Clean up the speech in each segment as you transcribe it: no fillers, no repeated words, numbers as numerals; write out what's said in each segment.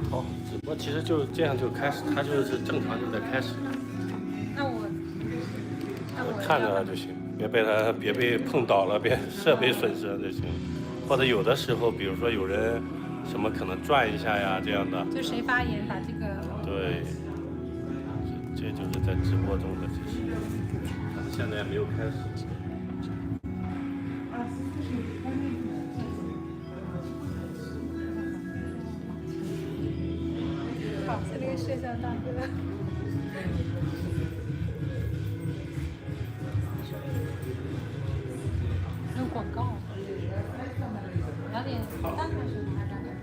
好，直播其实就这样就开始，它就是正常就在开始。那我看着就行，别被碰倒了，别设备损失了就行。或者有的时候，比如说有人什么可能转一下呀这样的。就谁发言把这个。对，这就是在直播中的，其实咱们现在也没有开始。好，是那个摄像大哥。有广告。2点3开始吗？还是2点？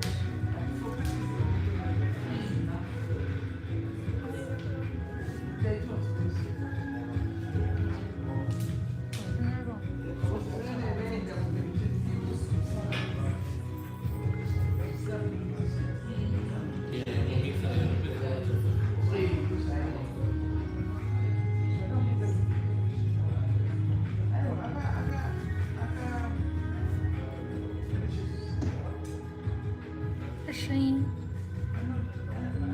这声音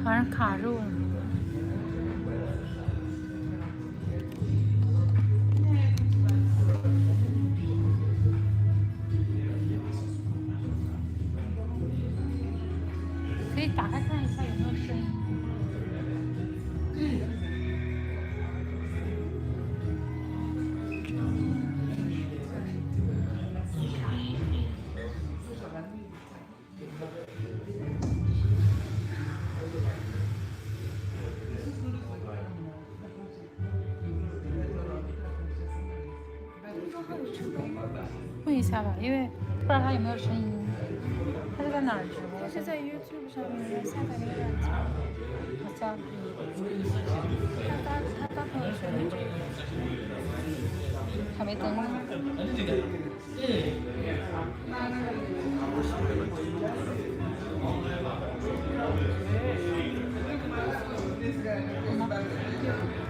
好像卡住了。可以打开看一下有没有声音。问一下吧，因为不知道他有没有声音。他是在哪儿直播？是在 YouTube 上面下载那个软件。我下。他发朋友圈了。还没登录。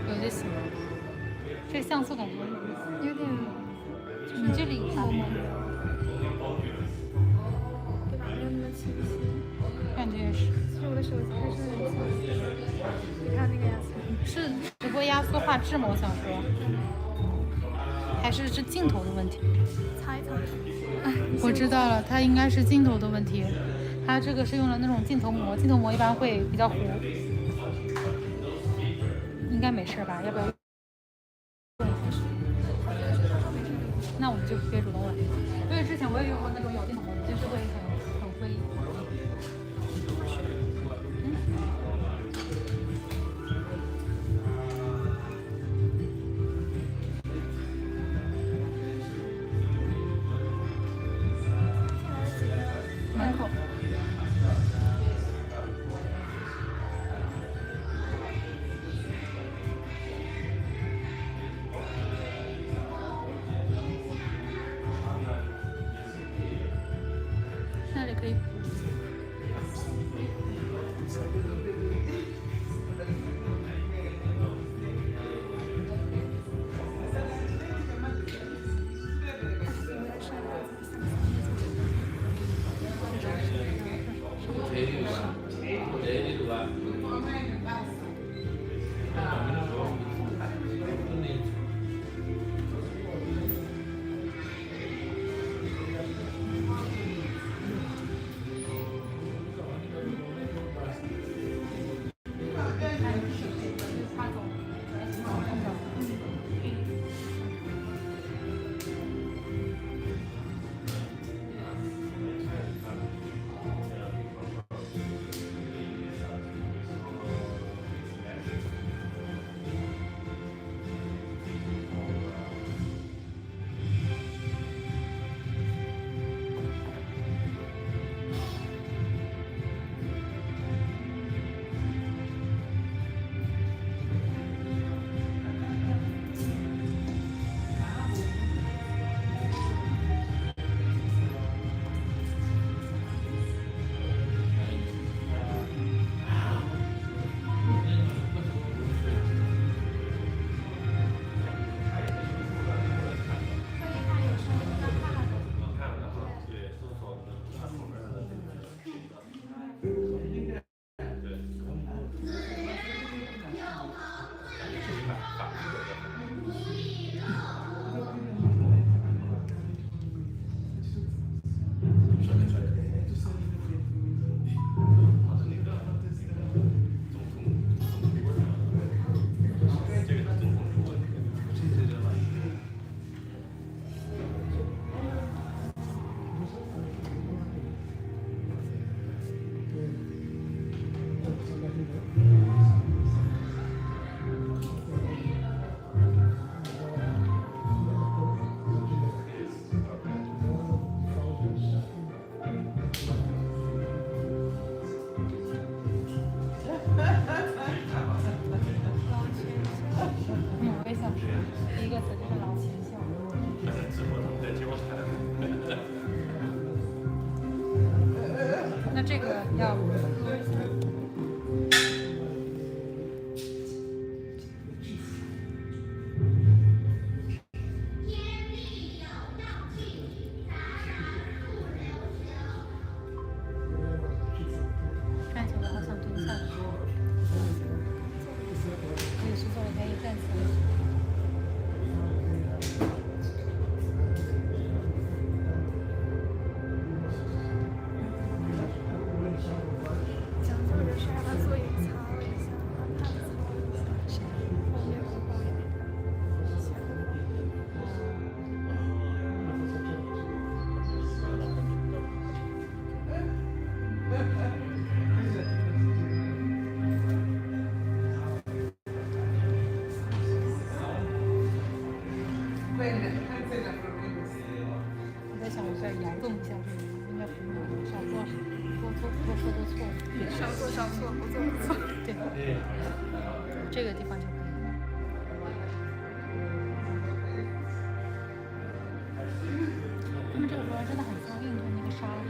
有就行。这像素感觉有点。你这里看。对吧？没有那么清晰。感觉也是。其实我的手机还是很清晰。你看那个压缩。是直播压缩画质吗？我想说。还是镜头的问题？猜。我知道了，它应该是镜头的问题。它这个是用了那种镜头膜，镜头膜一般会比较糊。应该没事吧？要不要？那我们就别主动了，因为之前我也用过那种有镜头膜的，就是会很灰。门口。那里可以。我也想说，第一个词就是老钱秀。直播他们在纠缠。那这个要看起来好想蹲下来，我也是做了可以站起来。讲座就是让他做隐藏一下，让他藏一下，后面不会那个想我在想，我再摇动一下这个，应该不用，少做多说多错了。少做少错，不做不错。对，这个地方就可以了。他们这个桌真的很像印度那个沙粒，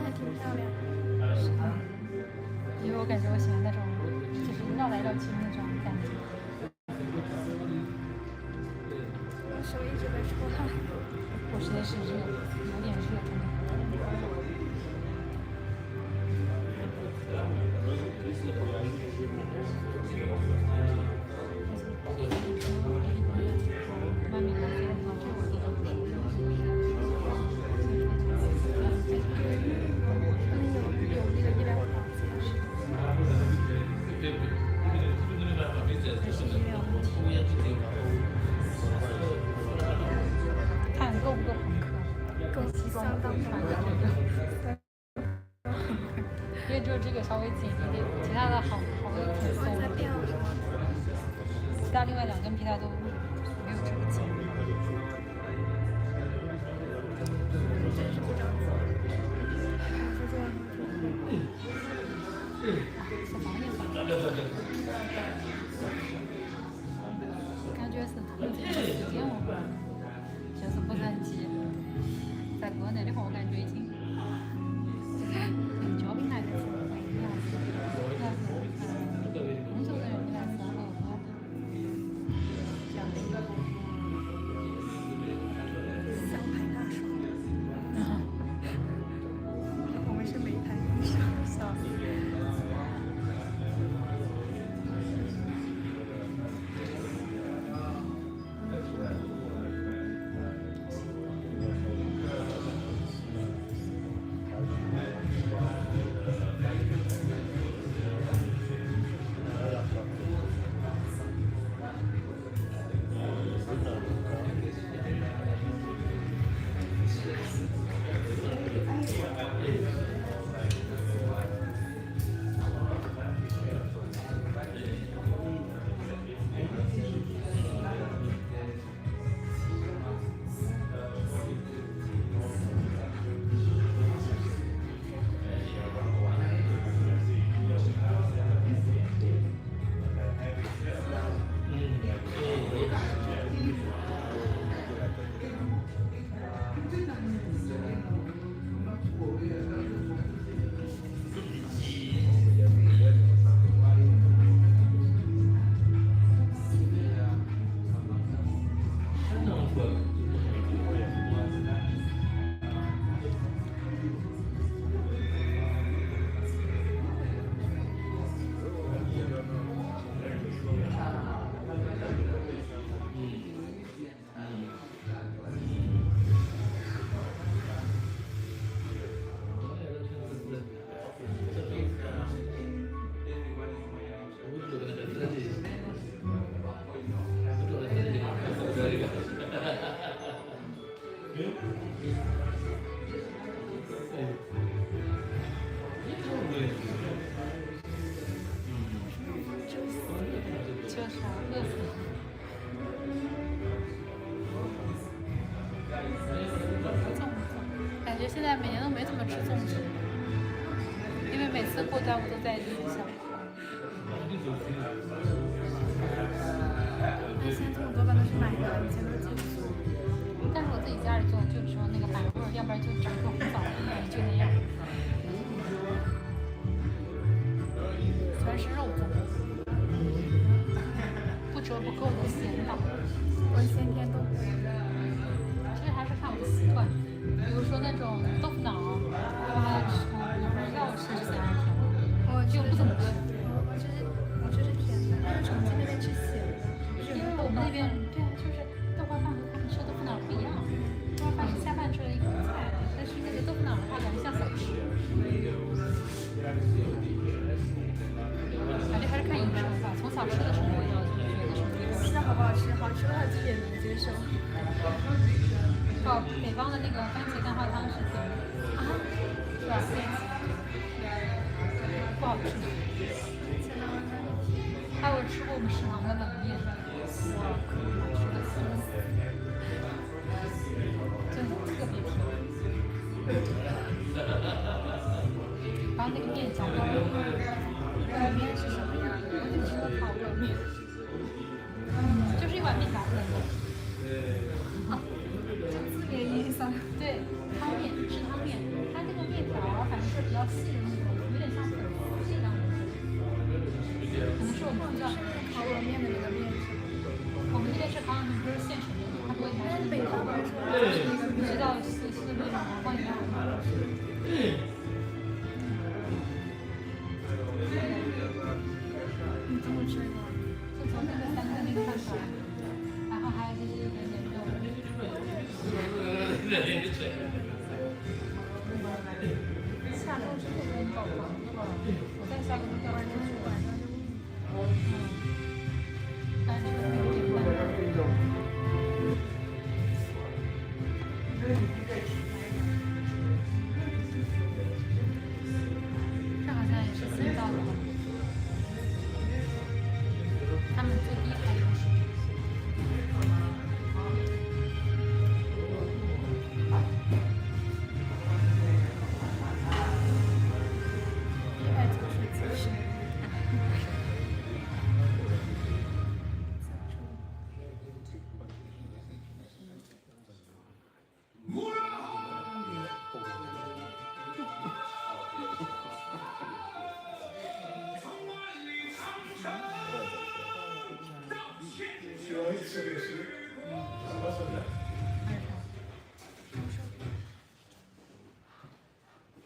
还挺漂亮。因为我感觉我喜欢那种就是绕来绕去那种感觉。我手一直在出汗。我实在是热，有点热，真的。看够不够朋克？更西装相当穿的这个，因为只有这个稍微紧一点，其他的好挺松在的。变了是吗？其他另外两根皮带都没有这个紧。真是不着急。我是做小房间吧。感觉是他们这个时间我就是不是很急。在国内的话，我感觉已经交兵来的时候，工作人员来的时候，这样的。小牌大叔。我们是没牌大叔。笑死。在每年都没怎么吃粽子，因为每次过端午都在学校。那现在这么多般都是买的，以前都是自己做。但是我自己家里做就只有那个白味儿，要不然就整个红枣的味，就那样。全是肉做，不折不扣的咸的。我先天都会。其实还是看我的习惯，比如说那种豆腐脑，我还吃，我不知道我吃的是咸还是甜的，就不怎么对。我吃是甜的，但是重庆那边吃咸的，因为我们那边对啊，就是豆花饭和他们吃的豆腐脑不一样，豆花饭是下饭吃的一口菜，但是那个豆腐脑的话感觉像小吃。感觉还是看饮食文化，从小吃的什么味道就觉得什么味道。不知道好不好吃，好吃的话自己也能接受。哦，北方的那个番茄蛋花汤是甜的啊，是吧？不好吃。还有吃过我们食堂的冷面，哇，可好吃的死了，真的特别甜。然后那个面饺子，冷面是什么呀？我只吃过烤冷面，就是一碗面条的冷面。啊，字面意义上，对，汤面是汤面，它那个面条反正是比较细的那种，有点像粉丝一样的，可能是我们不知道。烤冷面的那个面是吗？我们那边吃烤冷面不是现成的，它不会拿但是北方不是说就是那个不知道是那种黄黄一样的。你怎么吃的？就从那个三个那个看出来，然后还有就是一点点肉。下周之后跟宝宝，我再下个周晚上去晚上就但是这个有点慢。这好像也是新到的，他们最低还有水。爱做水姿势。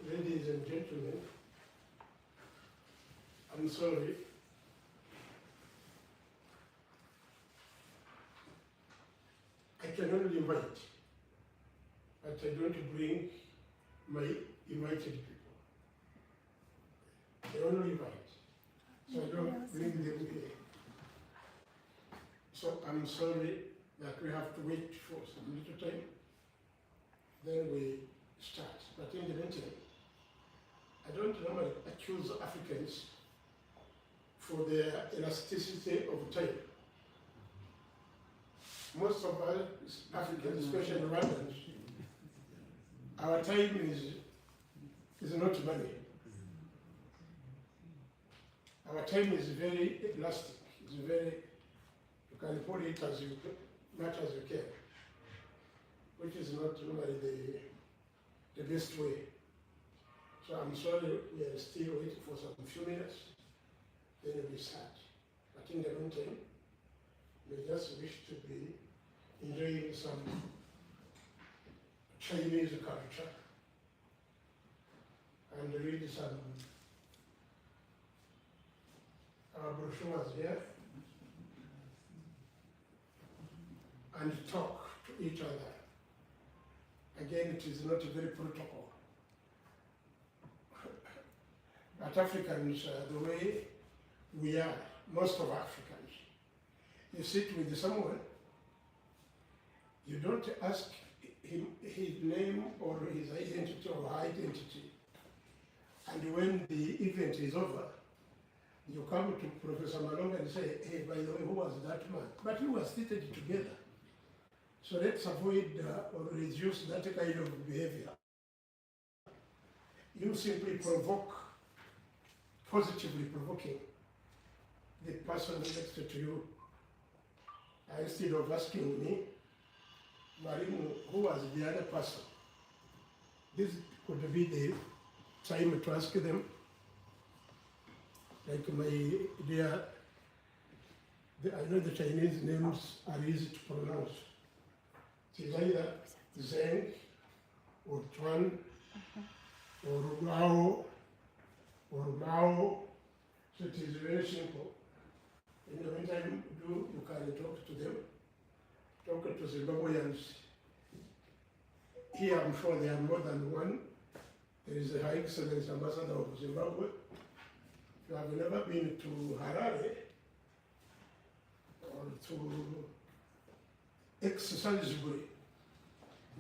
Ladies and gentlemen, I'm sorry. I can only invite, but I don't bring my invited people. I only invite, so I don't bring them here. So I'm sorry that we have to wait for some little time, then we start. But in the meantime, I don't normally accuse Africans for their elasticity of time. Most of us Africans, especially Rwandans, our time is not money. Our time is very elastic. It's very, you can put it as much as you can, which is not normally the best way. So I'm sorry, we are still waiting for some few minutes, then we start. But in the meantime, we just wish to be enjoying some Chinese culture and read some brochures here and talk to each other. Again, it is not very protocol. But Africans, the way we are, most of Africans, you sit with someone, you don't ask him his name or his identity or her identity. And when the event is over, you come to Professor Malonga and say, hey, by the way, who was that man? But you were seated together. So let's avoid or reduce that kind of behavior. you simply provoke, positively provoking the person next to you. Instead of asking me, Marimu, who was the other person? This could be the time to ask them, like my dear, I know the Chinese names are easy to pronounce. It is either Zheng or Chuan or Mao or Mao. So it is very simple. In the meantime, you can talk to them, talk to Zimbabweans. Here I'm sure there are more than one. There is a High Excellency Ambassador of Zimbabwe. If you have never been to Harare or to Salisbury,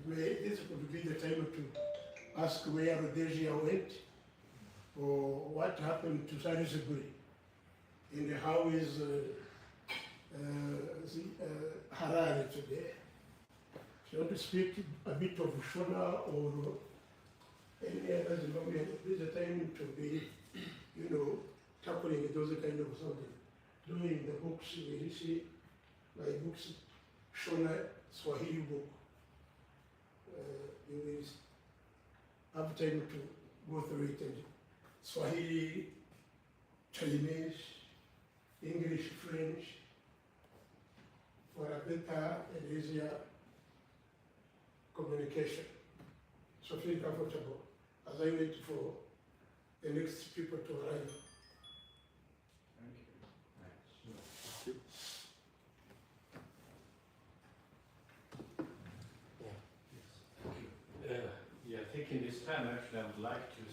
this could be the time to ask where Rhodesia went or what happened to Salisbury and how is Harare today. If you want to speak a bit of Shona or any other Zimbabwean, this is a time to be, tackling those kind of something. Doing the books, we see my books, Shona Swahili book. You will have time to go through it. And Swahili, Chinese, English, French, for a better and easier communication. So feel comfortable as I wait for the next people to arrive. Taking this time, actually, I would like to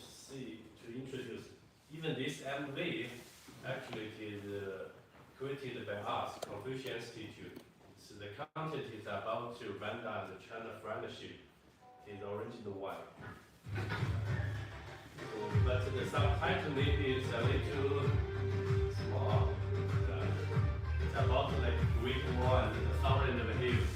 introduce even this MV. Actually, it is created by us, Confucius Institute. So the content is about Rwanda and China friendship. It is the original one. But the subtitle maybe is a little small. It's about like Great War and the sovereign of the hills.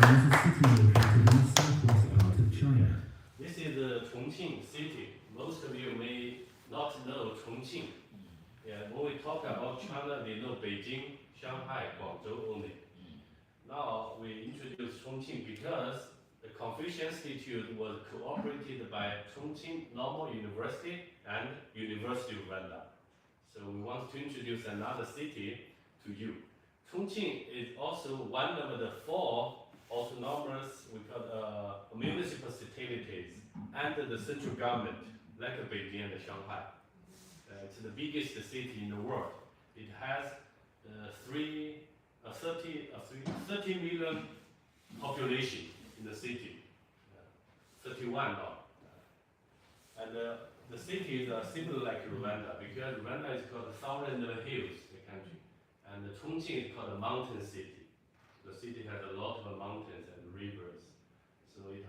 is a city located in the southwest part of China. This is Chongqing city. Most of you may not know Chongqing. Yeah, when we talk about China, we know Beijing, Shanghai, Guangzhou only. Now we introduce Chongqing because the Confucius Institute was cooperated by Chongqing Normal University and University of Rwanda. So we want to introduce another city to you. Chongqing is also one of the 4 autonomous, we call municipal cities under the central government, like Beijing and Shanghai. It's the biggest city in the world. It has 30 million population in the city, 31 now. And the city is similar like Rwanda, because Rwanda is called Thousand Hills, the country. And Chongqing is called a mountain city. The city has a lot of mountains and rivers. So it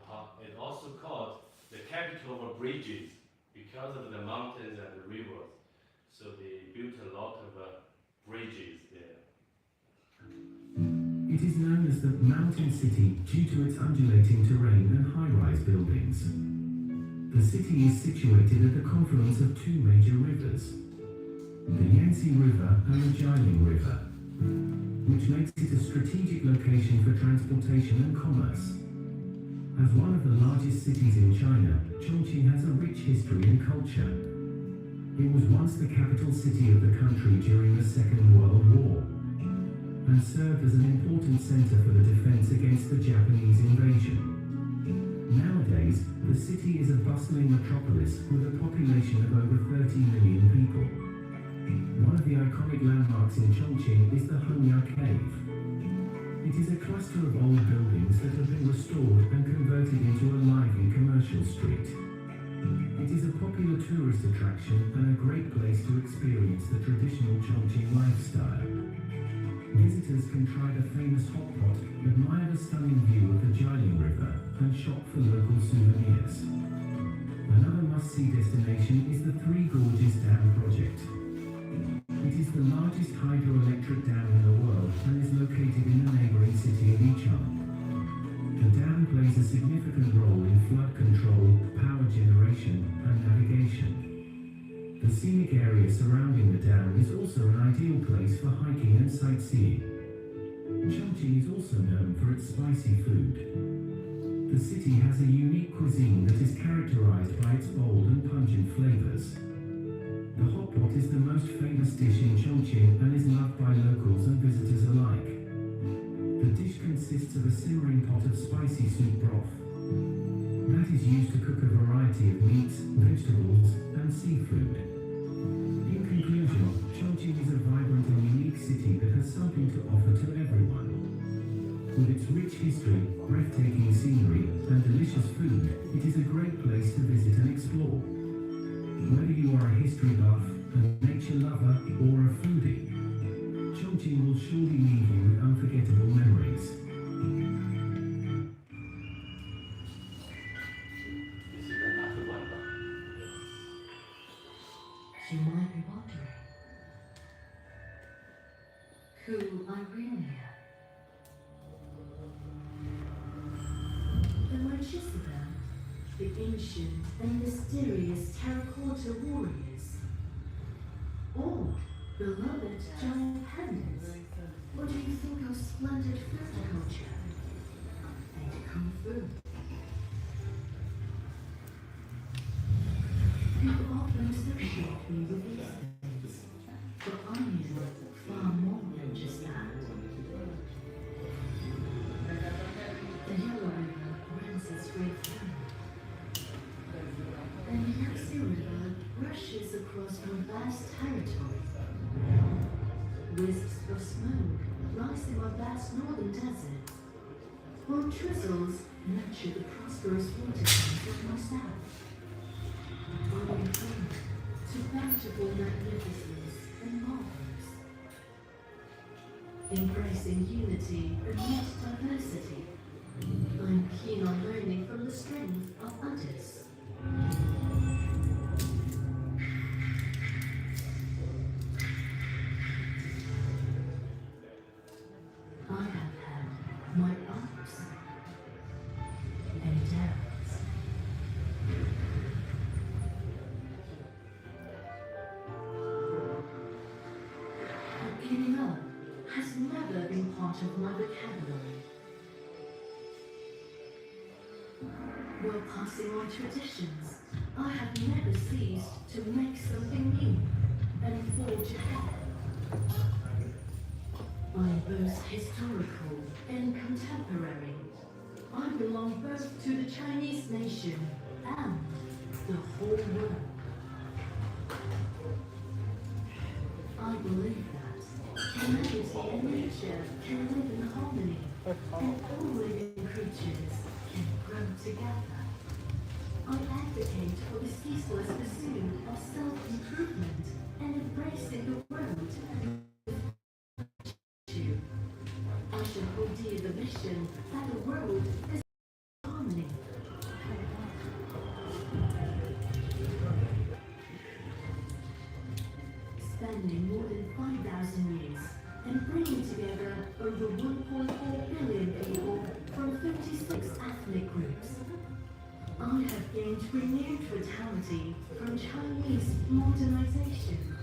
also called the capital of bridges because of the mountains and the rivers. So they built a lot of bridges there. It is known as the Mountain City due to its undulating terrain and high-rise buildings. The city is situated at the confluence of 2 major rivers, the Yangtze River and the Jialing River, which makes it a strategic location for transportation and commerce. As one of the largest cities in China, Chongqing has a rich history and culture. It was once the capital city of the country during the Second World War, and served as an important center for the defense against the Japanese invasion. Nowadays, the city is a bustling metropolis with a population of over 30 million people. One of the iconic landmarks in Chongqing is the Hongya Cave. It is a cluster of old buildings that have been restored and converted into a lively commercial street. It is a popular tourist attraction and a great place to experience the traditional Chongqing lifestyle. Visitors can try the famous hot pot, admire the stunning view of the Jialing River, and shop for local souvenirs. Another must-see destination is the Three Gorges Dam project. It is the largest hydroelectric dam in the world and is located in the neighboring city of Yichang. The dam plays a significant role in flood control, power generation, and navigation. The scenic area surrounding the dam is also an ideal place for hiking and sightseeing. Chongqing is also known for its spicy food. The city has a unique cuisine that is characterized by its bold and pungent flavors. The hot pot is the most famous dish in Chongqing and is loved by locals and visitors alike. The dish consists of a simmering pot of spicy soup broth that is used to cook a variety of meats, vegetables, and seafood. In conclusion, Chongqing is a vibrant and unique city that has something to offer to everyone. With its rich history, breathtaking scenery, and delicious food, it is a great place to visit and explore. Whether you are a history buff, a nature lover, or a foodie, Chongqing will surely leave you with unforgettable memories. This is another one. You might be wondering who I really am. The Marchisabel, the ancient and mysterious terracotta warriors, or beloved giant pandas. What do you think of splendid food culture and kung fu? People often associate me with these things, but I am far more than just that. The Yellow River runs its great family. The Yangtze River rushes across my vast territory. Wisps of smoke rise in my vast northern desert, while drizzles nurture the prosperous waterfronts of my south. I am home to bountiful magnificence and marvels. Embracing unity and yet diversity, I'm keen on learning from the strength of others. I have had my ups part of my vocabulary. While passing on traditions, I have never ceased to make something new and forge ahead. I am both historical and contemporary. I belong both to the Chinese nation and the whole world. I believe that humanity and nature can live in harmony, and all living creatures can grow together. I advocate for the ceaseless pursuit of self-improvement and embracing the world with virtue. I shall hold dear the mission that the world is harmony. Spending more than 5,000 years and bringing together over 1.4 billion people from 56 ethnic groups, I have gained renewed vitality from Chinese modernization.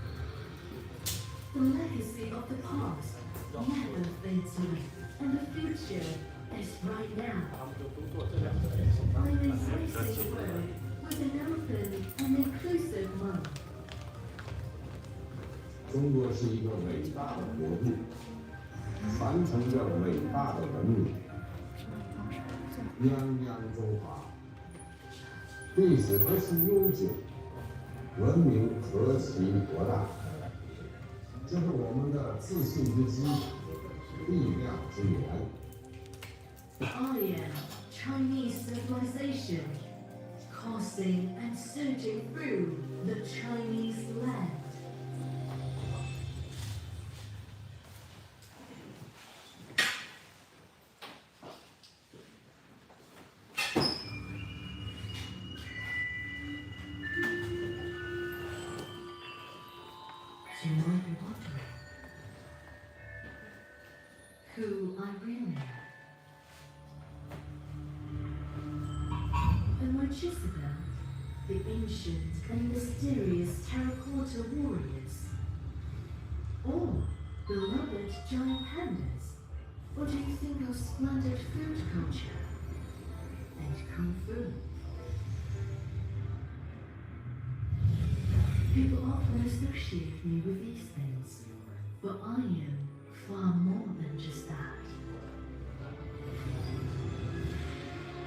The legacy of the past never fades away, and the future is right now. I am embracing the world with an open and inclusive mind. 中国是一个伟大的国度，传承着伟大的文明，泱泱中华，历史何其悠久，文明何其博大，这是我们的自信之基，力量之源。I am Chinese civilization, coursing and surging through the Chinese land. You might be wondering who I really am. Am I Jezebel, the ancient and mysterious terracotta warriors? Or beloved giant pandas? Or do you think of splendid food culture and kung fu? People often associate me with these things, but I am far more than just that.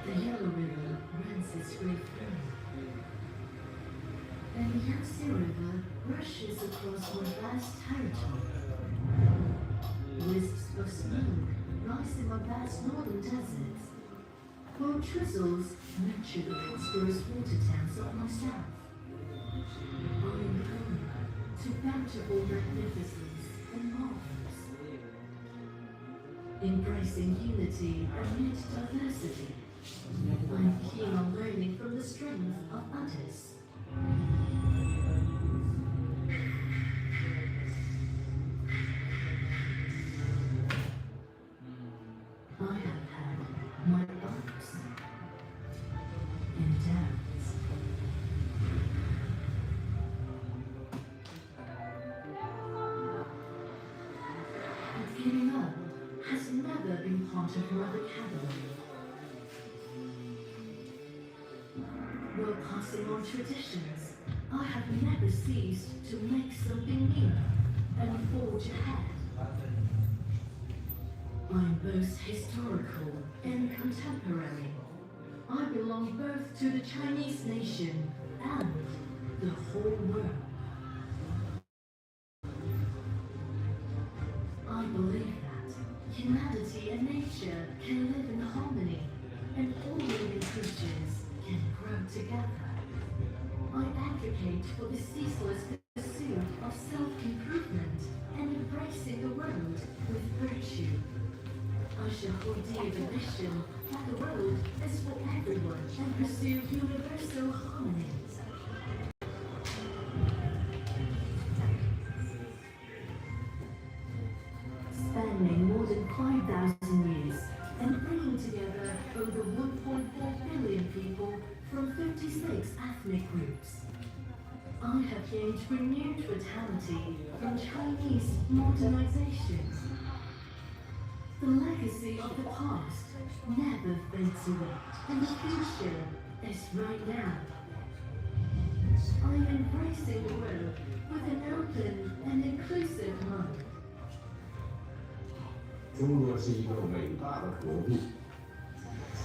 The Yellow River runs its great through, and the Yangtze River rushes across my vast territory. Wisps of smoke rise in my vast northern deserts, while drizzles nurture the prosperous water towns of my south. I am home to bountiful magnificence and marvels. Embracing unity amid diversity, I am keen on learning from the strength of others. I have had my ups and downs. But giving up has never been part of my vocabulary. While passing on traditions, I have never ceased to make something new and forge ahead. I am both historical and contemporary. I belong both to the Chinese nation and the whole world. I believe that humanity and nature can live in harmony, and all living creatures can grow together. I advocate for the ceaseless pursuit of self-improvement and embracing the world with virtue. I shall hold dear the mission that the world is for everyone and pursue universal harmony. Spanning more than 5,000 years and bringing together over 1.4 billion people from 56 ethnic groups, I have gained renewed vitality from Chinese modernization. The legacy of the past never fades away, and the future is right now. I am embracing the world with an open and inclusive mind. 中国是一个伟大的国度，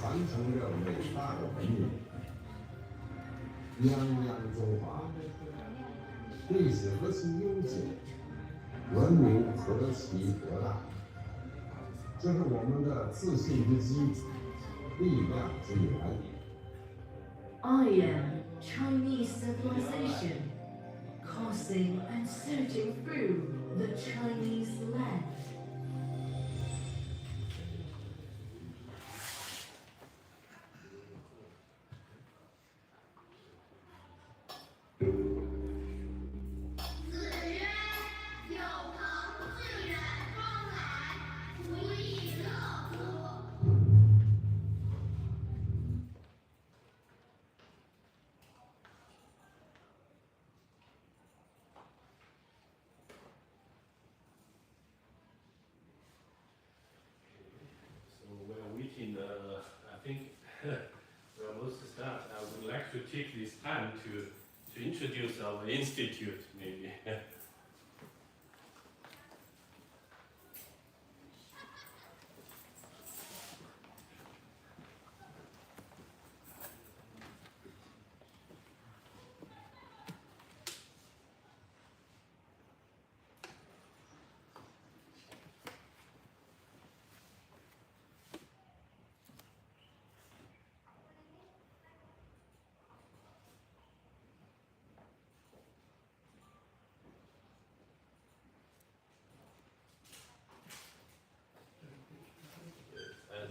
传承着伟大的文明。泱泱中华，历史何其悠久，文明何其博大。这是我们的自信之基，力量之源。I am Chinese civilization, coursing and surging through the Chinese land. I think we're almost to start. I would like to take this time to introduce our institute, maybe. As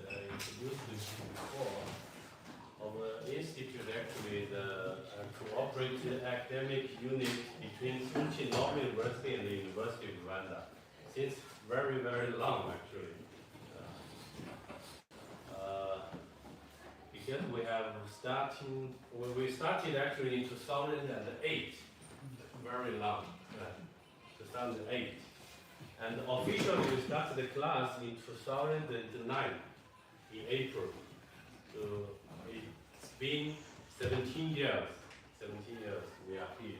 I introduced this before, our institute actually is a cooperative academic unit between Normal University and the University of Rwanda since very, very long actually. Because we started actually in 2008, very long, 2008. And officially we started the class in 2009, in April. So it's been 17 years. 17 years we are here.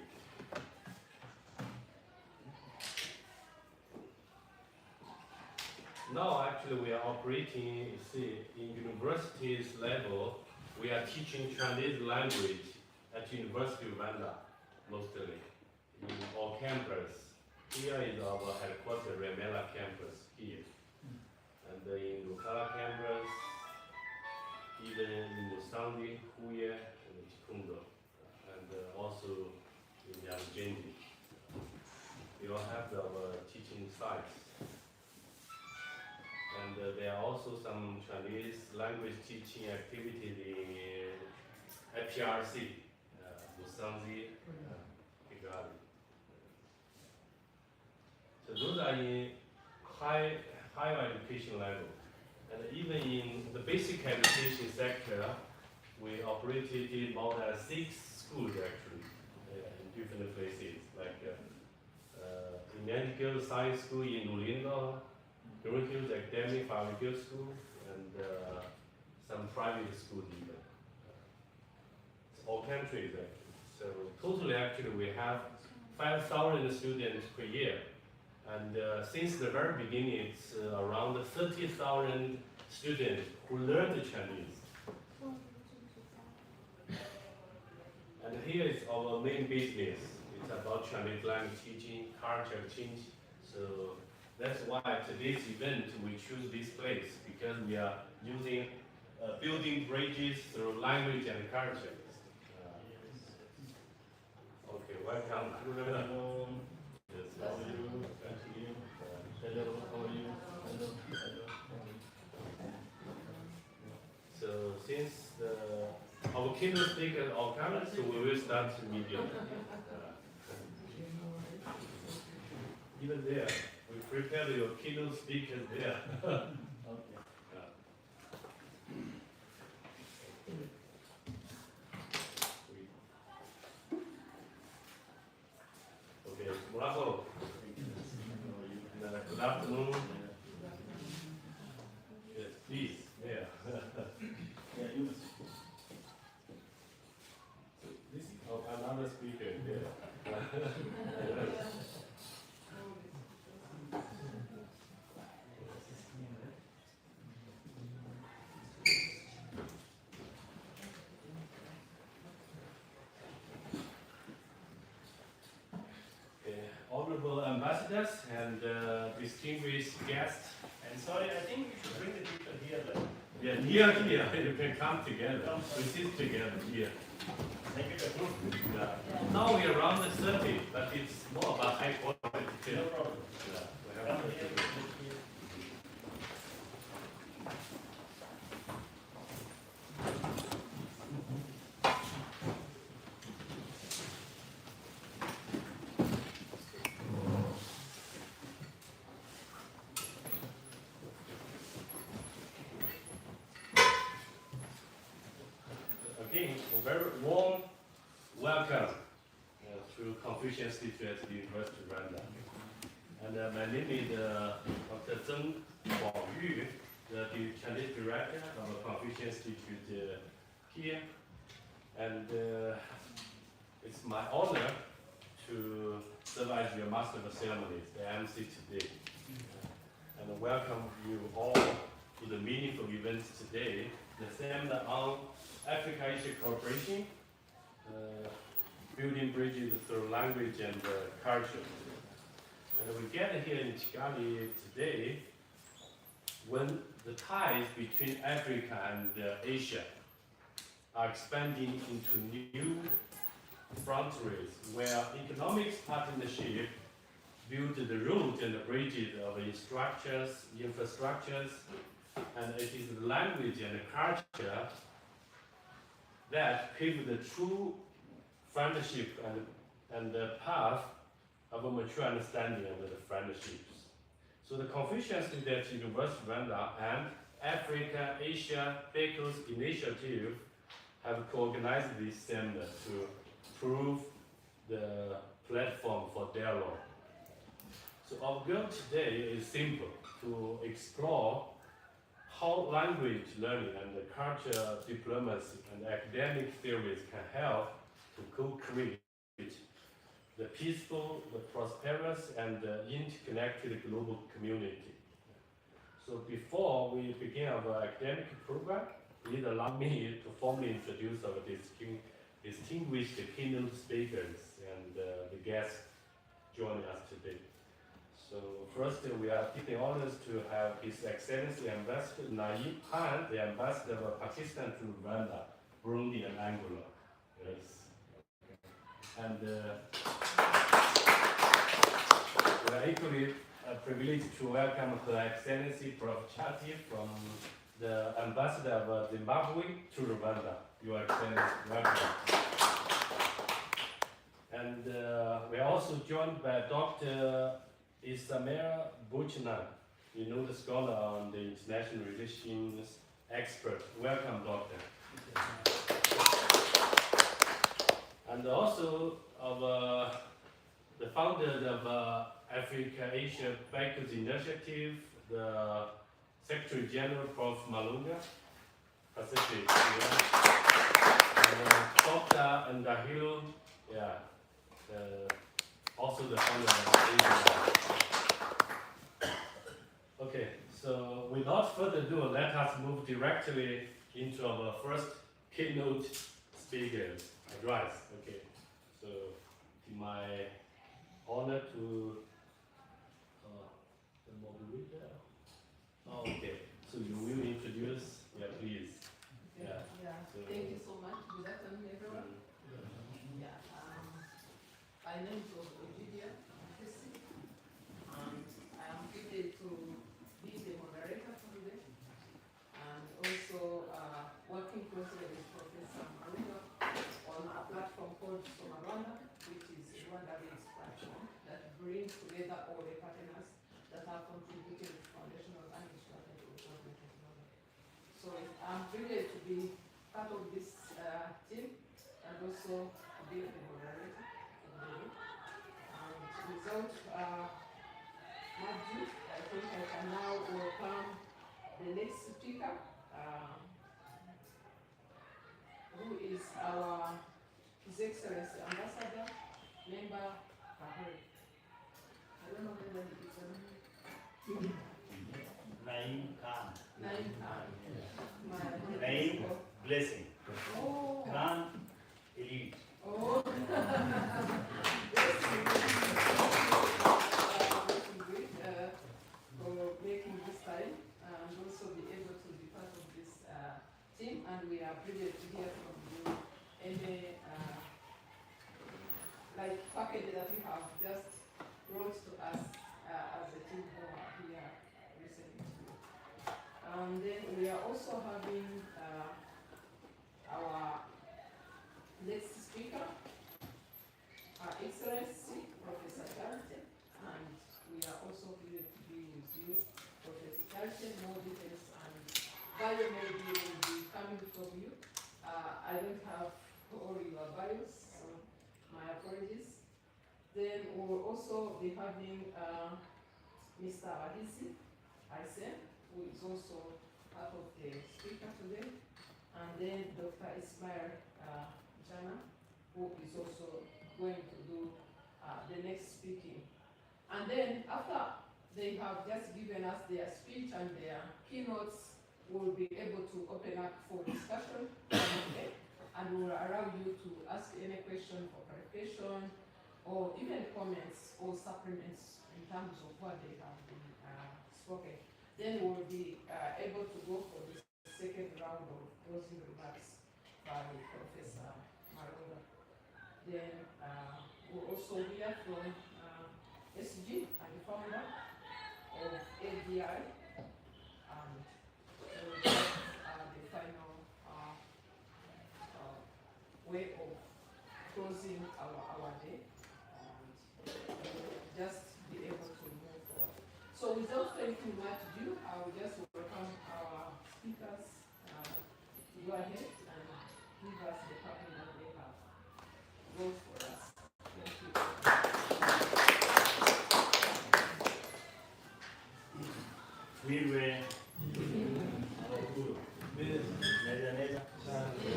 Now actually we are operating, you see, in universities level, we are teaching Chinese language at University of Rwanda, mostly, in all campus. Here is our headquarters, Remela campus, here. And in Lukala campus, even in Musandi, Huye, and Chikundo, and also in Yangjendi. We all have our teaching sites. And there are also some Chinese language teaching activities in IPRC, Musandi, Kigali. So those are in higher education level. And even in the basic education sector, we operated more than 6 schools actually, in different places, like Medical Science School in Lulinda, Green Hills Academic Pharmaceutical School, and some private schools even. All countries actually. So totally actually we have 5,000 students per year. And since the very beginning, it's around 30,000 students who learn the Chinese. And here is our main business. It's about Chinese language teaching, culture exchange. So that's why today's event we choose this place, because we are using building bridges through language and culture. Okay, welcome. Yes, how are you? Hello, how are you? Hello. So since our keynote speakers are coming, so we will start immediately. Even there, we prepare your keynote speakers there. Okay. Okay, bravo. Good afternoon. other speaker there. Honorable ambassadors and distinguished guests. And sorry, I think we should bring the people here. Yeah, here, you can come together. We sit together here. Thank you. Yeah. Now we are around the 30, but it's more about high quality. No problem. Yeah, we have Again, a very warm welcome to Confucius Institute at the University of Rwanda. And my name is Dr. Zheng Huangyu, the Chinese director of the Confucius Institute here. And it's my honor to serve as your master of ceremonies, the MC today. And welcome you all to the meaningful events today, the seminar on Africasia Coopration, building bridges through language and culture. And we gather here in Kigali today when the ties between Africa and Asia are expanding into new frontiers where economic partnership build the roads and the bridges of infrastructures, and it is the language and the culture that pave the true friendship and the path of a mature understanding of the friendships. So the Confucius Institute at University of Rwanda and Africasia Becos Initiative have co-organized this seminar to prove the platform for dialogue. So our goal today is simple, to explore how language learning and the culture diplomacy and academic theories can help to co-create the peaceful, the prosperous, and the interconnected global community. So before we begin our academic program, please allow me to formally introduce our distinguished keynote speakers and the guests joining us today. So first, we are deeply honored to have His Excellency Ambassador Naeem Khan, the Ambassador of Pakistan to Rwanda, Burundi, and Angola. Yes. And we are equally privileged to welcome Her Excellency Prof. Chati from the Ambassador of Zimbabwe to Rwanda. Your Excellency, welcome. And we are also joined by Dr. Isamera Buchnan, you know, the scholar on the international relations expert. Welcome, doctor. And also of the founder of Africasia Becos Initiative, the Secretary General Prof. Malunga Pacific, and Dr. Ndahiro, also the founder of Asia. Okay, so without further ado, let us move directly into our first keynote speaker's address. Okay, so it's my honor to the moderator. Oh, okay, so you will introduce, please. Yeah. So, Thank you so much. Good afternoon, everyone. My name is Ojidia. I am privileged to be the moderator for today, and also working closely with Professor Malunga on a platform called Rwanda, which is a Rwanda-based platform that brings together all the partners that have contributed to foundational language strategy of government of Rwanda. So I'm privileged to be part of this team and also to be the moderator. Without Matthew, I think I can now welcome the next speaker, who is our His Excellency Ambassador never heard. I don't know whether it's Naim Khan. Naim Khan. Naim blessing. Oh. Khan elite. Oh. For making this time and also be able to be part of this team, and we are privileged to hear from you any like package that you have just brought to us as a team who are here recently. And then we are also having our next speaker, Her Excellency Professor Charlton, and we are also here to be with you, Professor Charlton. More details and bio maybe will be coming from you. I don't have all your bios, so my apologies. Then we will also be having Mr. Ahisi Aisen, who is also part of the speaker today, and then Dr. Ismail Jana, who is also going to do the next speaking. And then after they have just given us their speech and their keynotes, we'll be able to open up for discussion, okay? And we'll allow you to ask any question for clarification or even comments or supplements in terms of what they have been spoken. Then we'll be able to go for the second round of closing remarks by Professor Maronga. Then we'll also hear from SG and the founder of ADI, and we'll get the final way of closing our day, and just be able to move forward. So without taking much ado, I will just welcome our speakers to go ahead and give us the package that they have brought for us. Thank you. Wirwe. Neza neza.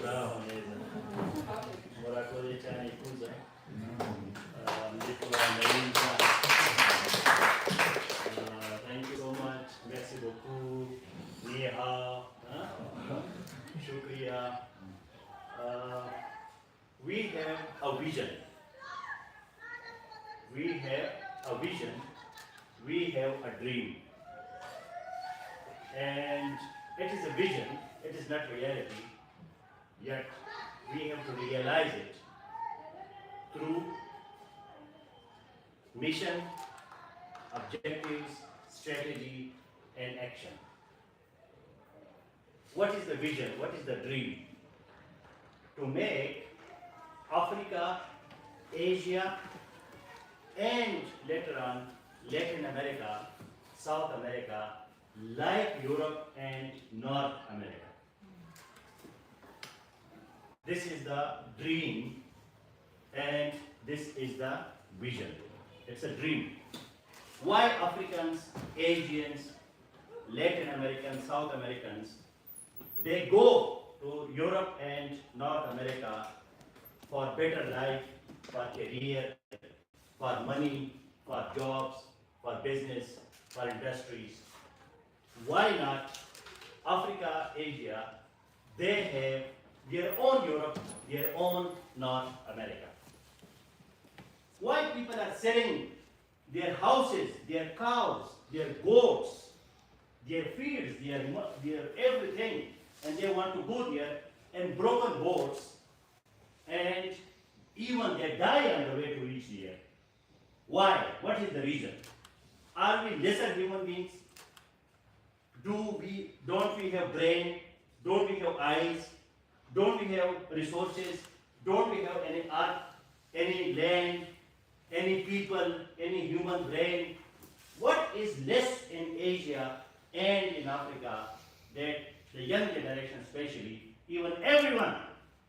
Bravo neza. Murakoze cyane kuza. Ndikora Naim Khan. Thank you so much. Merci beaucoup. Ni hao. Shukriya. We have a vision. We have a vision. We have a dream. And it is a vision, it is not reality, yet we have to realize it through mission, objectives, strategy, and action. What is the vision? What is the dream? To make Africa, Asia, and later on Latin America, South America, like Europe and North America. This is the dream and this is the vision. It's a dream. Why Africans, Asians, Latin Americans, South Americans, they go to Europe and North America for better life, for career, for money, for jobs, for business, for industries. Why not Africa, Asia? They have their own Europe, their own North America. Why people are selling their houses, their cows, their goats, their fields, their everything, and they want to go there and broken boats, and even they die on the way to reach there. Why? What is the reason? Are we lesser human beings? Don't we have brain? Don't we have eyes? Don't we have resources? Don't we have any earth, any land, any people, any human brain? What is less in Asia and in Africa that the young generation especially, even everyone,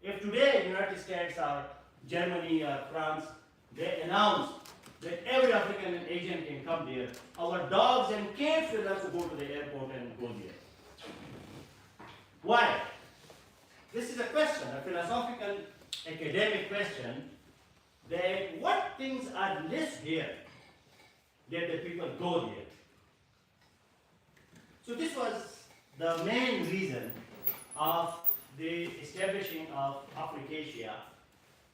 if today United States or Germany or France, they announce that every African and Asian can come there, our dogs and cats will also go to the airport and go there. Why? This is a question, a philosophical, academic question that what things are less here, that the people go there. So this was the main reason of the establishing of Africasia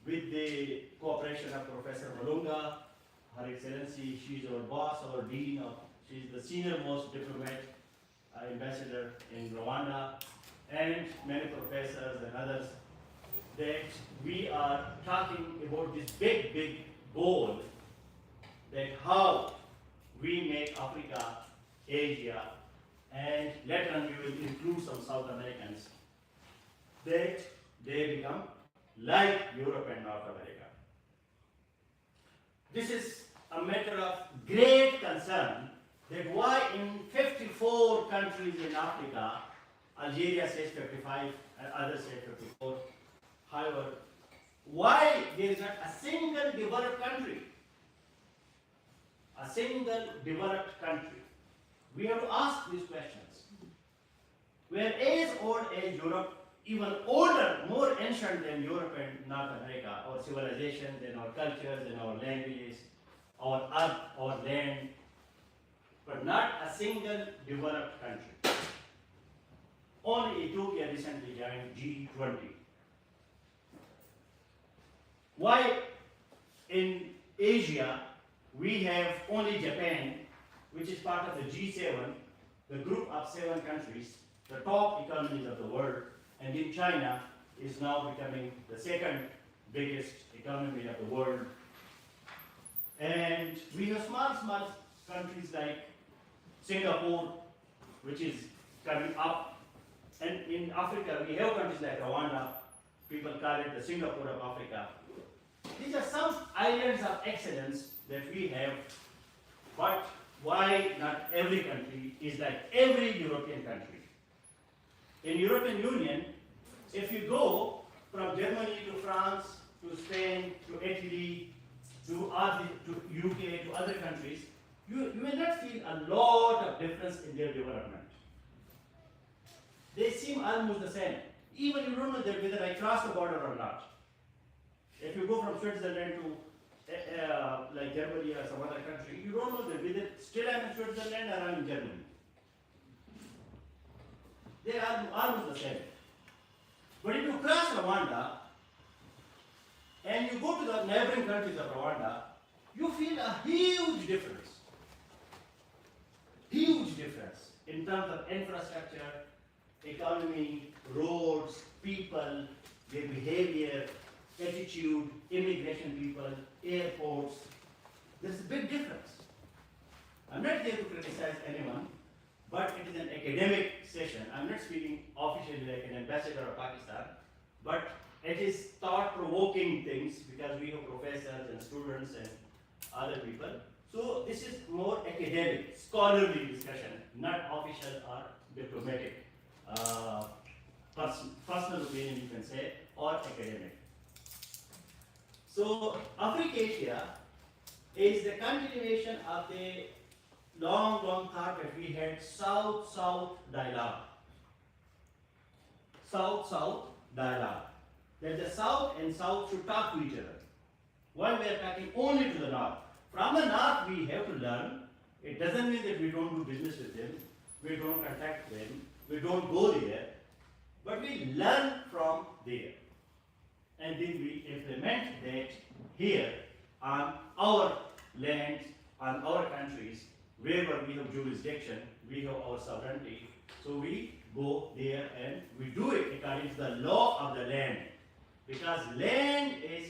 with the cooperation of Professor Malunga, Her Excellency. She's our boss, our dean of, she's the senior most diplomat, ambassador in Rwanda, and many professors and others, that we are talking about this big goal, that how we make Africa, Asia, and later on we will include some South Americans, that they become like Europe and North America. This is a matter of great concern, that why in 54 countries in Africa, Algeria says 55, and others say 54, however, why there is not a single developed country? A single developed country. We have to ask these questions. We are as old as Europe, even older, more ancient than Europe and North America, our civilizations and our cultures and our languages, our earth, our land, but not a single developed country. Only Ethiopia recently joined G20. Why in Asia we have only Japan, which is part of the G7, the group of 7 countries, the top economies of the world, and in China is now becoming the second biggest economy of the world. And we have small countries like Singapore, which is coming up. And in Africa, we have countries like Rwanda. People call it the Singapore of Africa. These are some islands of excellence that we have, but why not every country is like every European country? In European Union, if you go from Germany to France, to Spain, to Italy, to UK, to other countries, you will not feel a lot of difference in their development. They seem almost the same. Even you don't know whether I cross the border or not. If you go from Switzerland to like Germany or some other country, you don't know whether still I'm in Switzerland or I'm in Germany. They are almost the same. But if you cross Rwanda and you go to the neighboring countries of Rwanda, you feel a huge difference. Huge difference in terms of infrastructure, economy, roads, people, their behavior, attitude, immigration people, airports. There's a big difference. I'm not here to criticize anyone, but it is an academic session. I'm not speaking officially like an ambassador of Pakistan, but it is thought-provoking things because we have professors and students and other people. So this is more academic, scholarly discussion, not official or diplomatic, personal opinion you can say, or academic. So Africasia is the continuation of the long thought that we had South-South dialogue. South-South dialogue. That the South and South should talk to each other. While we are talking only to the North. From the North we have to learn. It doesn't mean that we don't do business with them, we don't contact them, we don't go there, but we learn from there. And then we implement that here on our lands, on our countries, wherever we have jurisdiction, we have our sovereignty. So we go there and we do it according to the law of the land. Because land is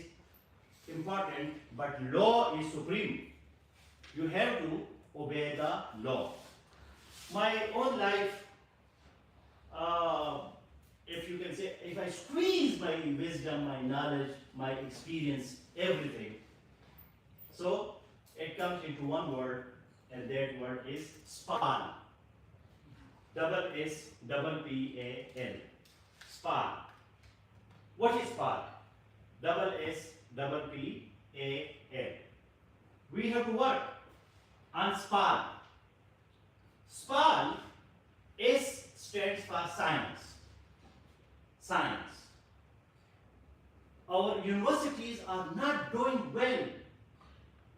important, but law is supreme. You have to obey the law. My own life, if you can say, if I squeeze my wisdom, my knowledge, my experience, everything, so it comes into one word, and that word is SPAN. Double S, double P-A-N. SPAN. What is SPAN? Double S, double P-A-N. We have to work on SPAN. SPAN, S stands for science. Science. our universities are not doing well.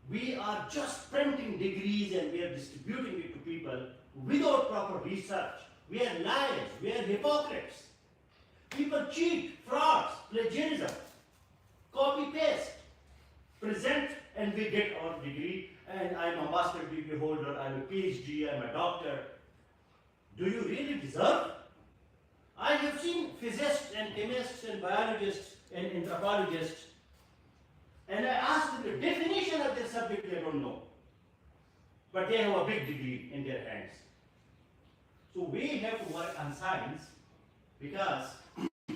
We are just printing degrees and we are distributing it to people without proper research. We are liars, we are hypocrites. People cheat, frauds, plagiarism, copy paste, present, and we get our degree. And I'm a master degree holder, I'm a PhD, I'm a doctor. Do you really deserve? I have seen physicists and chemists and biologists and anthropologists, and I asked them the definition of their subject, they don't know. But they have a big degree in their hands. So we have to work on science because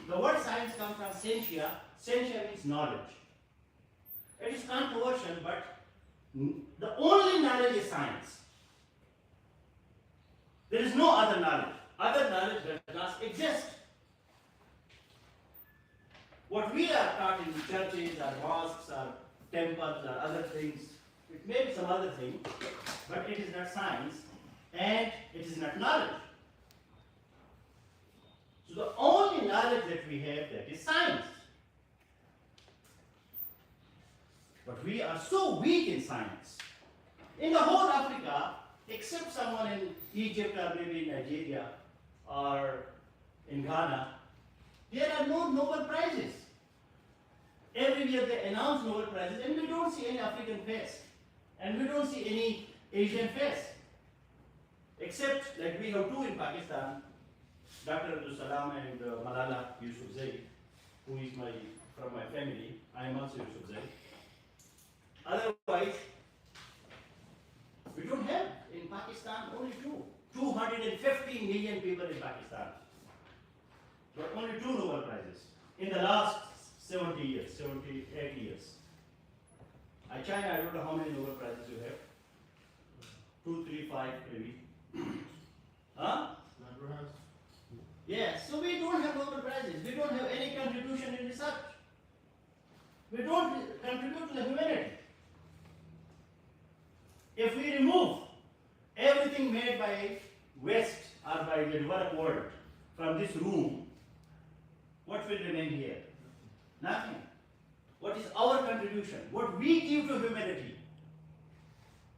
the word science comes from scientia. Scientia means knowledge. It is controversial, but the only knowledge is science. There is no other knowledge. Other knowledge does not exist. What we are taught in churches or mosques or temples or other things, it may be some other thing, but it is not science and it is not knowledge. So the only knowledge that we have, that is science. But we are so weak in science. In the whole Africa, except someone in Egypt or maybe in Nigeria or in Ghana, there are no Nobel Prizes. Every year they announce Nobel Prizes and we don't see any African face. And we don't see any Asian face. Except like we have two in Pakistan, Dr. Abdul Salam and Malala Yousafzai, who is from my family. I am also Yousafzai. Otherwise, we don't have in Pakistan only two. 250 million people in Pakistan. But only two Nobel Prizes in the last 70 years, 78 years. China, I don't know how many Nobel Prizes you have. 2, 3, 5 maybe. Huh? Yes, so we don't have Nobel Prizes. We don't have any contribution in research. We don't contribute to the humanity. If we remove everything made by West or by the developed world from this room, what will remain here? Nothing. What is our contribution? What we give to humanity?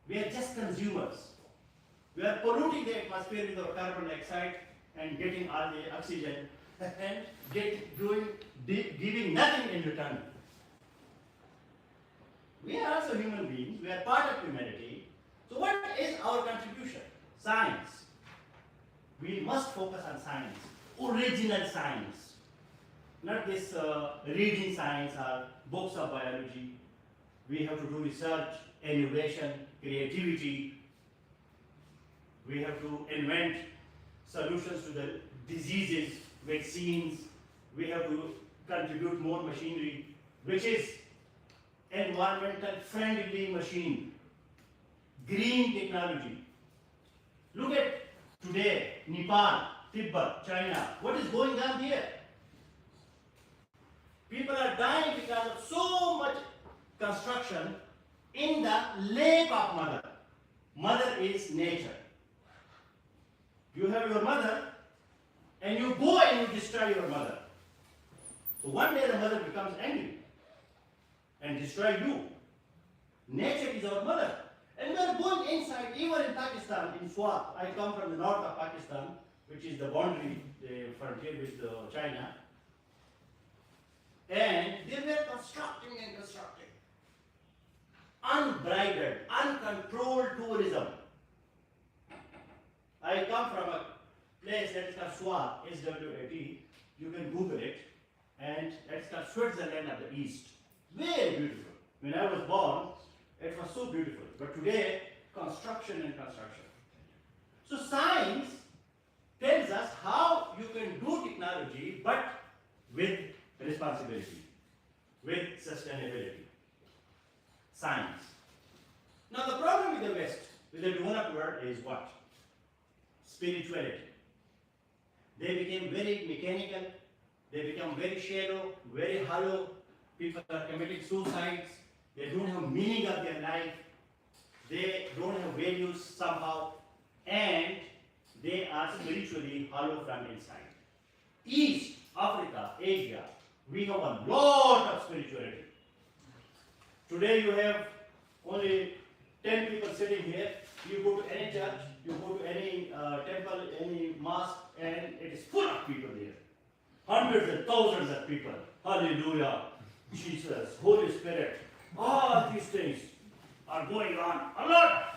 We are just consumers. We are polluting the atmosphere with our carbon dioxide and getting all the oxygen and giving nothing in return. We are also human beings. We are part of humanity. So what is our contribution? Science. We must focus on science. Original science. Not this reading science or books of biology. We have to do research, innovation, creativity. We have to invent solutions to the diseases, vaccines. We have to contribute more machinery, which is environmental friendly machine, green technology. Look at today, Nepal, Tibet, China. What is going on here? People are dying because of so much construction in the lake of mother. Mother is nature. You have your mother and you go and you destroy your mother. So one day the mother becomes angry and destroy you. Nature is our mother. And we are going inside, even in Pakistan, in Swat. I come from the north of Pakistan, which is the boundary, the frontier with China. And they were constructing and constructing. Unbridled, uncontrolled tourism. I come from a place that is called Swat, S-W-A-T. You can Google it. And it's called Switzerland of the East. Very beautiful. When I was born, it was so beautiful. But today, construction and construction. So science tells us how you can do technology, but with responsibility, with sustainability. Science. Now the problem with the West, with the developed world is what? Spirituality. They became very mechanical, they become very shallow, very hollow. People are committing suicides, they don't have meaning of their life, they don't have values somehow, and they are spiritually hollow from inside. East, Africa, Asia, we have a lot of spirituality. Today you have only 10 people sitting here. You go to any church, you go to any temple, any mosque, and it is full of people there. Hundreds and thousands of people. Hallelujah, Jesus, Holy Spirit. All these things are going on a lot.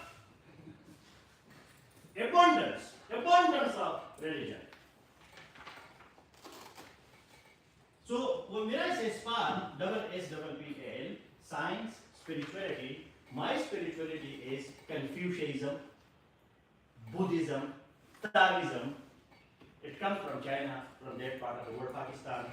Abundance of religion. So when I say SPAL, double S double P A L, science, spirituality, my spirituality is Confucianism, Buddhism, Taoism. It comes from China, from that part of the world, Pakistan.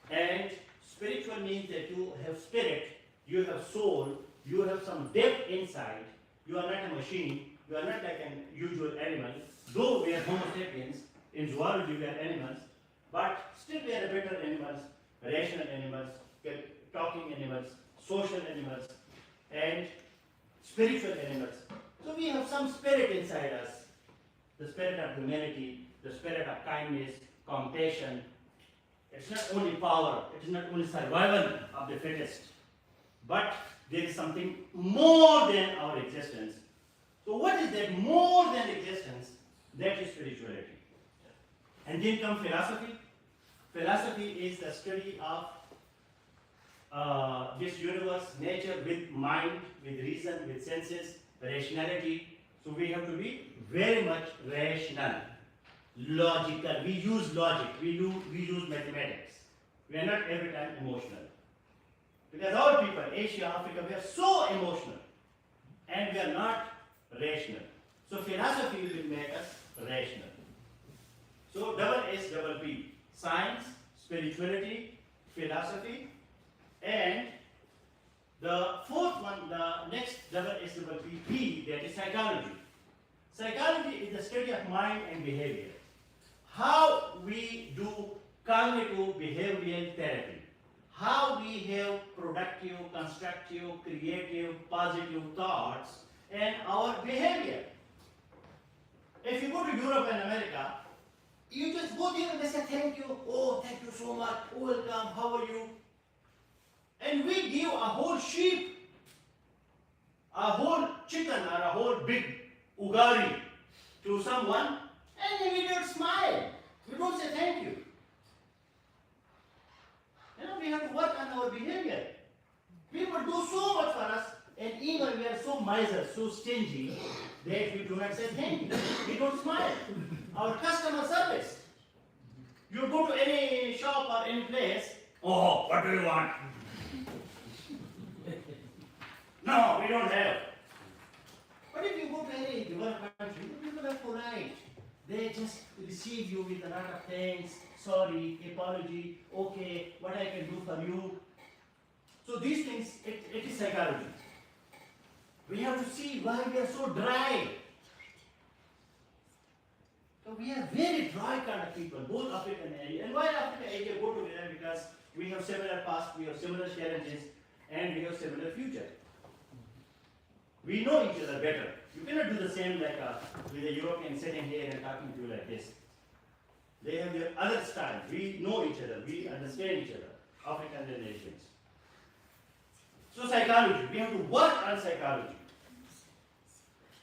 And spiritual means that you have spirit, you have soul, you have some depth inside. You are not a machine, you are not like an usual animal. Though we are Homo sapiens, in zoology we are animals, but still we are better animals, rational animals, talking animals, social animals, and spiritual animals. So we have some spirit inside us, the spirit of humanity, the spirit of kindness, compassion. It's not only power, it is not only survival of the fittest, but there is something more than our existence. So what is that more than existence? That is spirituality. And then comes philosophy. Philosophy is the study of this universe, nature, with mind, with reason, with senses, rationality. So we have to be very much rational, logical. We use logic, we use mathematics. We are not every time emotional. Because our people, Asia, Africa, we are so emotional and we are not rational. So philosophy will make us rational. So double S double P, science, spirituality, philosophy, and the fourth one, the next double S double P, that is psychology. Psychology is the study of mind and behavior. How we do cognitive behavioral therapy. How we have productive, constructive, creative, positive thoughts and our behavior. If you go to Europe and America, you just go there and they say thank you, oh thank you so much, welcome, how are you? And we give a whole sheep, a whole chicken or a whole big ugari to someone and we don't smile. We don't say thank you. You know, we have to work on our behavior. People do so much for us, and even we are so miser, so stingy, that we do not say thank you. We don't smile. Our customer service. You go to any shop or any place, oh, what do you want? No, we don't have. But if you go to any developed country, people are polite. They just receive you with a lot of thanks, sorry, apology, okay, what I can do for you. So these things, it is psychology. We have to see why we are so dry. So we are very dry kind of people, both Africa and Asia. And why Africa and Asia go together? Because we have similar past, we have similar challenges, and we have similar future. We know each other better. You cannot do the same like with a European sitting here and talking to you like this. They have their other style. We know each other. We understand each other, Africans and Asians. So psychology. We have to work on psychology.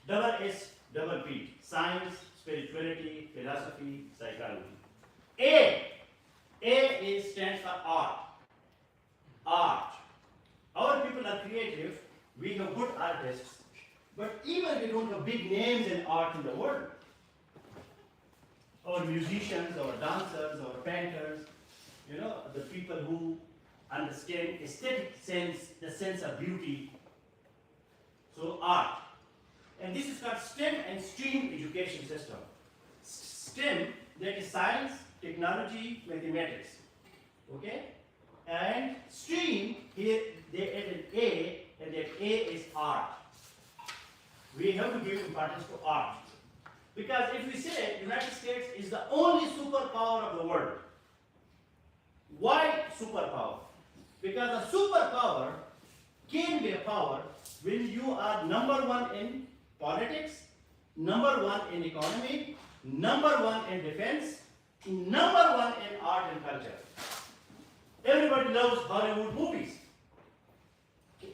Double S, double P. Science, spirituality, philosophy, psychology. A stands for art. Art. Our people are creative. We have good artists. But even we don't have big names in art in the world. Our musicians, our dancers, our painters, you know, the people who understand aesthetic sense, the sense of beauty. So art. And this is called STEM and STREAM education system. STEM, that is science, technology, mathematics. Okay? And STREAM, here they add an A, and that A is art. We have to give importance to art. Because if we say United States is the only superpower of the world, why superpower? Because a superpower can be a power when you are number one in politics, number one in economy, number one in defense, number one in art and culture. everybody loves Hollywood movies.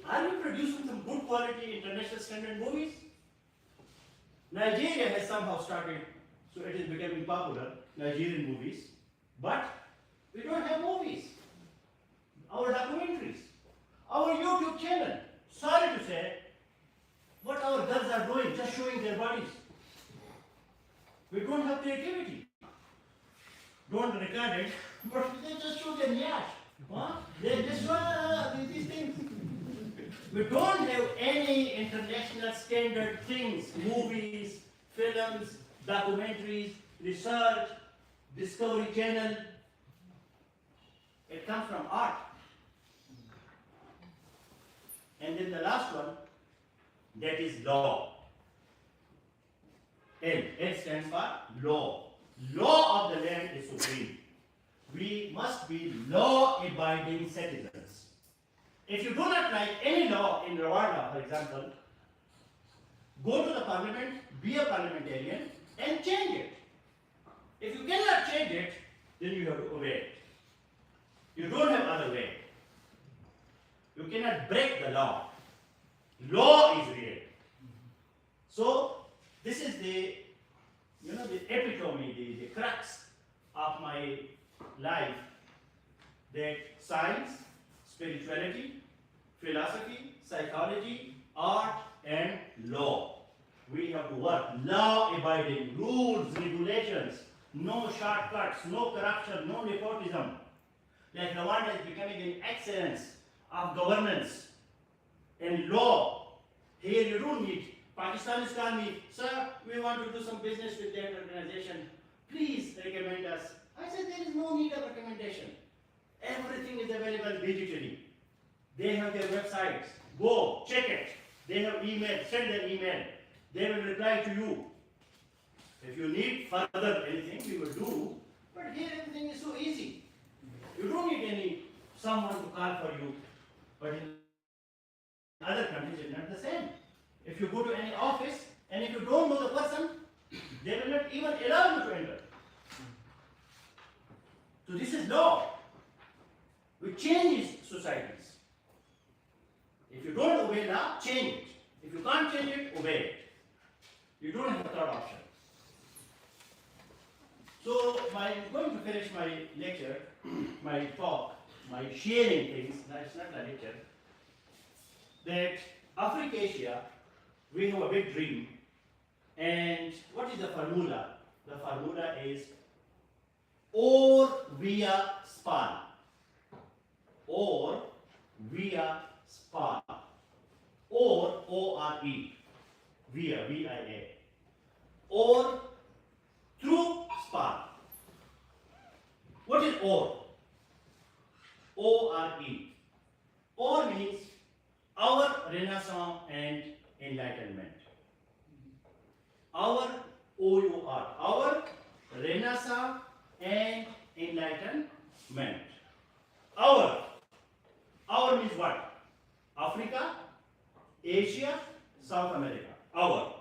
Are we producing some good quality international standard movies? Nigeria has somehow started, so it is becoming popular, Nigerian movies, but we don't have movies. Our documentaries, our YouTube channel, sorry to say, what our girls are doing, just showing their bodies. We don't have creativity. Don't record it, but they just show their yash. Huh? They just show these things. We don't have any international standard things, movies, films, documentaries, research, Discovery Channel. It comes from art. And then the last one, that is law. L stands for law. Law of the land is supreme. We must be law-abiding citizens. If you do not like any law in Rwanda, for example, go to the parliament, be a parliamentarian, and change it. If you cannot change it, then you have to obey it. You don't have other way. You cannot break the law. Law is real. So this is the, the epitome, the crux of my life, that science, spirituality, philosophy, psychology, art, and law. We have to work law-abiding, rules, regulations, no shortcuts, no corruption, no nepotism. Like Rwanda is becoming an excellence of governance and law. Here you don't need. Pakistan is telling me, sir, we want to do some business with that organization. Please recommend us. I said there is no need of recommendation. Everything is available digitally. They have their websites. Go, check it. They have email, send an email. They will reply to you. If you need further anything, we will do. But here everything is so easy. You don't need someone to call for you. But in other countries, it's not the same. If you go to any office, and if you don't know the person, they will not even allow you to enter. So this is law, which changes societies. If you don't obey law, change it. If you can't change it, obey it. You don't have a third option. So I'm going to finish my lecture, my talk, my sharing things, that's not a lecture, that Africasia, we have a big dream. And what is the formula? The formula is or via span. Or via span. Or O-R-E. Via, V-I-A. Or through span. What is or? O-R-E. Or means our Renaissance and Enlightenment. Our O-U-R. Our Renaissance and Enlightenment. Our means what? Africa, Asia, South America. Our.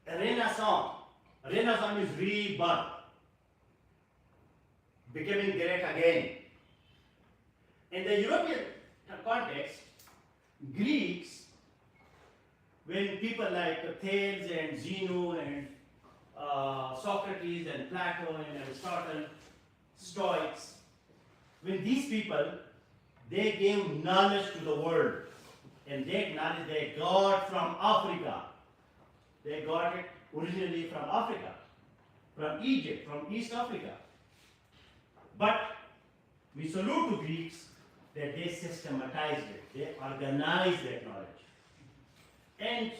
Renaissance. Renaissance means rebirth. Becoming great again. In the European context, Greeks, when people like Thales and Zeno and Socrates and Plato and Aristotle, Stoics, when these people, they gave knowledge to the world, and that knowledge they got from Africa. They got it originally from Africa, from Egypt, from East Africa. But we salute to Greeks that they systematized it, they organized that knowledge. And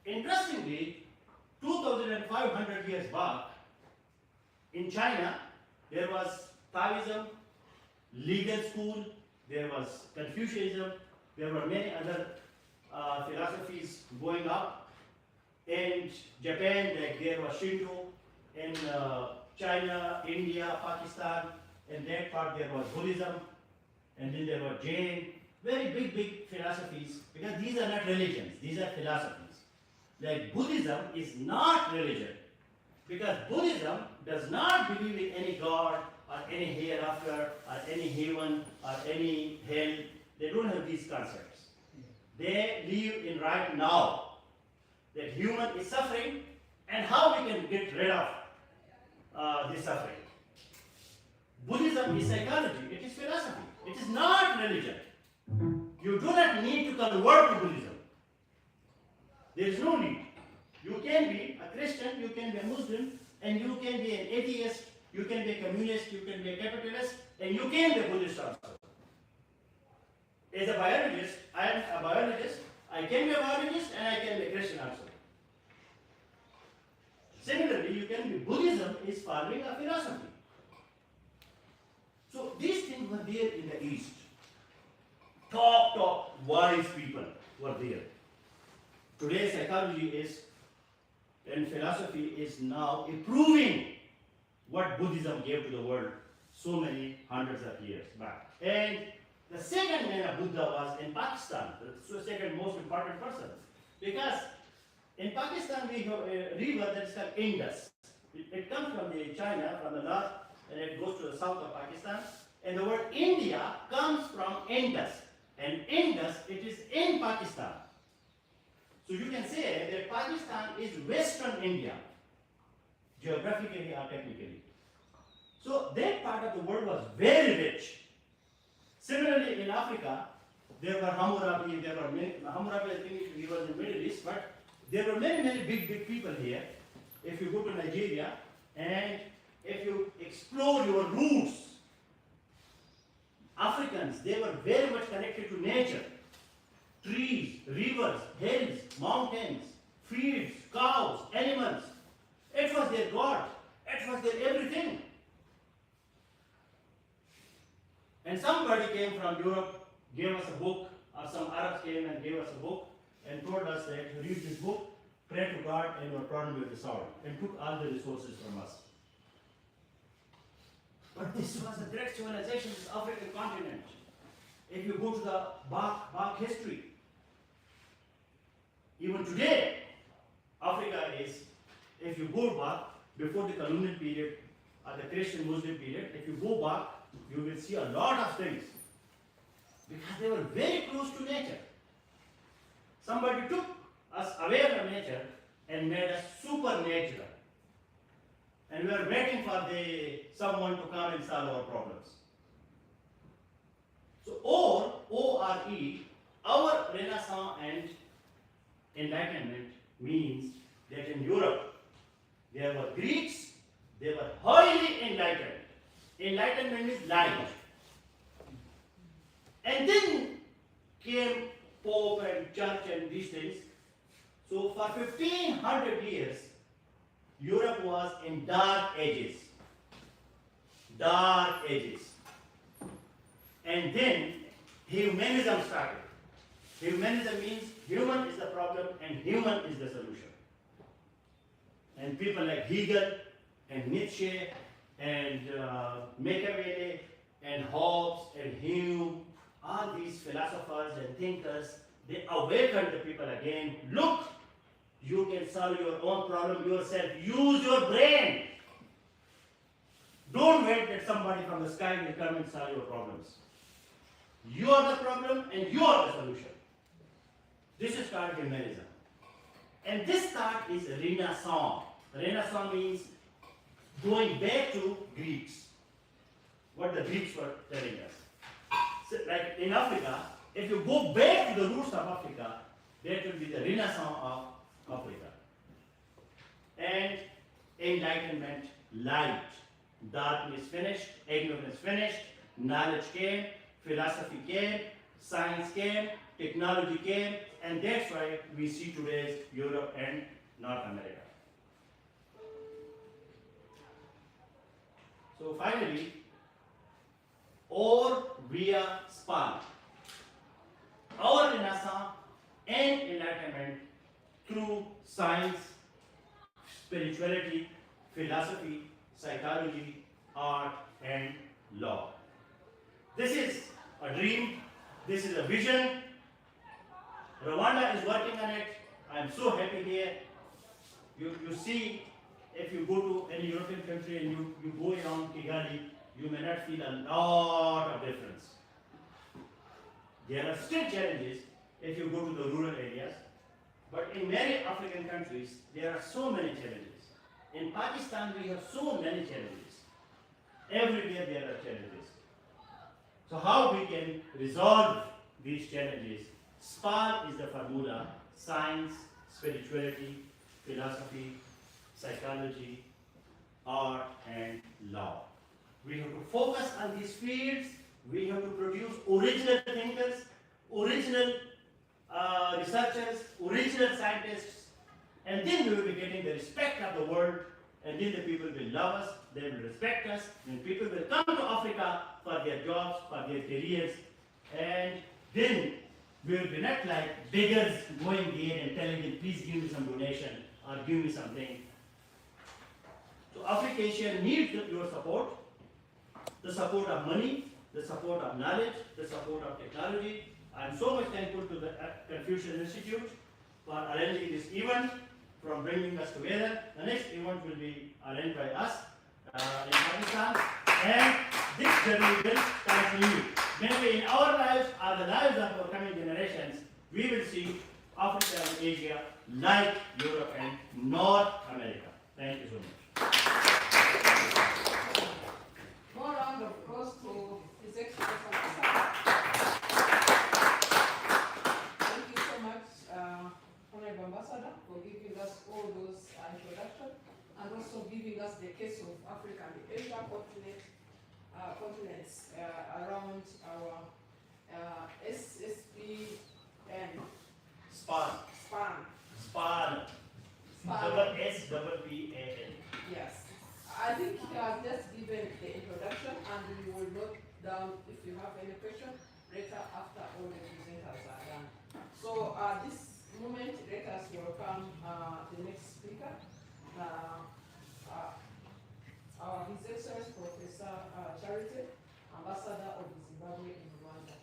interestingly, 2,500 years back, in China, there was Taoism, legal school, there was Confucianism, there were many other philosophies going up. In Japan, like there was Shinto. In China, India, Pakistan, in that part there was Buddhism, and then there was Jain. Very big philosophies, because these are not religions, these are philosophies. Like Buddhism is not religion, because Buddhism does not believe in any god or any hereafter, or any heaven, or any hell. They don't have these concepts. They live in right now, that human is suffering, and how we can get rid of this suffering. Buddhism is psychology, it is philosophy, it is not religion. You do not need to convert to Buddhism. There is no need. You can be a Christian, you can be a Muslim, and you can be an atheist, you can be a communist, you can be a capitalist, and you can be a Buddhist also. As a biologist, I am a biologist, I can be a biologist, and I can be a Christian also. Similarly, you can be Buddhism is following a philosophy. So these things were there in the East. Top wise people were there. Today psychology is and philosophy is now improving what Buddhism gave to the world so many hundreds of years back. And the second man of Buddha was in Pakistan, the second most important person. Because in Pakistan we have a river that is called Indus. It comes from China, from the north, and it goes to the south of Pakistan. And the word India comes from Indus. And Indus, it is in Pakistan. So you can say that Pakistan is Western India, geographically or technically. So that part of the world was very rich. Similarly, in Africa, there were Hammurabi, Hammurabi, I think he was in the Middle East, but there were many big people here. If you go to Nigeria, and if you explore your roots, Africans, they were very much connected to nature. Trees, rivers, hills, mountains, fields, cows, animals. It was their God. It was their everything. And somebody came from Europe, gave us a book, or some Arabs came and gave us a book, and told us that read this book, pray to God, and your problem will be solved, and took all the resources from us. But this was a direct civilization, this African continent. If you go to the Bach history, even today, Africa is, if you go back before the colonial period or the Christian Muslim period, if you go back, you will see a lot of things. Because they were very close to nature. Somebody took us away from nature and made us supernatural. And we are waiting for someone to come and solve our problems. So O-R-E, our Renaissance and Enlightenment means that in Europe, there were Greeks, they were highly enlightened. Enlightenment means light. And then came Pope and Church and these things. So for 1500 years, Europe was in dark ages. Dark ages. And then humanism started. Humanism means human is the problem and human is the solution. And people like Hegel and Nietzsche and Machiavelli and Hobbes and Hume, all these philosophers and thinkers, they awakened the people again. Look, you can solve your own problem yourself. Use your brain. Don't wait that somebody from the sky will come and solve your problems. You are the problem and you are the solution. This is called humanism. And this thought is Renaissance. Renaissance means going back to Greeks. What the Greeks were telling us. So, like in Africa, if you go back to the roots of Africa, that will be the Renaissance of Africa. And enlightenment, light. Darkness finished, ignorance finished, knowledge came, philosophy came, science came, technology came, and that's why we see today's Europe and North America. So finally, or via span. Our Renaissance and Enlightenment through science, spirituality, philosophy, psychology, art, and law. This is a dream, this is a vision. Rwanda is working on it. I am so happy here. You see, if you go to any European country and you go around Kigali, you may not feel a lot of difference. There are still challenges if you go to the rural areas, but in many African countries, there are so many challenges. In Pakistan, we have so many challenges. Everywhere there are challenges. So how we can resolve these challenges? SPAR is the formula: science, spirituality, philosophy, psychology, art, and law. We have to focus on these fields. We have to produce original thinkers, original researchers, original scientists, and then we will be getting the respect of the world, and then the people will love us, they will respect us, and people will come to Africa for their jobs, for their careers, and then we will be not like beggars going there and telling them, please give me some donation or give me something. So Africasia needs your support, the support of money, the support of knowledge, the support of technology. I am so much thankful to the Confucius Institute for arranging this event, from bringing us together. The next event will be arranged by us in Pakistan, and this journey will continue. Maybe in our lives or the lives of our coming generations, we will see Africa and Asia like Europe and North America. Thank you so much. More round of applause to His Excellency Ambassador. Thank you so much, Honorable Ambassador, for giving us all those introductions and also giving us the case of Africa and the Asia continents around our SSPN. SPAN. Double S-double-P-A-N. Yes. I think you have just given the introduction, and we will note down if you have any question later after all the presenters are done. So this moment, let us welcome the next speaker, our His Excellency Professor Charity, Ambassador of Zimbabwe in Rwanda.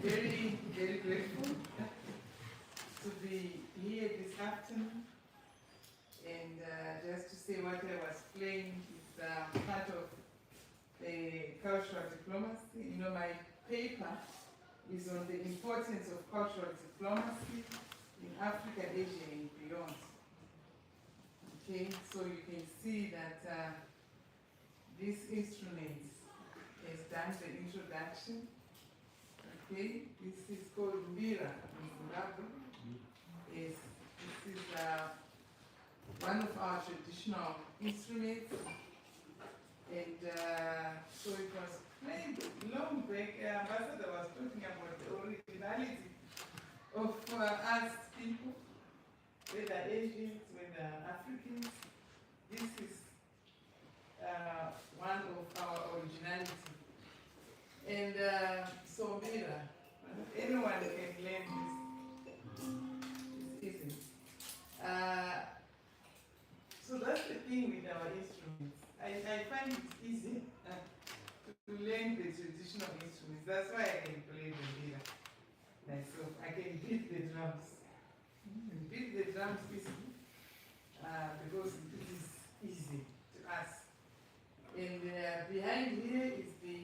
Very grateful to be here this afternoon, and just to say what I was playing is part of the cultural diplomacy. You know, my paper is on the importance of cultural diplomacy in Africa, Asia, and beyond. Okay, so you can see that this instrument has done the introduction. Okay, this is called Mbira in Zimbabwe. Yes, this is one of our traditional instruments, and so it was played long back. Ambassador was talking about the originality of us people, whether Asians, whether Africans. This is one of our originality. And so Mbira, anyone can learn this. It's easy. So that's the thing with our instruments. I find it easy to learn the traditional instruments. That's why I can play the Mbira myself. I can beat the drums. Beat the drums easily because it is easy to us. And behind here is the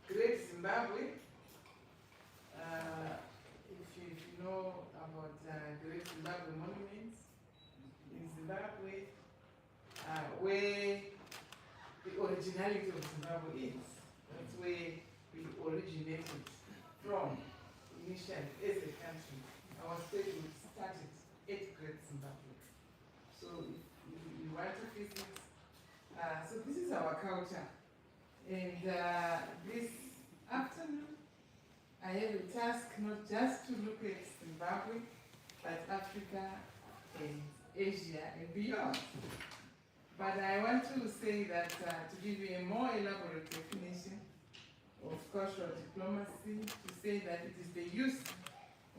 Great Zimbabwe. If you know about Great Zimbabwe monuments in Zimbabwe, where the originality of Zimbabwe is. That's where especially as a country. I was saying we started 8th grade Zimbabwe. So if you want to visit, so this is our culture. And this afternoon, I have a task not just to look at Zimbabwe, but Africa and Asia and beyond. But I want to say that to give you a more elaborate definition of cultural diplomacy, to say that it is the use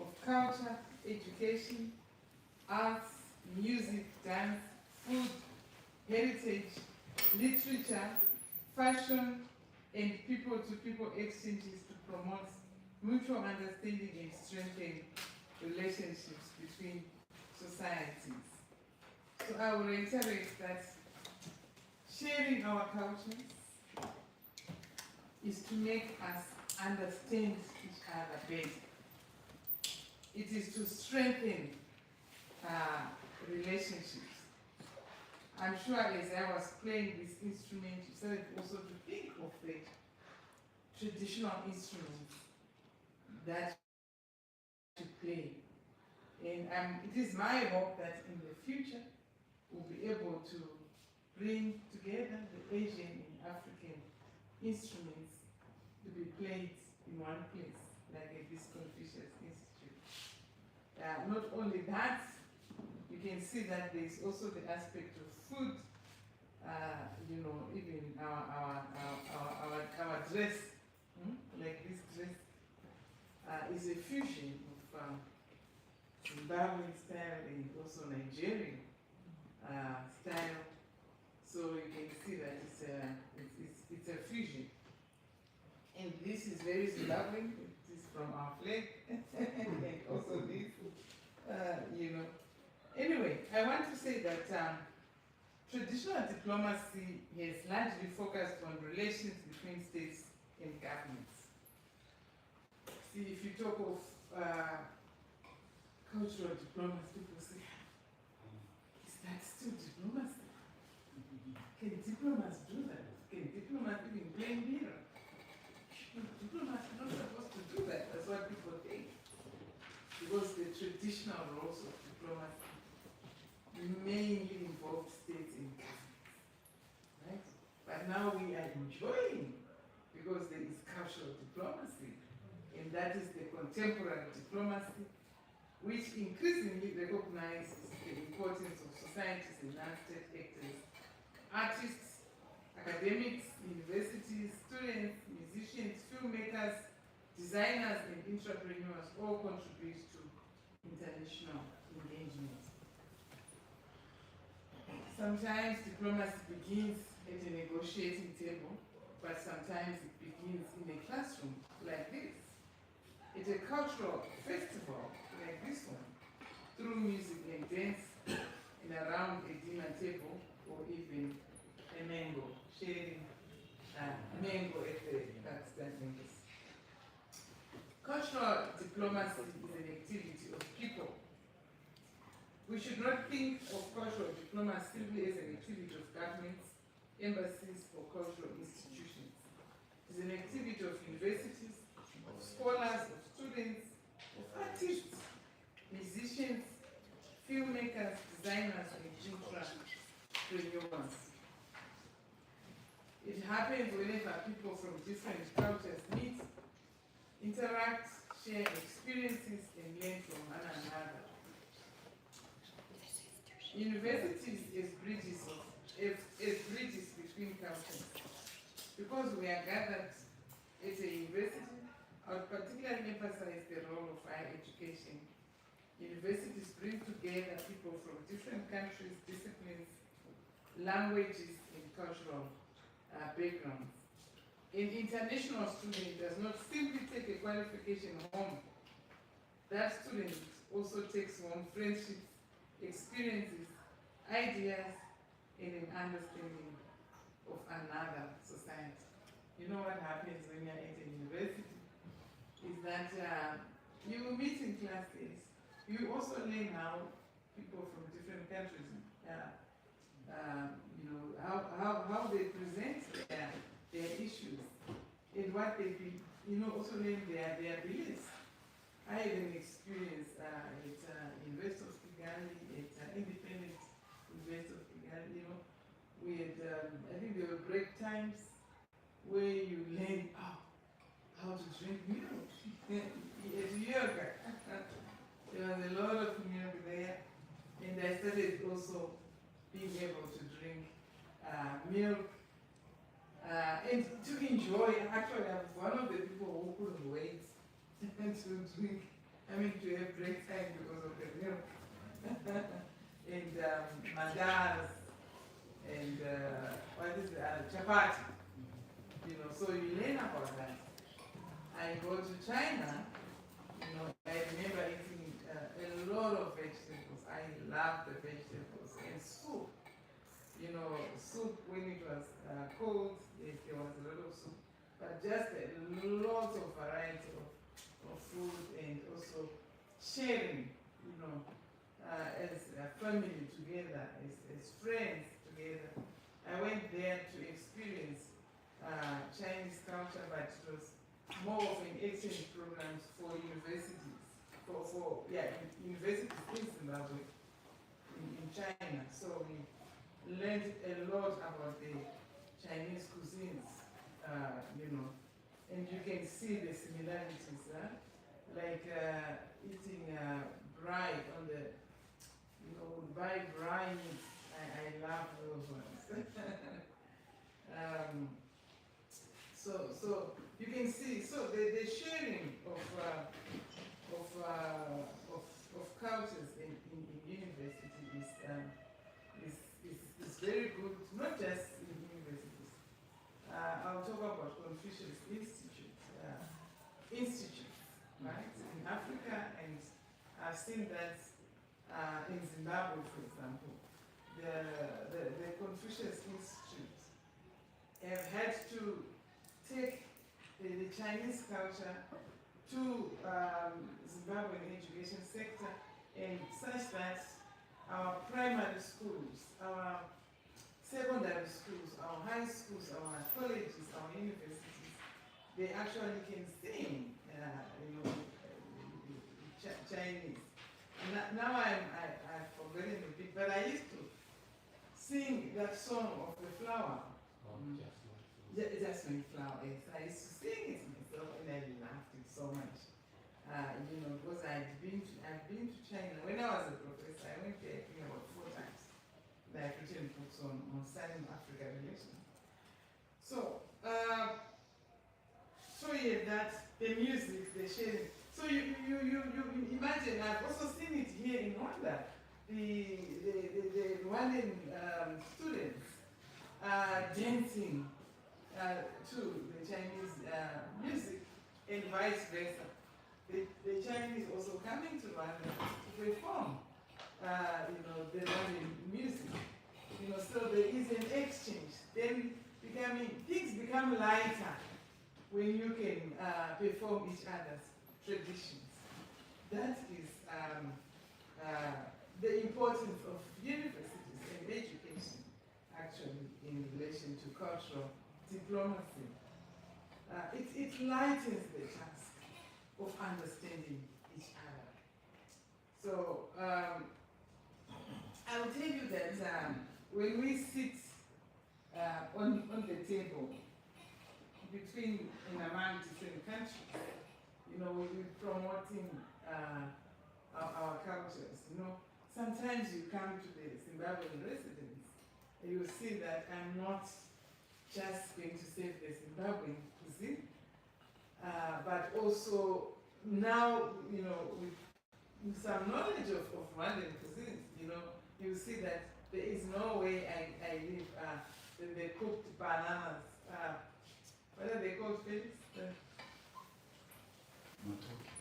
of culture, education, arts, music, dance, food, heritage, literature, fashion, and people-to-people exchanges to promote mutual understanding and strengthen relationships between societies. So I will reiterate that sharing our cultures is to make us understand each other better. It is to strengthen relationships. I'm sure as I was playing this instrument, you started also to think of the traditional instruments that you play. And it is my hope that in the future, we'll be able to bring together the Asian and African instruments to be played in one place, like at this Confucius Institute. Not only that, you can see that there is also the aspect of food. You know, even our dress, like this dress, is a fusion of Zimbabwean style and also Nigerian style. So you can see that it's a fusion. And this is very Zimbabwean. It is from our flag, and also this, you know. Anyway, I want to say that traditional diplomacy has largely focused on relations between states and governments. See, if you talk of cultural diplomacy, people say, is that still diplomacy? Can diplomats do that? Can diplomats even play mirror? Diplomats are not supposed to do that. That's what people think. Because the traditional roles of diplomacy mainly involve states and governments, right? But now we are enjoying, because there is cultural diplomacy, and that is the contemporary diplomacy, which increasingly recognizes the importance of societies and non-state actors, artists, academics, universities, students, musicians, filmmakers, designers, and entrepreneurs all contribute to international engagement. Sometimes diplomacy begins at a negotiating table, but sometimes it begins in a classroom like this, at a cultural festival like this one, through music and dance, and around a dinner table, or even a mango, sharing mango at the Pakistan Embassy. Cultural diplomacy is an activity of people. We should not think of cultural diplomacy simply as an activity of governments, embassies, or cultural institutions. It is an activity of universities, of scholars, of students, of artists, musicians, filmmakers, designers, and entrepreneurs. It happens whenever people from different cultures meet, interact, share experiences, and learn from one another. Universities as bridges between cultures. Because we are gathered at a university, I would particularly emphasize the role of higher education. Universities bring together people from different countries, disciplines, languages, and cultural backgrounds. An international student does not simply take a qualification home. That student also takes home friendships, experiences, ideas, and an understanding of another society. You know what happens when you're at a university is that you meet in classes. You also learn how people from different countries, you know, how they present their issues, and what they, you know, also learn their beliefs. I had an experience at University of Kigali, at Independent University of Kigali, you know, we had, I think there were break times where you learn how to drink milk. It's yoga. There was a lot of milk there, and I started also being able to drink milk and to enjoy. Actually, I was one of the people who couldn't wait to drink. I mean, to have break time because of the milk. And mandas and what is it? Chapati. You know, so you learn about that. I go to China, you know, I remember eating a lot of vegetables. I love the vegetables and soup. You know, soup when it was cold, yes, there was a lot of soup, but just a lot of variety of food and also sharing, you know, as a family together, as friends together. I went there to experience Chinese culture, but it was more of an exchange programs for universities, universities in Zimbabwe, in China. So we learned a lot about the Chinese cuisines, you know, and you can see the similarities, like eating bride on the, you know, buy bride meat. I love those ones. So you can see, so the sharing of cultures in university is very good, not just in universities. I'll talk about Confucius Institute, right, in Africa, and I've seen that in Zimbabwe, for example. The Confucius Institute have had to take the Chinese culture to Zimbabwean education sector, and such that our primary schools, our secondary schools, our high schools, our colleges, our universities, they actually can sing, you know, Chinese. Now I've forgotten a bit, but I used to sing that song of the flower. Jasmine flower, yes. I used to sing it myself, and I loved it so much. You know, because I've been to China. When I was a professor, I went there, I think, about 4 times. And I've written books on Sino-Africa relations. So, so yeah, that's the music, the sharing. So you imagine, I've also seen it here in Rwanda. The Rwandan students dancing to the Chinese music, and vice versa. The Chinese also coming to Rwanda to perform, you know, the Rwandan music. You know, so there is an exchange. Then things become lighter when you can perform each other's traditions. That is the importance of universities and education, actually, in relation to cultural diplomacy. It lightens the task of understanding each other. So I will tell you that when we sit on the table between and among different countries, you know, we're promoting our cultures. You know, sometimes you come to the Zimbabwean residents, and you see that I'm not just going to save the Zimbabwean cuisine, but also now, you know, with some knowledge of Rwandan cuisine, you know, you see that there is no way I live the cooked bananas. What are they called, Felix?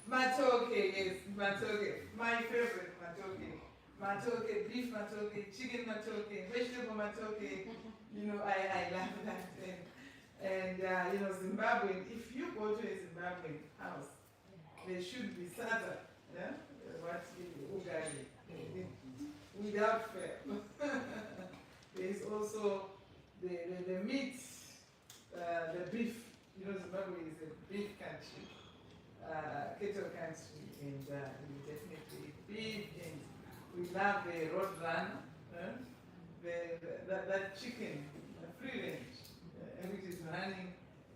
Matoke, yes, matoke. My favorite matoke. Matoke, beef matoke, chicken matoke, vegetable matoke. You know, I love that. And you know, Zimbabwean, if you go to a Zimbabwean house, there should be sada, yeah? What ugali, without fail. There is also the meat, the beef. You know, Zimbabwe is a beef country, cattle country, and we definitely feed, and we love the road run, that chicken, free range, which is running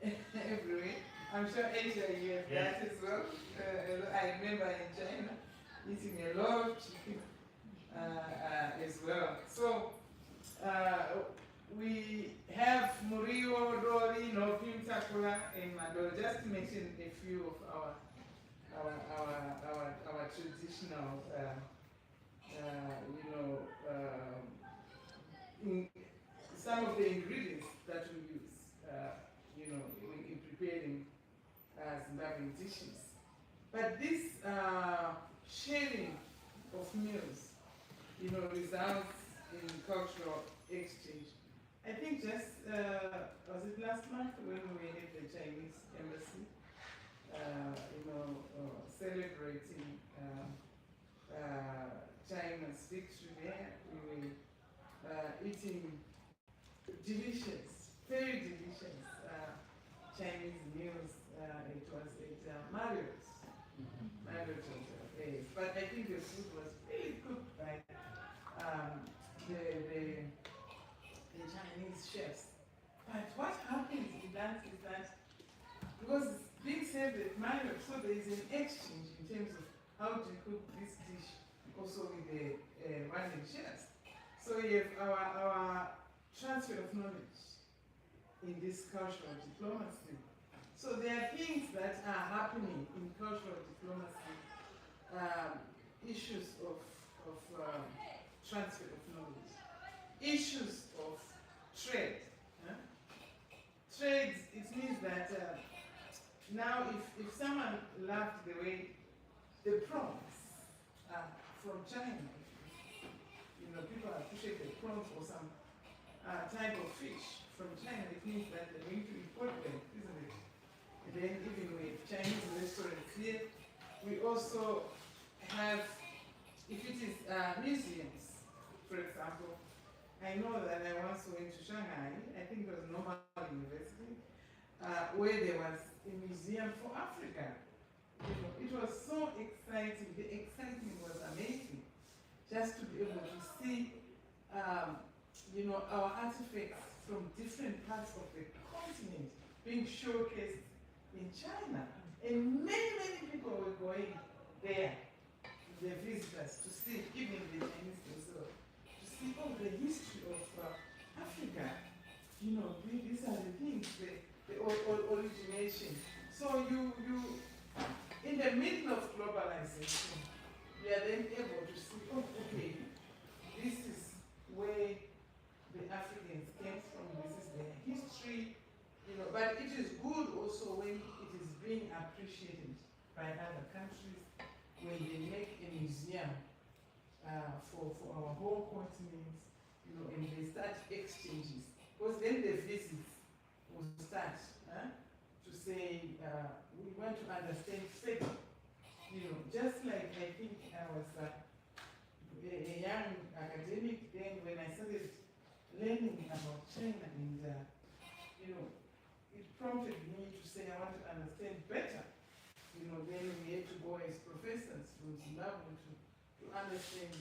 everywhere. I'm sure Asia you have that as well. I remember in China eating a lot of chicken as well. So we have Murio, Dori, Nopim, Takula, and Mado, just to mention a few of our traditional, some of the ingredients that we use, in preparing Zimbabwean dishes. But this sharing of meals, results in cultural exchange. I think just, was it last month when we had the Chinese embassy, celebrating China's victory there. We were eating delicious, very delicious Chinese meals. It was at Marriott's. But I think the food was really cooked by the Chinese chefs. But what happens in that is that, because it's being served at Marriott, so there is an exchange in terms of how to cook this dish also with the Rwandan chefs. So you have our transfer of knowledge in this cultural diplomacy. So there are things that are happening in cultural diplomacy, issues of transfer of knowledge, issues of trade. Trade, it means that now if someone loved the way the prawns from China, people appreciate the prawns or some type of fish from China, it means that they're going to import them, isn't it? And then even with Chinese restaurants here, we also have, if it is museums, for example, I know that I once went to Shanghai, I think it was Normal University, where there was a museum for Africa. It was so exciting, the excitement was amazing, just to be able to see, our artifacts from different parts of the continent being showcased in China. And many, many people were going there, the visitors, to see, even the Chinese themselves, to see the history of Africa. These are the things, the origination. So you, in the middle of globalization, we are then able to see, okay, this is where the Africans came from, this is their history, but it is good also when it is being appreciated by other countries, when they make a museum for our whole continent, and they start exchanges. Because then the visits will start to say, we want to understand faith. Just like I think I was a young academic then when I started learning about China, and it prompted me to say I want to understand better. Then we had to go as professors from Zimbabwe to understand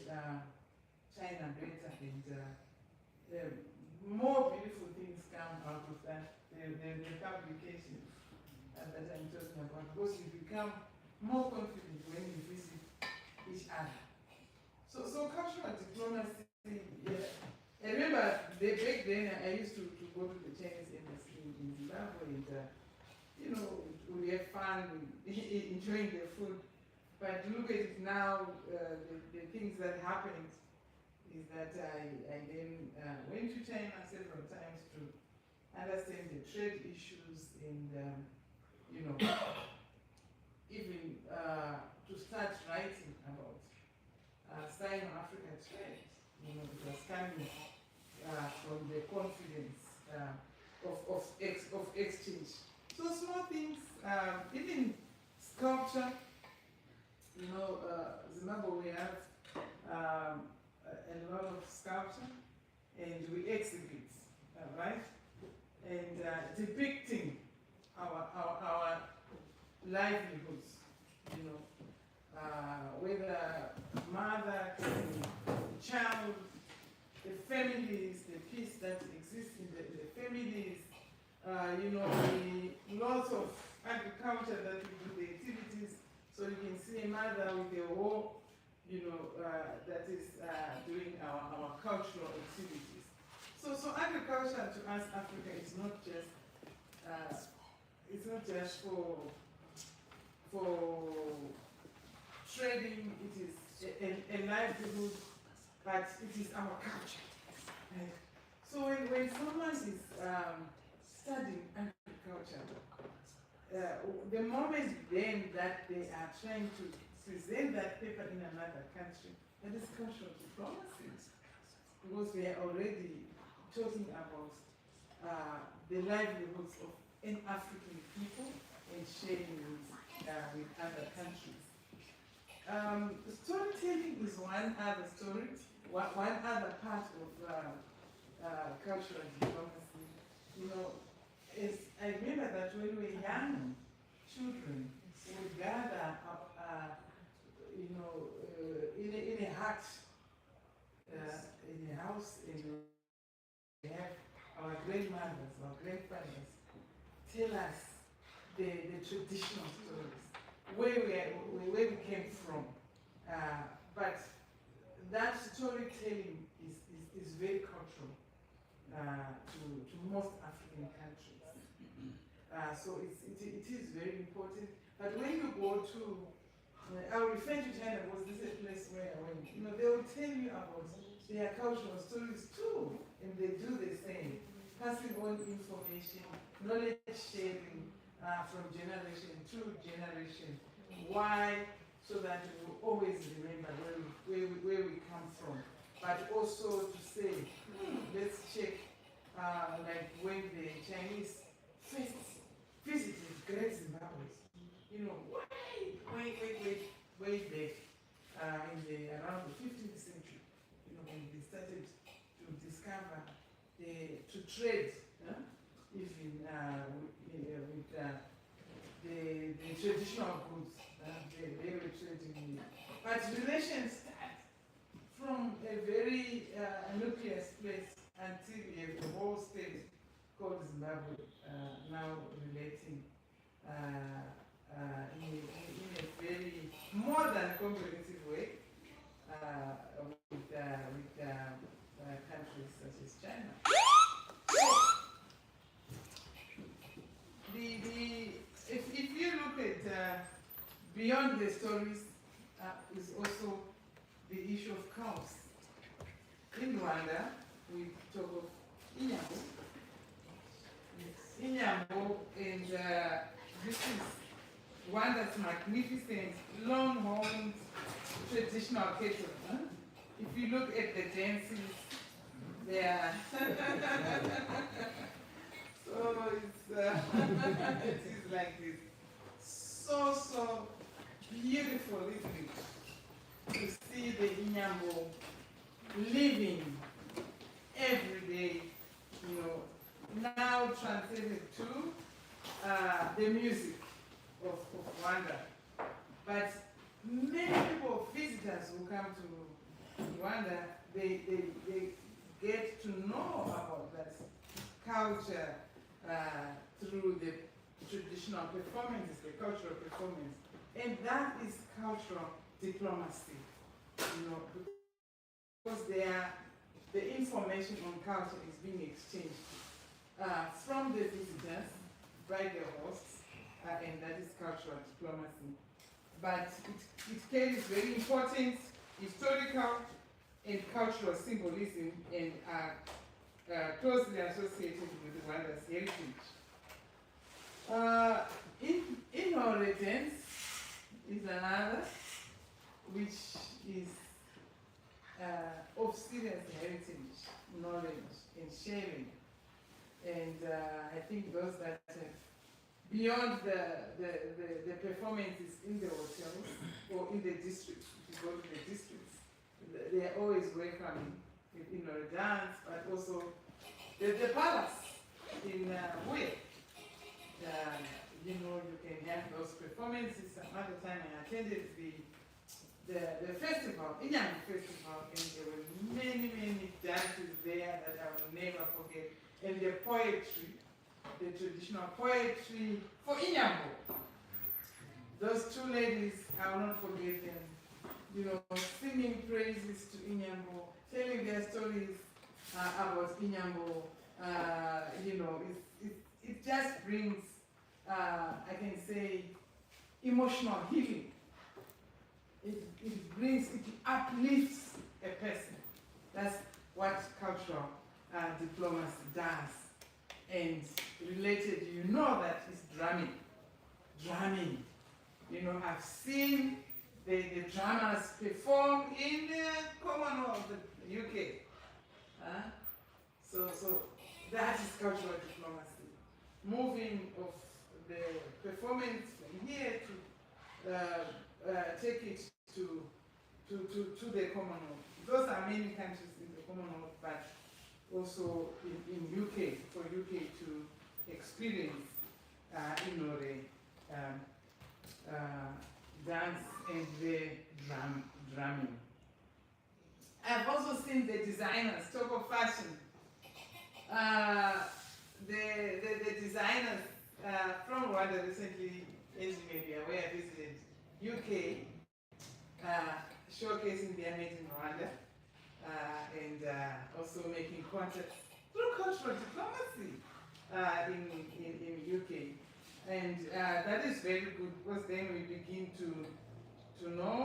China better, and more beautiful things come out of that, the publications that I'm talking about, because you become more confident when you visit each other. So cultural diplomacy, yeah. I remember back then I used to go to the Chinese embassy in Zimbabwe, and we have fun, enjoying the food. But look at it now, the things that happened is that I then went to China several times to understand the trade issues, and even to start writing about Sino-Africa trade. It was coming from the confidence of exchange. So small things, even sculpture. Zimbabwe, we have a lot of sculpture, and we exhibit, right? And depicting our livelihoods, whether mother, child, the families, the peace that exists in the families, you know, the lots of agriculture that we do, the activities. So you can see a mother with a hoe, you know, that is doing our cultural activities. So agriculture to us, Africa, is not just for trading. It is a livelihood, but it is our culture. Right? So when someone is studying agriculture, the moment then that they are trying to present that paper in another country, that is cultural diplomacy, because they are already talking about the livelihoods of an African people and sharing with other countries. Storytelling is one other story, one other part of cultural diplomacy. You know, I remember that when we were young children, we would gather up, you know, in a hut, in a house, and we have our grandmothers, our grandfathers tell us the traditional stories, where we came from. But that storytelling is very cultural to most African countries. So it is very important. But when you go to, I'll refer to China because this is a place where I went. You know, they will tell you about their cultural stories too, and they do the same, passing on information, knowledge sharing from generation to generation. Why? So that we will always remember where we come from. But also to say, let's check, like when the Chinese first visited Great Zimbabwe, you know, way back around the 15th century, you know, when they started to discover, to trade, even with the traditional goods, they were trading. But relations start from a very nucleus place until we have the whole state called Zimbabwe now relating in a very more than comprehensive way with countries such as China. If you look at beyond the stories, is also the issue of cows. In Rwanda, we talk of Inyambo. Inyambo, and this is Rwanda's magnificent, long-horned, traditional cattle. Huh? If you look at the dances, they are so it's it is like this. So beautiful, isn't it? To see the Inyambo living every day, you know, now translated to the music of Rwanda. But many people, visitors who come to Rwanda, they get to know about that culture through the traditional performances, the cultural performance. And that is cultural diplomacy, you know, because the information on culture is being exchanged from the visitors by the hosts, and that is cultural diplomacy. But it carries very important historical and cultural symbolism and are closely associated with Rwanda's heritage. Inheritance is another, which is of serious heritage, knowledge, and sharing. And I think those that have, beyond the performances in the hotels or in the districts, if you go to the districts, they are always welcoming, you know, the dance, but also the palace in Huye. You know, you can have those performances. Some other time I attended the the festival, Inyambo festival, and there were many, many dances there that I will never forget. And the poetry, the traditional poetry for Inyambo. Those two ladies, I will not forget them, you know, singing praises to Inyambo, telling their stories about Inyambo, you know, it just brings, I can say, emotional healing. It brings, it uplifts a person. That's what cultural diplomacy does. And related, you know that it's drumming. Drumming. You know, I've seen the drummers perform in the Commonwealth, the UK. So that is cultural diplomacy. Moving of the performance from here to take it to the Commonwealth. Those are many countries in the Commonwealth, but also in UK, for UK to experience, you know, the dance and the drumming. I've also seen the designers, talk of fashion. The designers from Rwanda recently, as you may be aware, visited UK, showcasing their made in Rwanda, and also making contacts through cultural diplomacy in UK. And that is very good, because then we begin to know.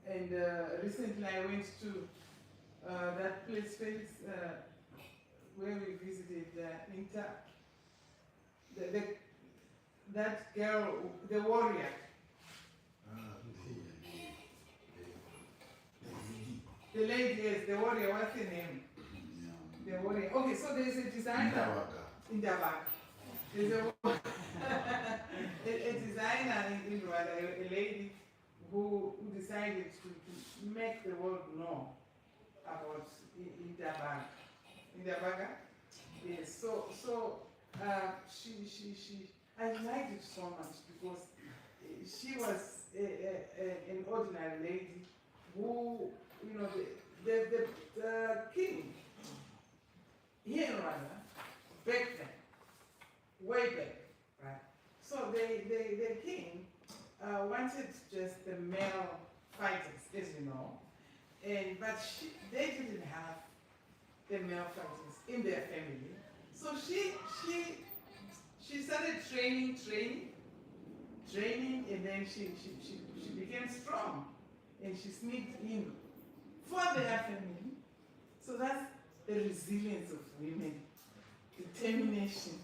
And recently I went to that place where we visited that girl, the warrior. The lady, yes, the warrior, what's her name? The warrior. Okay, so there's a designer in Davak. There's a designer in Rwanda, a lady who decided to make the world know about Indabag. Indabaga? Yes, so I liked it so much because she was an ordinary lady who, you know, the king here in Rwanda, back then, way back, right? So the king wanted just the male fighters, as you know, but they didn't have the male fighters in their family. So she started training, and then she became strong, and she sneaked in for their family. So that's the resilience of women, determination,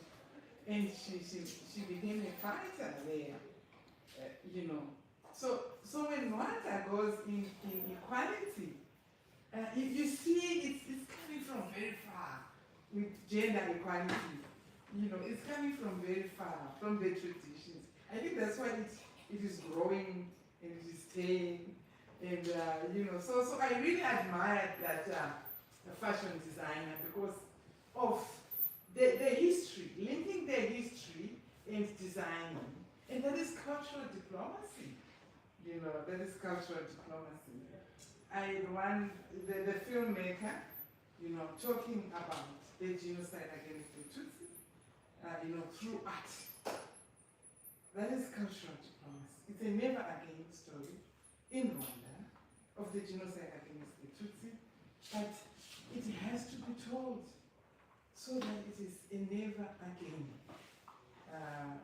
and she became a fighter there, you know. So when Rwanda goes in equality, you see it's coming from very far with gender equality. You know, it's coming from very far, from the traditions. I think that's why it is growing and it is staying. And, you know, so I really admired that fashion designer because of the history, linking their history and designing. And that is cultural diplomacy. You know, that is cultural diplomacy. The filmmaker, you know, talking about the genocide against the Tutsi, you know, through art. That is cultural diplomacy. It's a never again story in Rwanda of the genocide against the Tutsi, but it has to be told so that it is a never again.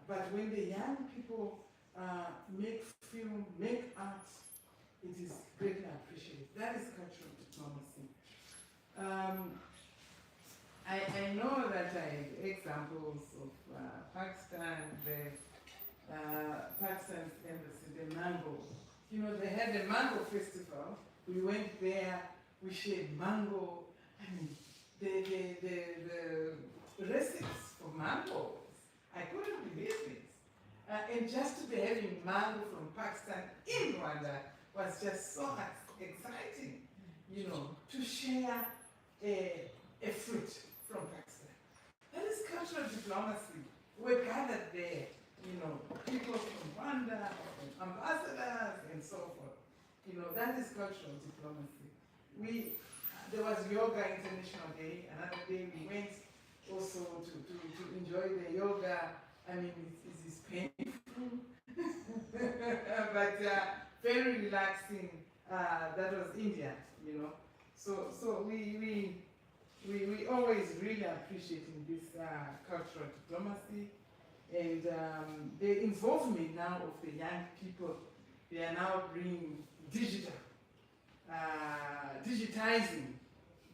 But when the young people make film, make art, it is greatly appreciated. That is cultural diplomacy. I know that I have examples of Pakistan, Pakistan's embassy, the mango. You know, they had the mango festival. We went there, we shared mango. I mean, the recipes for mangoes, I couldn't believe it. And just to be having mango from Pakistan in Rwanda was just so exciting, you know, to share a fruit from Pakistan. That is cultural diplomacy. We're gathered there, you know, people from Rwanda, ambassadors, and so forth. You know, that is cultural diplomacy. There was Yoga International Day, another day we went also to enjoy the yoga. I mean, it's painful, but very relaxing. That was India, you know. So we always really appreciating this cultural diplomacy, and the involvement now of the young people. They are now bringing digitizing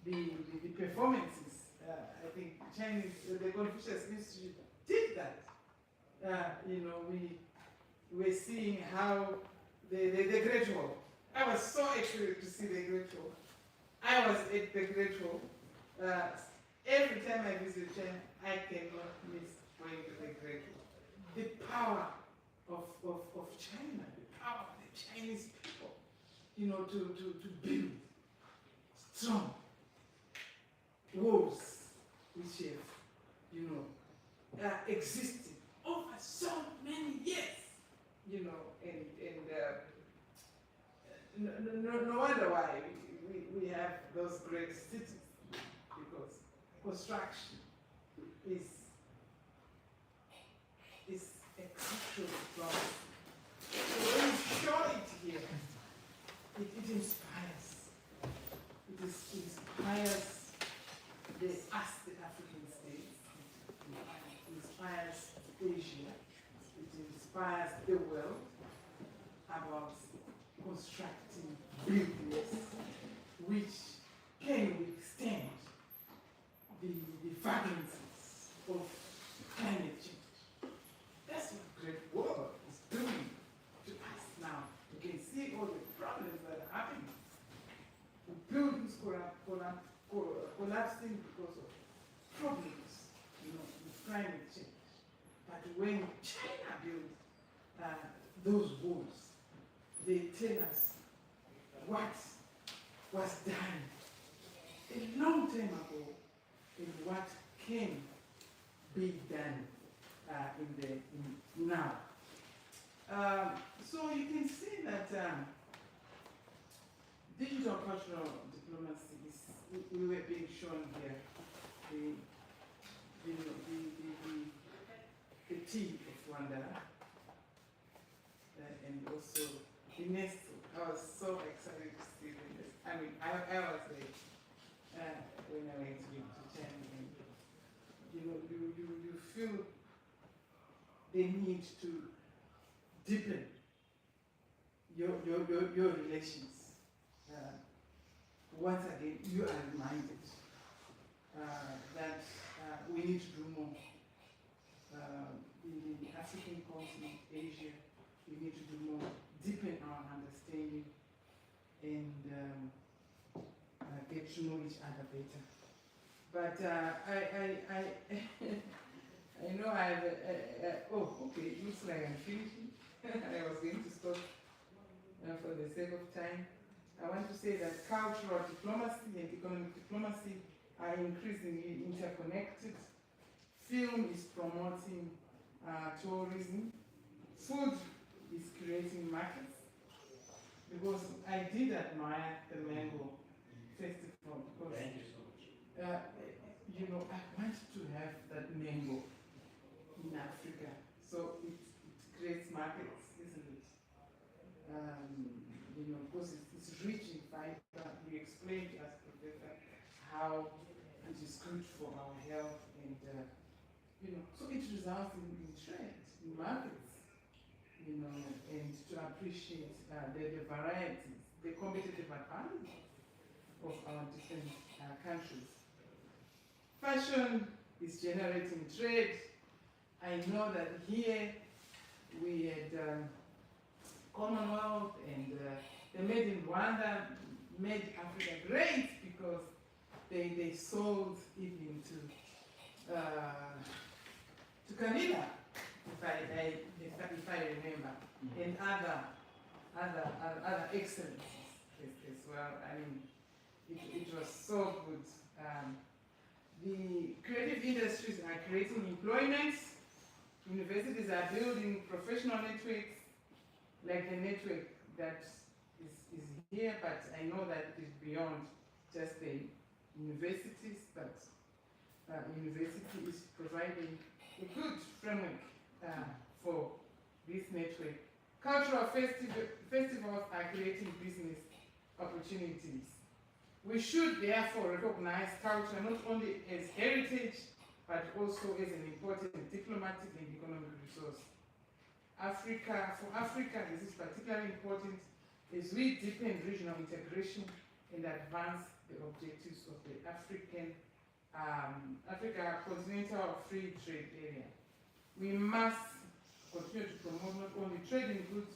the performances. I think the Confucius Institute did that. You know, we're seeing how the Great Wall. I was so excited to see the Great Wall. I was at the Great Wall. Every time I visit China, I cannot miss going to the Great Wall. The power of China, the power of the Chinese people, you know, to build strong walls which have, you know, existed over so many years, you know, and no wonder why we have those great cities, because construction is exceptional diplomacy. So when you show it here, it inspires. It inspires us, the African states. It inspires Asia. It inspires the world about constructing buildings which can withstand the vagaries of climate change. That's what Great Wall is doing to us now. You can see all the problems that are happening. The buildings collapsing because of problems, you know, with climate change. But when China built those walls, they tell us what was done a long time ago and what can be done now. So you can see that digital cultural diplomacy is, we were being shown here, the tea of Rwanda, and also UNESCO. I was so excited to see this. I mean, I was there when I went to China, and you know, you feel the need to deepen your relations. Once again, you are reminded that we need to do more. In the African continent, Asia, we need to do more, deepen our understanding, and get to know each other better. But I know I have oh, okay, it looks like I'm finishing. I was going to stop for the sake of time. I want to say that cultural diplomacy and economic diplomacy are increasingly interconnected. Film is promoting tourism. Food is creating markets. Because I did admire the mango festival. Because, thank you so much. You know, I want to have that mango in Africa. So it creates markets, isn't it? You know, because it's rich in fiber. You explained to us, Professor, how it is good for our health, and you know, so it results in trade, in markets, you know, and to appreciate the varieties, the competitive advantage of our different countries. Fashion is generating trade. I know that here we had Commonwealth, and the Made in Rwanda made Africa great because they sold even to Canada, if I remember, and other excellencies as well. I mean, it was so good. The creative industries are creating employment. Universities are building professional networks, like the network that is here, but I know that it is beyond just the universities, but university is providing a good framework for this network. Cultural festivals are creating business opportunities. We should therefore recognize culture not only as heritage, but also as an important diplomatic and economic resource. For Africa, this is particularly important as we deepen regional integration and advance the objectives of the Africa Continental Free Trade Area. We must continue to promote not only trade in goods,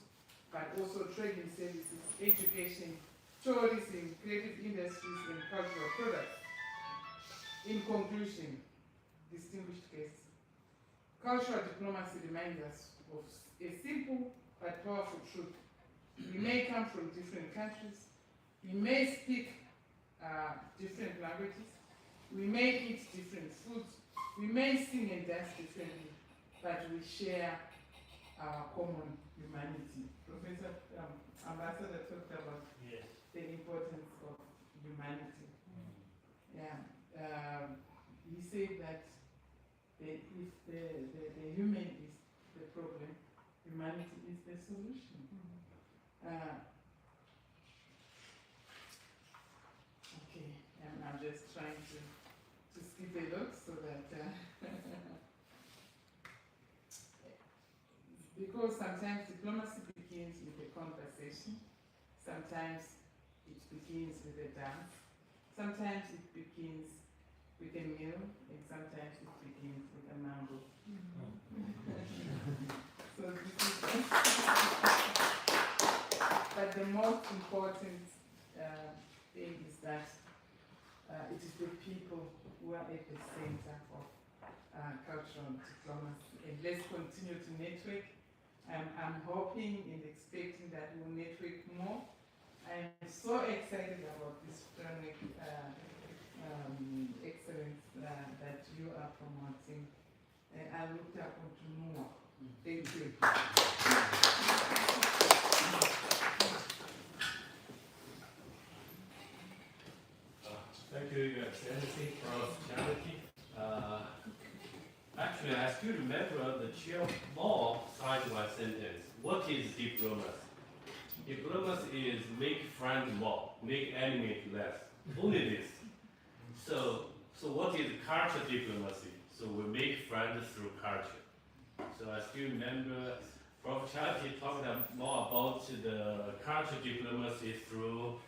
but also trade in services, education, tourism, creative industries, and cultural products. In conclusion, distinguished guests, cultural diplomacy reminds us of a simple but powerful truth. We may come from different countries, we may speak different languages, we may eat different foods, we may sing and dance differently, but we share our common humanity. Professor Ambassador talked about the importance of humanity. He said that if the human is the problem, humanity is the solution. Okay, and I'm just trying to skip a lot so that because sometimes diplomacy begins with a conversation, sometimes it begins with a dance, sometimes it begins with a meal, and sometimes it begins with a mambo. So this is but the most important thing is that it is the people who are at the center of cultural diplomacy. And let's continue to network. I'm hoping and expecting that we'll network more. I'm so excited about this framework excellence that you are promoting. And I look forward to more. Thank you. Thank you, Your Excellency, Prof. Charity. Actually, I still remember the Chair Mao sidewise sentence. What is diplomacy? Diplomacy is make friends more, make enemies less. Only this. So what is culture diplomacy? So we make friends through culture. So I still remember Prof. Charity talked more about the culture diplomacy through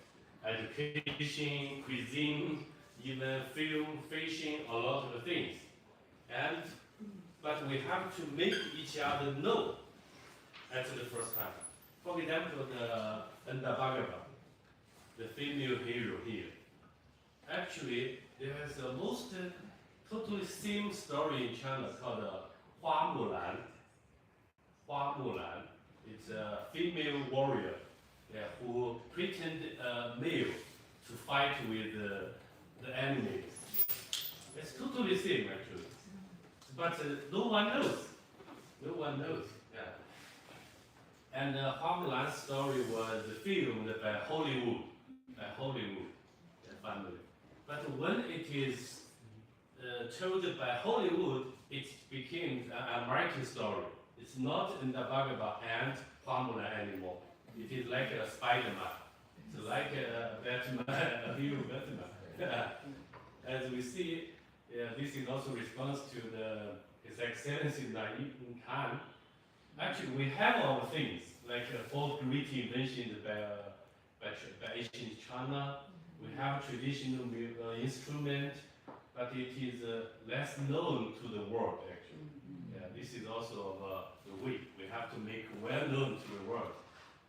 education, cuisine, even film, fishing, a lot of things. But we have to make each other know at the first time. For example, the Ndabagaba, the female hero here. Actually, there is a most totally same story in China called Hua Mulan. Hua Mulan. It's a female warrior who pretended male to fight with the enemies. It's totally same actually. But no one knows. No one knows. Yeah. And Hua Mulan's story was filmed by Hollywood family. But when it is told by Hollywood, it became an American story. It's not in the Bhagavad and Hua Mulan anymore. It is like a Spider-Man. It's like a Batman, a hero Batman. As we see, this is also response to His Excellency Naive Khan. Actually, we have our things, like folk greeting mentioned by ancient China. We have traditional instrument, but it is less known to the world, actually. This is also the way we have to make well known to the world,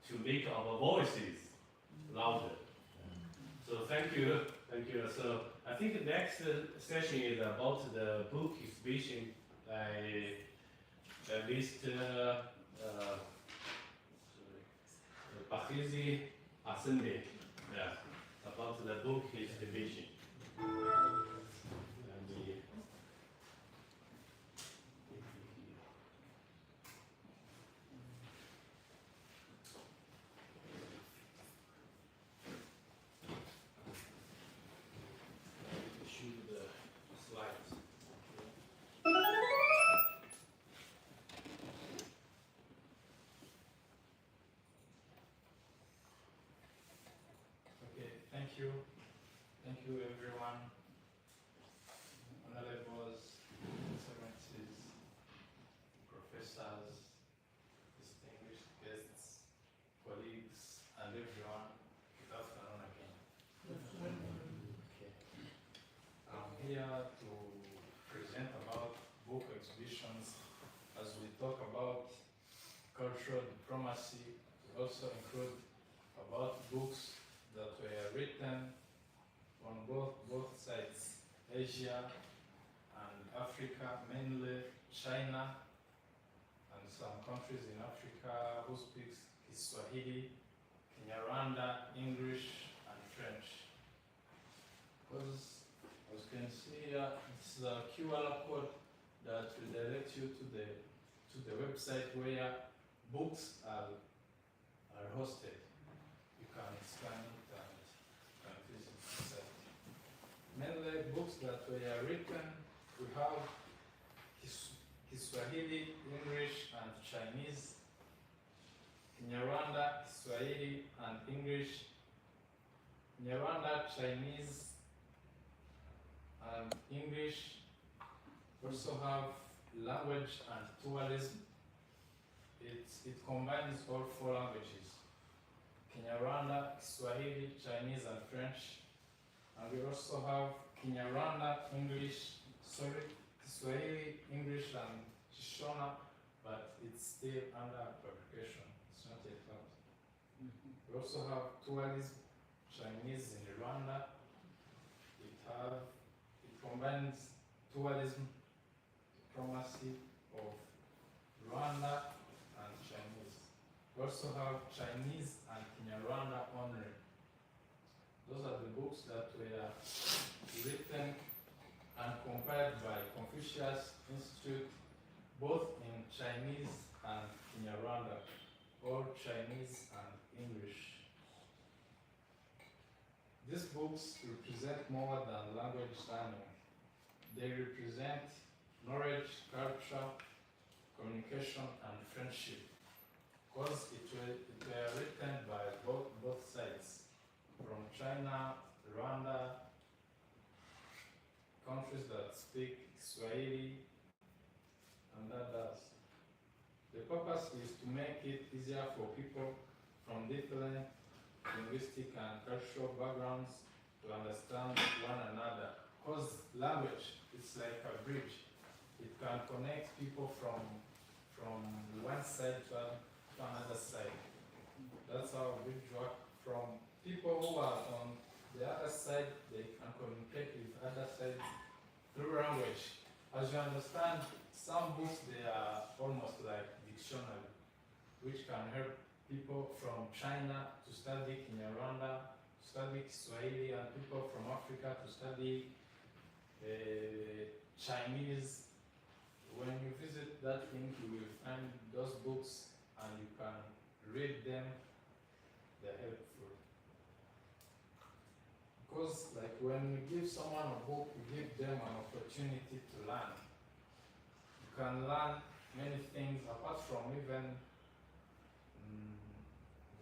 to make our voices louder. So thank you. So I think the next session is about the book exhibition by Mr. Becos Asende, about the book exhibition. Thank you. Thank you, everyone. Honorables, excellencies, professors, distinguished guests, colleagues, and everyone. Good afternoon again. Okay. I'm here to present about book exhibitions as we talk about cultural diplomacy. We also include about books that were written on both sides, Asia and Africa, mainly China and some countries in Africa who speaks Kiswahili, Kinyarwanda, English, and French. Because as you can see here, this is a QR code that will direct you to the website where books are hosted. You can scan it and can visit the site. Mainly books that were written, we have Kiswahili, English, and Chinese, Kinyarwanda, Kiswahili, and English, Kinyarwanda, Chinese, and English. We also have language and tourism. It combines all 4 languages, Kinyarwanda, Kiswahili, Chinese, and French. And we also have Kinyarwanda, Kiswahili, English, and Shona, but it's still under publication. It's not yet out. We also have tourism, Chinese in Rwanda. It combines tourism, diplomacy of Rwanda, and Chinese. We also have Chinese and Kinyarwanda only. Those are the books that were written and compiled by Confucius Institute, both in Chinese and Kinyarwanda, or Chinese and English. These books represent more than language learning. They represent knowledge, culture, communication, and friendship, because it were written by both sides, from China, Rwanda, countries that speak Swahili, and others. The purpose is to make it easier for people from different linguistic and cultural backgrounds to understand one another, because language is like a bridge. It can connect people from one side to another side. That's how bridge works. From people who are on the other side, they can communicate with other sides through language. As you understand, some books, they are almost like dictionary, which can help people from China to study Kinyarwanda, to study Kiswahili, and people from Africa to study Chinese. When you visit that link, you will find those books and you can read them. They're helpful. Because like when you give someone a book, you give them an opportunity to learn. You can learn many things apart from even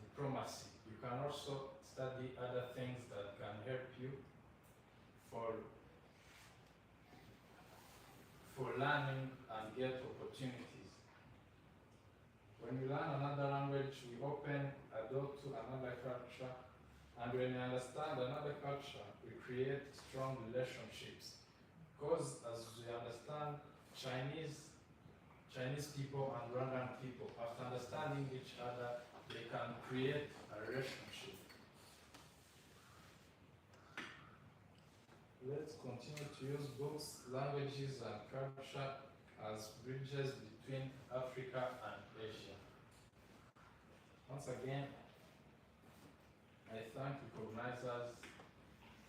diplomacy. You can also study other things that can help you for learning and get opportunities. When you learn another language, we open a door to another culture, and when you understand another culture, we create strong relationships. Because as we understand Chinese people and Rwandan people, after understanding each other, they can create a relationship. Let's continue to use books, languages, and culture as bridges between Africa and Asia. Once again, I thank recognizers,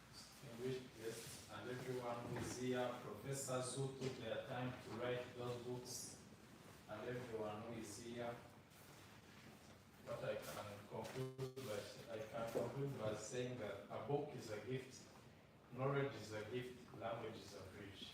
distinguished guests, and everyone who is here, professors who took their time to write those books, and everyone who is here. What I can conclude by saying that a book is a gift, knowledge is a gift, language is a bridge.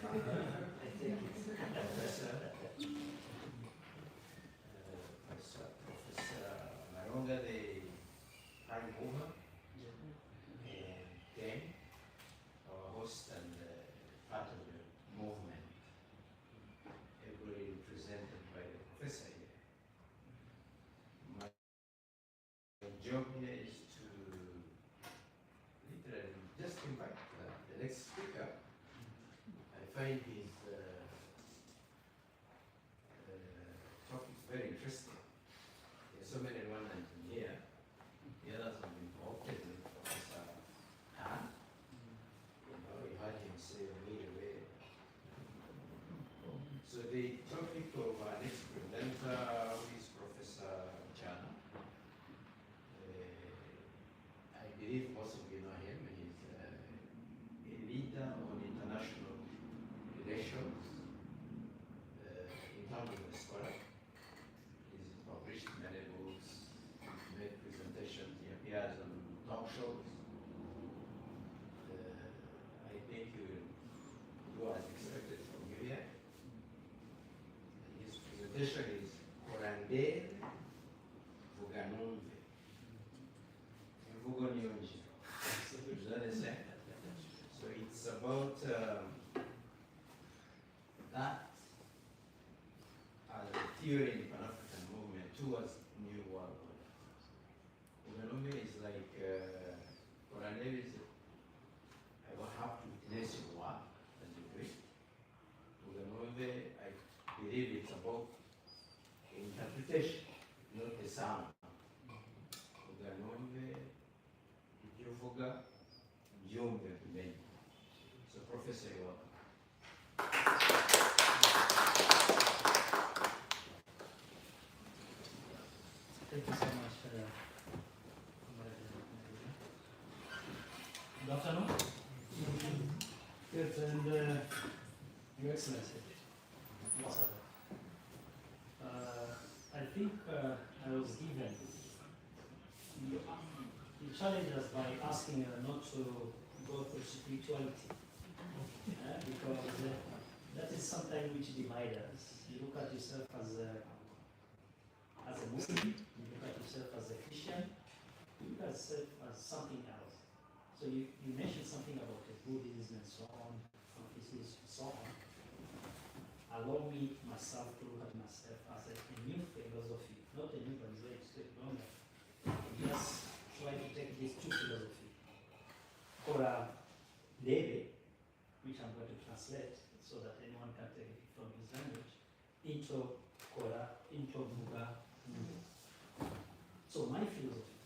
Professor Malonga, the prime mover, and then our host and part of the movement, everybody represented by the professor here. My job here is to literally just invite the next speaker. I find his topic very interesting. There's so many Rwandans in here. The others have been co-opted with Professor Han. You know, you heard him say we need a way. So the topic of our next presenter is Professor Chana. I believe most of you know him. He's a leader on international relations in terms of a scholar. He's published many books, made presentations, he appears on talk shows. I think you will do as expected from you here. His presentation is Korandere Vuganumve. Mvugo ni onji. You understand? So it's about that as a theory in Pan-African movement towards New World Order. Uganumbe is like, Korandere is, I will have to witness your work as you do it. Uganumbe, I believe it's about interpretation, not the sound. Uganumbe, ibyo uvuga, byumve bimenye. So Professor, you're welcome. Thank you so much for the good afternoon. Good, and Your Excellency, Ambassador. I think I was given the challenge us by asking not to go through spirituality, because that is something which divides us. You look at yourself as a Muslim, you look at yourself as a Christian, you look at yourself as something else. So you mentioned something about the Buddhism and so on, Confucius and so on. Allow me myself to look at myself as a new philosophy, not a new philosophy, longer. Just try to take these two philosophies. Kora Debe, which I'm going to translate so that anyone can take it from his language, into Kora, into Muga. So my philosophy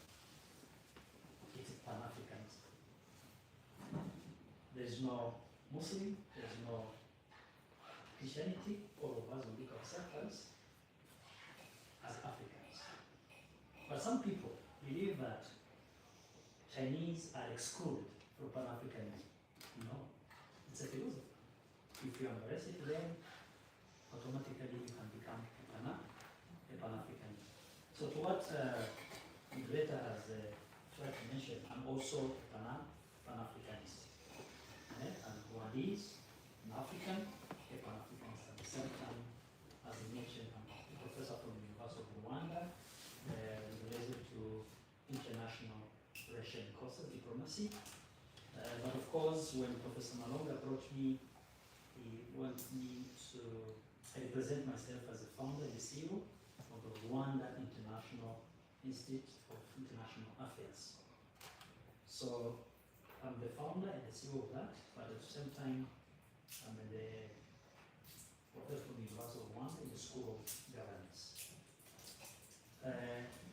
is Pan-Africanism. There's no Muslim, there's no Christianity, all of us will look at ourselves as Africans. But some people believe that Chinese are excluded from Pan-Africanism. No, it's a philosophy. If you embrace it, then automatically you can become a Pan-Africanist. So to what Greta has tried to mention, I'm also a Pan-Africanist. And Rwandese, an African, a Pan-Africanist at the same time. As I mentioned, I'm a professor from the University of Rwanda, related to international relations courses, diplomacy. But of course, when Professor Malonga approached me, he wanted me to represent myself as a founder and CEO of the Rwanda International Institute of International Affairs. So I'm the founder and the CEO of that, but at the same time, I'm the professor from the University of Rwanda in the School of Governance.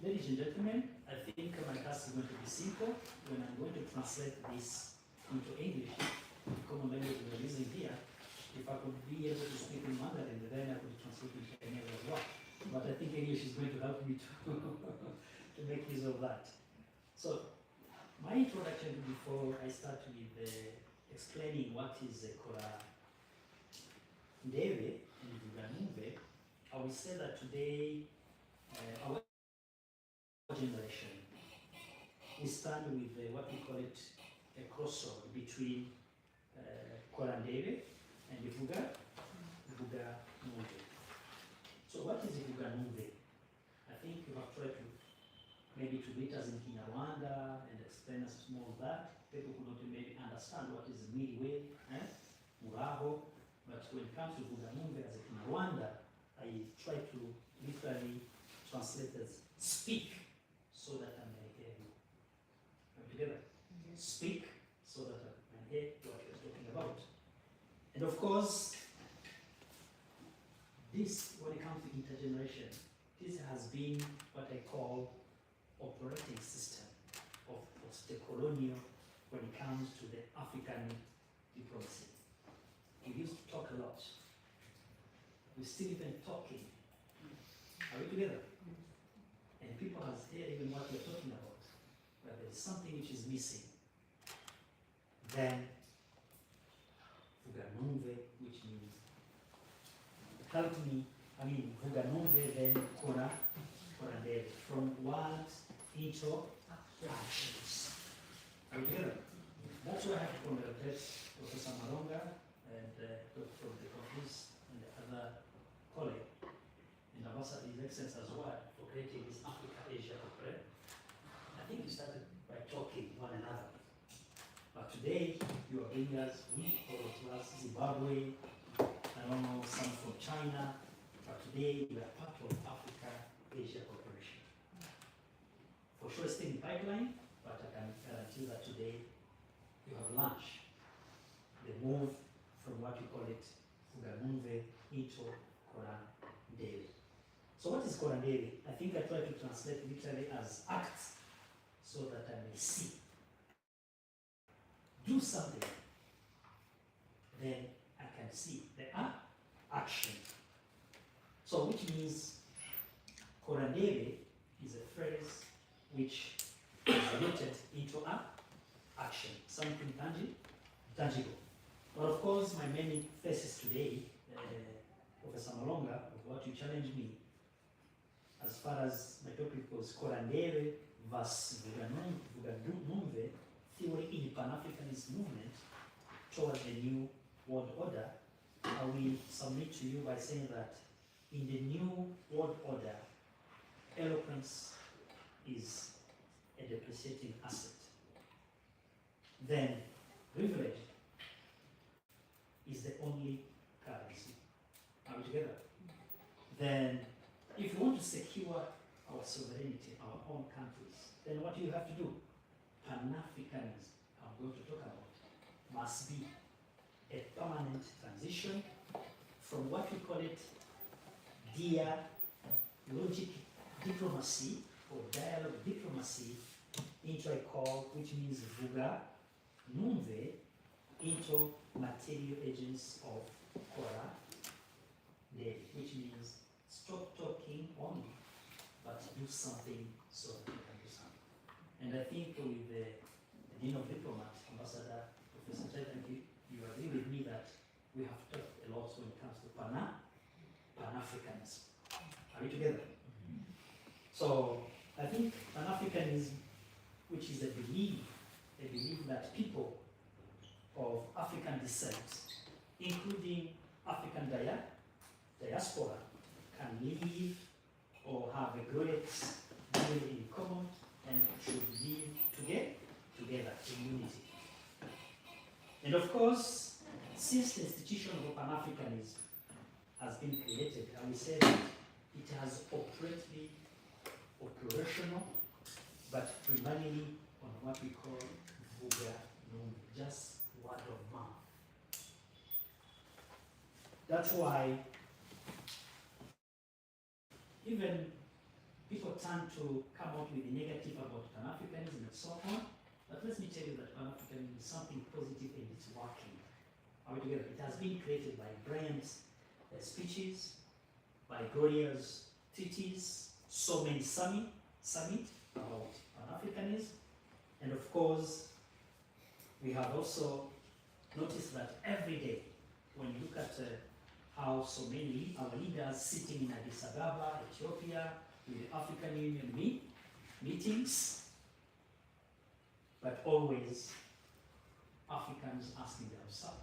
Ladies and gentlemen, I think my task is going to be simple. When I'm going to translate this into English, the common language we're using here, if I could be able to speak in Mandarin, then I could translate into Chinese as well. But I think English is going to help me to make use of that. So, my introduction before I start with explaining what is Kora Ndebe and Vuganumve, I will say that today our generation, we stand with what we call it a crossroad between Kora Ndebe and Vuga Numve. So what is Vuga Numve? I think you have tried to maybe to meet us in Kinyarwanda and explain us more of that. People could not maybe understand what is Miliwe, Muraho, but when it comes to Vuga Numve as a Kinyarwanda, I try to literally translate as speak so that I may hear you. Are we together? Speak so that I can hear what you're talking about. And of course, this, when it comes to intergeneration, this has been what I call operating system of post-colonial when it comes to the African diplomacy. We used to talk a lot. We're still even talking. Are we together? And people have heard even what we're talking about, but there's something which is missing. Then, Vuganumve, which means, help me, Vuganumve, then Kora, from words into actions. Are we together? That's why I have to congratulate Professor Malonga and from the Confucius and the other colleague, and Ambassador His Excellency as well, for creating this Africa-Asia Cooperative. I think you started by talking one another. But today, you are bringing us, or it was Zimbabwe, I don't know, some from China, but today we are part of Africa-Asia Cooperation. For sure it's still in pipeline, but I can guarantee that today you have launched the move from what you call it, Vuganumve, into Korandele. So what is Korandele? I think I try to translate literally as acts so that I may see. Do something, then I can see the action. So which means Korandele is a phrase which is rooted into action, something tangible. But of course, my main thesis today, Professor Malonga, of what you challenged me, as far as my topic was Korandele versus Vuganumve, theory in Pan-Africanist movement towards the new world order, I will submit to you by saying that in the new world order, eloquence is a depreciating asset. Then privilege is the only currency. Are we together? Then if you want to secure our sovereignty, our own countries, then what do you have to do? Pan-Africanism, I'm going to talk about, must be a permanent transition from what we call it dialogic diplomacy or dialogue diplomacy into a call which means Vuganumve into material agents of Kora, which means stop talking only, but do something so that you can do something. And I think with the Dean of Diplomats, Ambassador Professor Chaitan, you agree with me that we have talked a lot when it comes to Pan-Africanism. Are we together? So I think Pan-Africanism, which is a belief that people of African descent, including African diaspora, can live or have a great deal in common and should live together in unity. And of course, since the institution of Pan-Africanism has been created, I will say that it has operational, but primarily on what we call Vuganumve, just word of mouth. That's why even people tend to come out with the negative about Pan-Africanism and so on, but let me tell you that Pan-Africanism is something positive and it's working. Are we together? It has been created by brilliant speeches, by glorious treaties, so many summit about Pan-Africanism, and of course, we have also noticed that every day, when you look at how so many our leaders sitting in Addis Ababa, Ethiopia, with the African Union meetings, but always Africans asking themselves,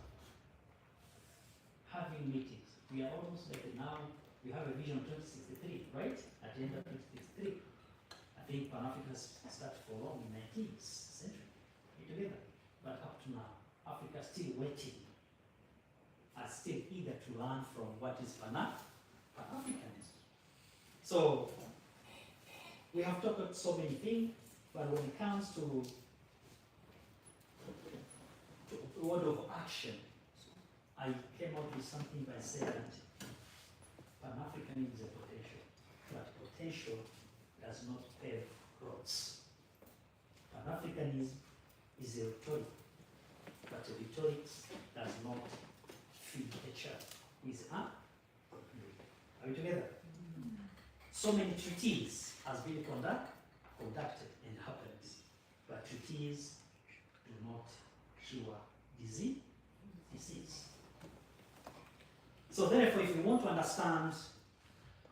having meetings. We are almost like now, we have a vision 2063, right? Agenda 2063. I think Pan-Africa started for long in 19th century, together. But up to now, Africa is still waiting, are still eager to learn from what is Pan-Africanism. So, we have talked about so many things, but when it comes to a word of action, I came out with something by saying that Pan-Africanism is a potential, but potential does not pave roads. Pan-Africanism is a rhetoric, but a rhetoric does not feed a child who is hungry. Are we together? So many treaties has been conducted and happened, but treaties do not cure disease. So therefore, if we want to understand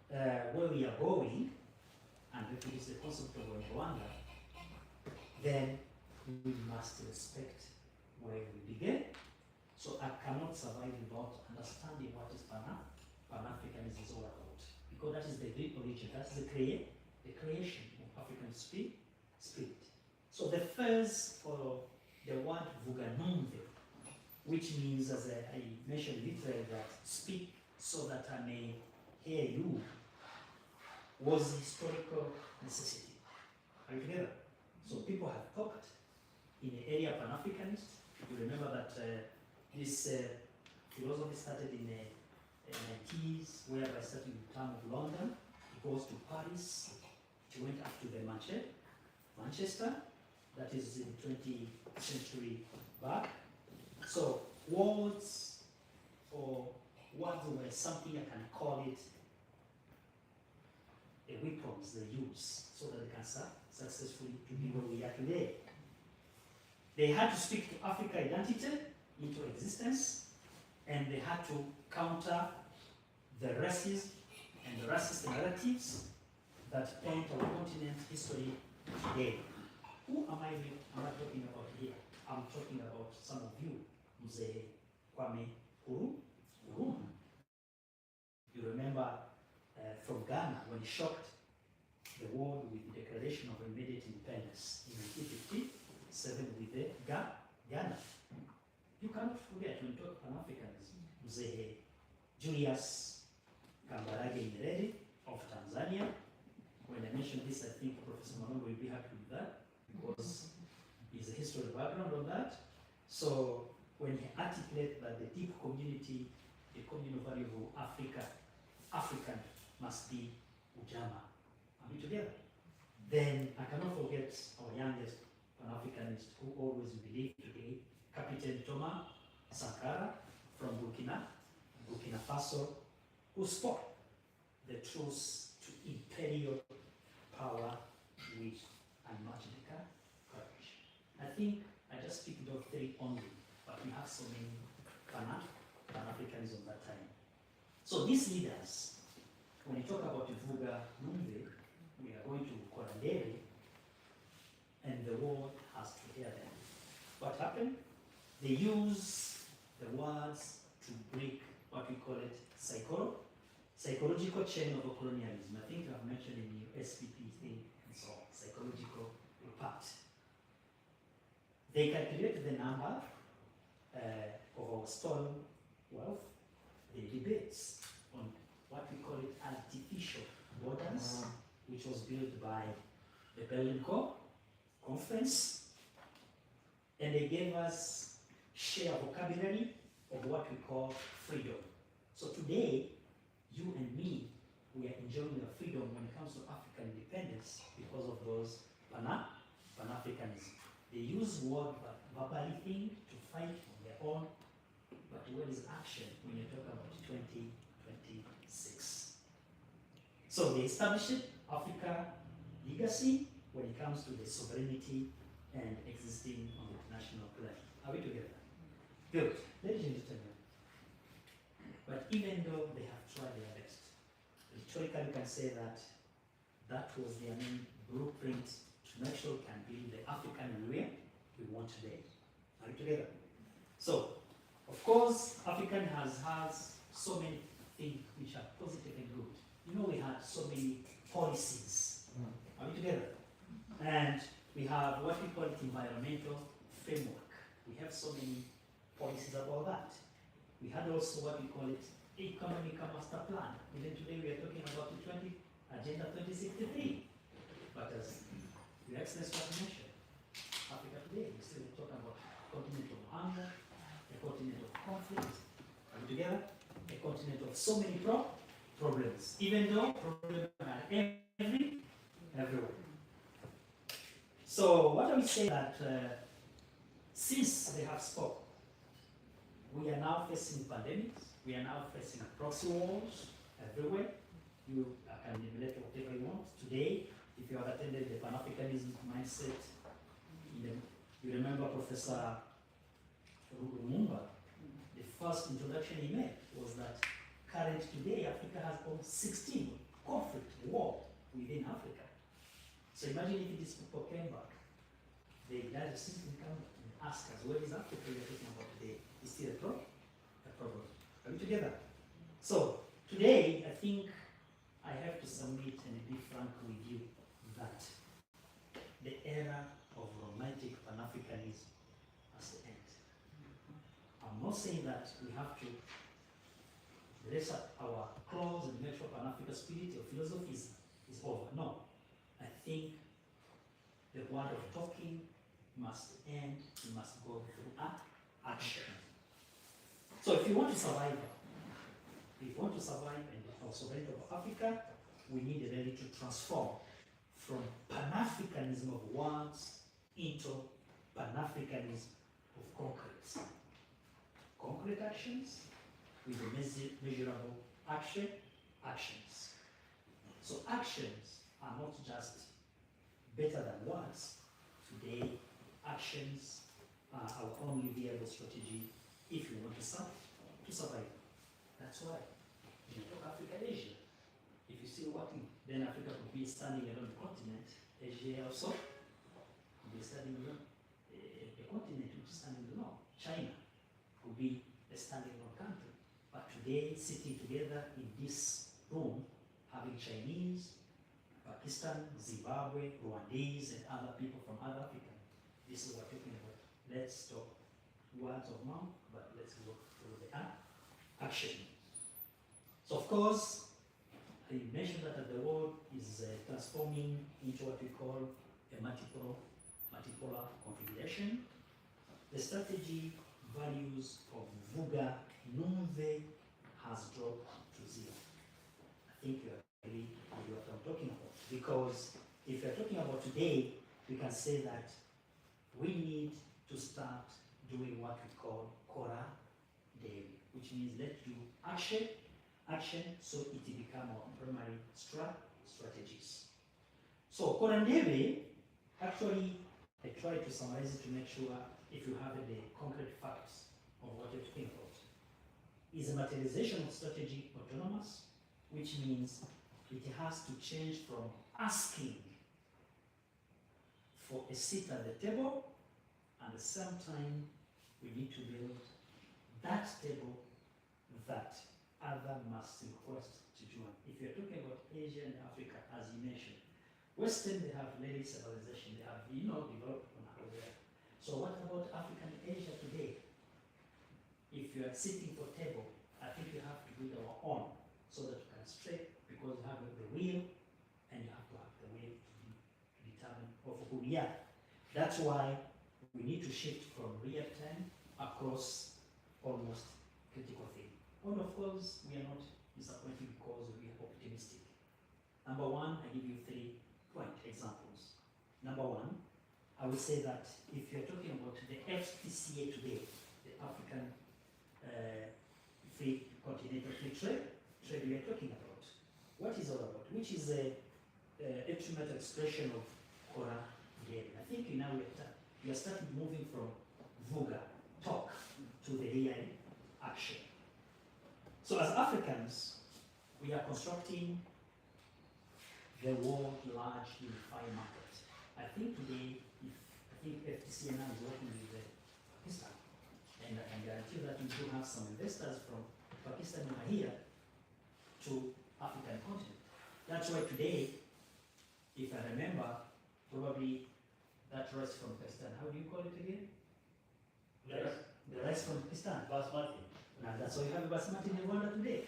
where we are going, and if it is the concept of Rwanda, then we must respect where we began. So I cannot survive without understanding what is Pan-Africanism is all about. Because that is the Greek origin, that's the creation of African spirit. So the first, or the word vuganumve, which means, as I mentioned literally, that speak so that I may hear you, was historical necessity. Are you together? So people have talked in the area of Pan-Africanist. You remember that this philosophy started in the 90s, whereby starting in the town of London, it goes to Paris, it went up to the Manchester, that is in 20th century back. So words were something, I can call it, the weapons they use so that they can successfully to be where we are today. They had to speak to Africa identity into existence, and they had to counter the racism and the racist narratives that paint our continent history today. Who am I talking about here? I'm talking about some of you, Mzee Kwame Nkrumah. You remember from Ghana when he shocked the world with the Declaration of Immediate Independence in 1957 with the Ghana. You cannot forget when you talk Pan-Africanism, Mzee Julius Kambarage Nyerere of Tanzania. When I mention this, I think Professor Malongo will be happy with that, because he's a history background on that. So when he articulated that the deep community, the communal value of African must be Ujamaa. Are we together? Then I cannot forget our youngest Pan-Africanist who always believed today, Captain Thomas Sankara from Burkina Faso, who spoke the truth to imperial power with unmatched courage. I think I just picked up 3 only, but we have so many Pan-Africanism that time. So these leaders, when you talk about Vuga Numve, we are going to Korandere, and the world has to hear them. What happened? They use the words to break what we call it psychological chain of colonialism. I think I've mentioned in the SPP thing and so on, psychological impact. They calculate the number of our stolen wealth. They debate on what we call it artificial borders, which was built by the Berlin Conference, and they gave us share vocabulary of what we call freedom. So today, you and me, we are enjoying the freedom when it comes to African independence because of those Pan-Africanism. They use word verbally thing to fight on their own, but where is action when you talk about 2026? So they established Africa legacy when it comes to the sovereignty and existing on the international plan. Are we together? Good. Ladies and gentlemen, but even though they have tried their best, rhetorically you can say that that was their main blueprint to make sure we can build the African Union we want today. Are we together? So, of course, African has so many things which are positive and good. You know, we had so many policies. Are we together? And we have what we call it environmental framework. We have so many policies about that. We had also what we call it economic master plan. Even today we are talking about the Agenda 2063. But as Your Excellency was mentioned, Africa today, we still talk about a continent of hunger, a continent of conflict. Are we together? A continent of so many problems, even though problems are everywhere. So what I will say that since they have spoken, we are now facing pandemics, we are now facing proxy wars everywhere. You can emulate whatever you want. Today, if you have attended the Pan-Africanism mindset, you remember Professor Lumumba, the first introduction he made was that current today, Africa has almost 16 conflict war within Africa. So imagine if these people came back, they just simply come and ask us, where is Africa we are talking about today? Is still a problem. Are we together? So today, I think I have to submit and be frank with you that the era of romantic Pan-Africanism has to end. I'm not saying that we have to raise up our claws and make sure Pan-African spirit or philosophy is over. No. I think the word of talking must end, we must go through action. So if you want to survive, and also sovereignty of Africa, we need really to transform from Pan-Africanism of words into Pan-Africanism of concrete. Concrete actions with the measurable actions. So actions are not just better than words. Today, actions are our only viable strategy if we want to survive. That's why when you talk Africasia, if you're still working, then Africa could be standing alone the continent. Asia also could be standing alone a continent which is standing alone. China could be a standing alone country. But today, sitting together in this room, having Chinese, Pakistan, Zimbabwe, Rwandese, and other people from other Africa, this is what we're talking about. Let's stop words of mouth, but let's go through the action. So of course, I mentioned that the world is transforming into what we call a multipolar configuration. The strategy values of Vuga Numve has dropped to zero. I think you agree with what I'm talking about. Because if you're talking about today, we can say that we need to start doing what we call Kora Daily, which means let's do action, so it become our primary strategies. So Kora Daily, actually, I try to summarize it to make sure if you have the concrete facts of what you're talking about. Is a materialization of strategy autonomous, which means it has to change from asking for a seat at the table, and at the same time, we need to build that table that other must request to join. If you're talking about Asia and Africa, as you mentioned, Western, they have lady civilization, they have, developed on how they are. So what about African Asia today? If you are sitting for table, I think you have to build our own so that you can straight, because you have the will and you have to have the will to determine of who we are. That's why we need to shift from real time across almost critical thing. And of course, we are not disappointed because we are optimistic. Number one, I give you 3 point examples. Number one, I would say that if you're talking about the FTCA today, the African free continental free trade we are talking about. What is all about? Which is a ultimate expression of Kora Daily. I think now we are starting moving from Vuga, talk, to the real action. So as Africans, we are constructing the world large unified market. I think today, FTCA now is working with Pakistan. And I can guarantee that we do have some investors from Pakistan over here to African continent. That's why today, if I remember, probably that rice from Pakistan, how do you call it again? The rice from Pakistan. Basmati. Now that's why you have basmati in Rwanda today.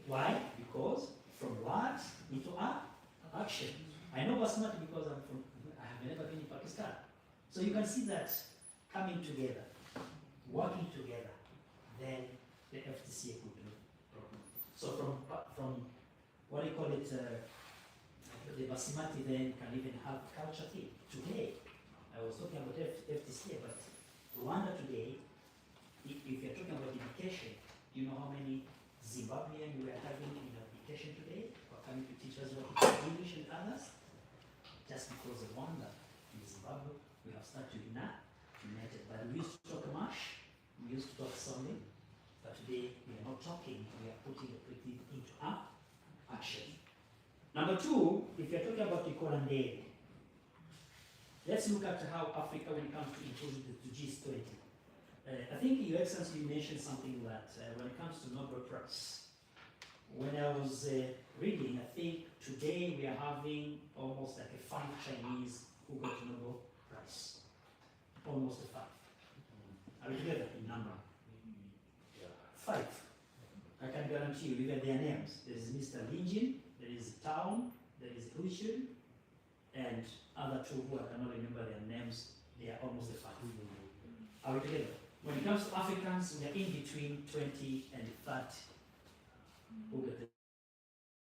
Why? Because from words into action. I know basmati because I have never been in Pakistan. So you can see that coming together, working together, then the FTCA could do. So from what do you call it, the basmati then can even have culture thing. Today, I was talking about FTCA, but Rwanda today, if you're talking about education, do you know how many Zimbabwean we are having in education today? Who are coming to teach us what is English and others? Just because of Rwanda in Zimbabwe, we have started united. But we used to talk much, we used to talk solely, but today we are not talking, we are putting everything into action. Number two, if you're talking about Ecolandere, let's look at how Africa, when it comes to including the G20. I think Your Excellency, you mentioned something that when it comes to Nobel Prize, when I was reading, I think today we are having almost like 5 Chinese who got Nobel Prize. Almost 5. Are we together in number? 5. I can guarantee you, even their names. There is Mr. Linjin, there is Town, there is Huishin, and other 2 who I cannot remember their names. They are almost 5. Are we together? When it comes to Africans, we are in between 20 and 30 who get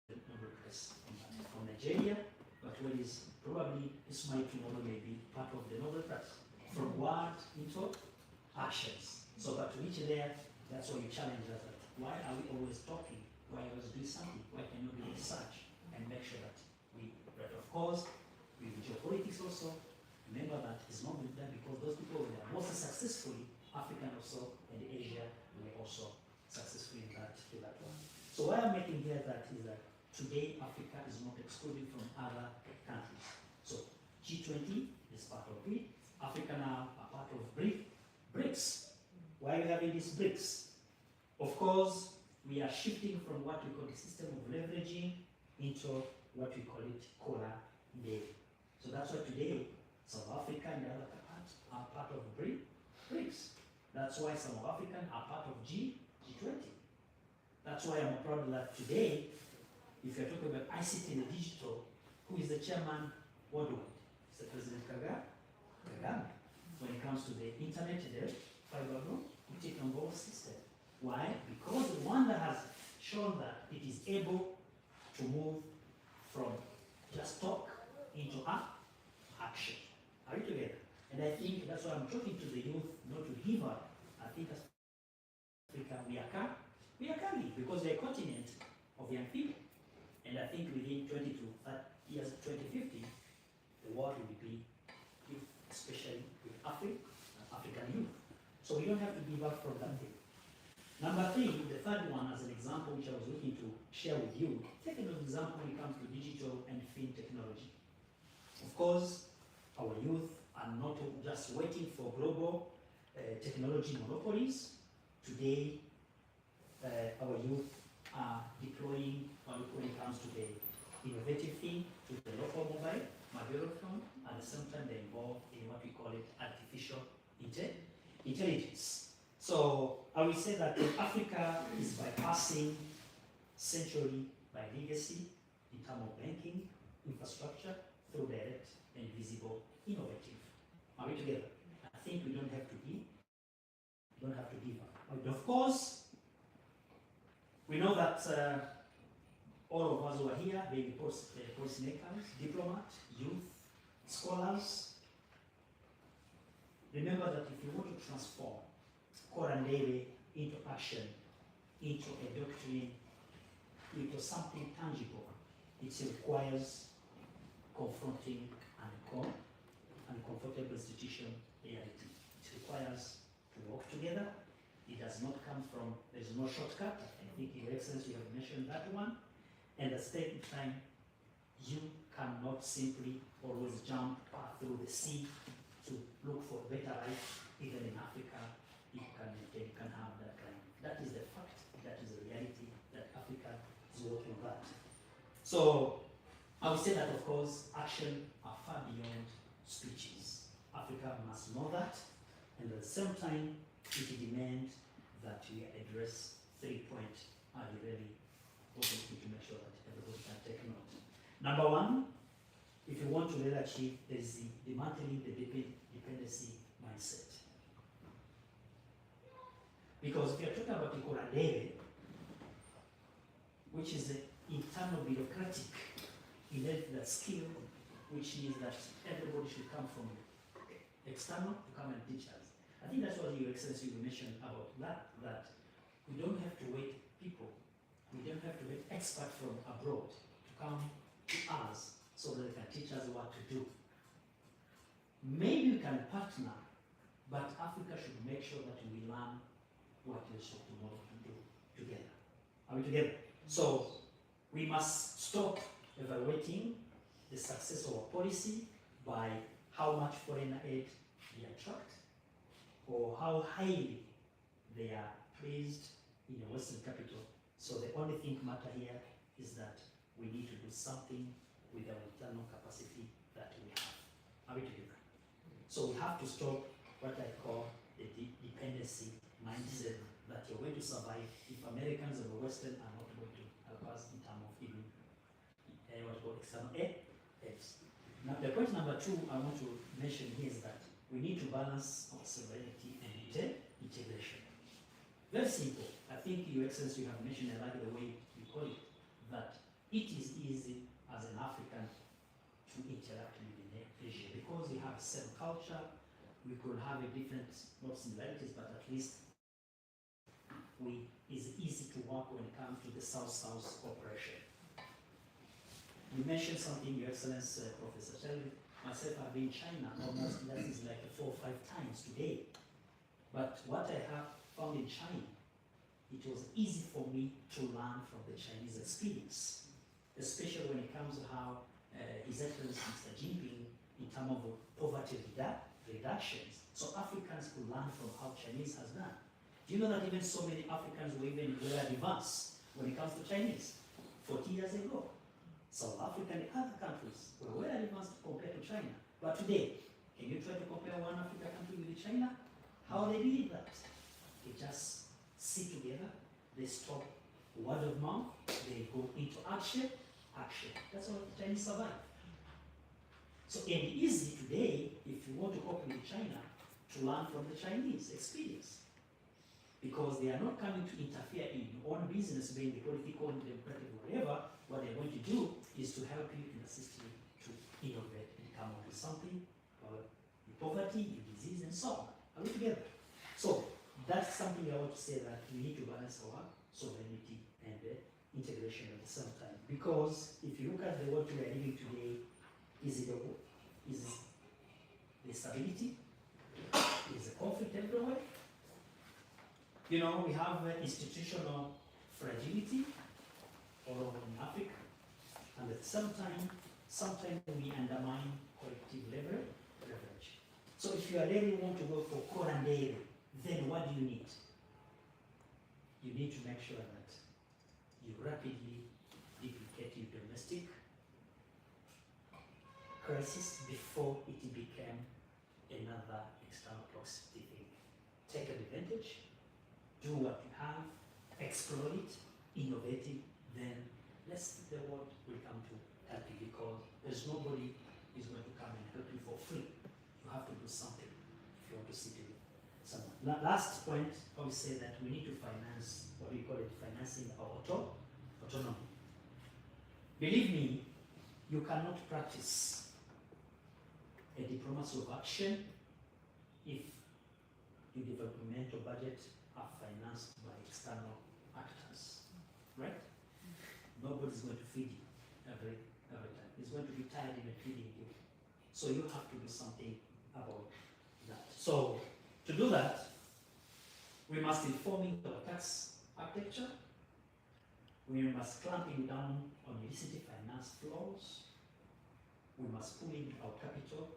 the Nobel Prize from Nigeria, but what is probably Ismail tomorrow may be part of the Nobel Prize. From word into actions. So, but to reach there, that's why you challenge us. That why are we always talking? Why always do something? Why can you do research and make sure that we, but of course, with geopolitics also, remember that it's not with them because those people were most successfully, African also, and Asia were also successful in that one. So what I'm making here that is that today Africa is not excluded from other countries. So G20 is part of it. Africa now are part of BRICS. Why are we having these BRICS? Of course, we are shifting from what we call the system of leveraging into what we call it Cola-Day. So that's why today South Africa and the other parts are part of BRICS. That's why South African are part of G20. That's why I'm proud that today, if you're talking about ICT and digital, who is the chairman worldwide? It's the President Kagame. When it comes to the internet and the fiber we take on board system. Why? Because Rwanda has shown that it is able to move from just talk into action. Are you together? And I think that's why I'm talking to the youth, not to give up. I think as Africa, we are coming because we're a continent of young people. And I think within 20 to 30 years, 2050, the world will be youth, especially with African youth. So we don't have to give up from that thing. Number 3, the third one as an example which I was looking to share with you, take an example when it comes to digital and film technology. Of course, our youth are not just waiting for global technology monopolies. Today, our youth are deploying when it comes to the innovative thing, to the local mobile phone. At the same time, they're involved in what we call it artificial intelligence. So I will say that Africa is bypassing century by legacy in terms of banking, infrastructure, through direct and visible innovative. Are we together? I think we don't have to give up. But of course, we know that all of us who are here, being policymakers, diplomats, youth, scholars, remember that if you want to transform Korandere into action, into a doctrine, into something tangible, it requires confronting an uncomfortable institution reality. It requires to work together. It does not come from, there is no shortcut. I think, Your Excellency, you have mentioned that one. And at the same time, you cannot simply always jump through the sea to look for better life. Even in Africa, you can have that kind. That is the fact. That is the So I would say that, of course, action are far beyond speeches. Africa must know that, and at the same time, it demands that we address 3 points are really important to make sure that everybody can take note. Number one, if you want to really achieve, there is the dismantling the dependency mindset. Because if you're talking about the Korandere, which is the internal bureaucratic, that skill, which means that everybody should come from external to come and teach us. I think that's what Your Excellency you mentioned about that we don't have to wait people, we don't have to wait experts from abroad to come to us so that they can teach us what to do. Maybe we can partner, but Africa should make sure that we learn what we should tomorrow to do together. Are we together? So we must stop evaluating the success of our policy by how much foreign aid they attract or how highly they are praised in the Western capital. So the only thing matter here is that we need to do something with our internal capacity that we have. Are we together? So we have to stop what I call the dependency mindset that you're going to survive if Americans or the Western are not going to help us in terms of even what we call external aid. Now the point number 2 I want to mention here is that we need to balance our sovereignty and integration. Very simple. I think Your Excellency you have mentioned, I like the way you call it, that it is easy as an African to interact with Asia because we have the same culture. We could have a different, not similarities, but at least it's easy to work when it comes to the South-South cooperation. You mentioned something, Your Excellency, Professor Shelby. Myself, I've been in China almost, that is like 4 or 5 times today. But what I have found in China, it was easy for me to learn from the Chinese experience, especially when it comes to how His Excellency Mr. Jinping, in terms of poverty reductions, so Africans could learn from how Chinese has done. Do you know that even so many Africans were even well advanced when it comes to Chinese 40 years ago? South Africa and other countries were well advanced compared to China. But today, can you try to compare one African country with China? How they did that? They just sit together, they stop word of mouth, they go into action. That's how the Chinese survive. So it's easy today, if you want to cooperate with China, to learn from the Chinese experience. Because they are not coming to interfere in your own business, being the political, democratic, whatever. What they're going to do is to help you and assist you to innovate and come up with something about poverty, disease, and so on. Are we together? So that's something I want to say, that we need to balance our sovereignty and integration at the same time. Because if you look at the world we are living today, is the stability? Is the conflict everywhere? You know, we have institutional fragility all over in Africa, and at the same time, sometimes we undermine collective leverage. So if you really want to go for core and daily, then what do you need? You need to make sure that you rapidly duplicate your domestic crisis before it became another external proximity thing. Take advantage, do what you have, explore it, innovate it, then the world will come to help you, because there's nobody who's going to come and help you for free. You have to do something if you want to sit with someone. Last point, I would say that we need to finance, what we call it, financing our autonomy. Believe me, you cannot practice a diplomacy of action if your developmental budget are financed by external actors, right? Nobody's going to feed you every time. It's going to be tired in feeding you. So you have to do something about that. So to do that, we must inform our tax architecture. We must clamping down on illicit finance flows. We must pull in our capital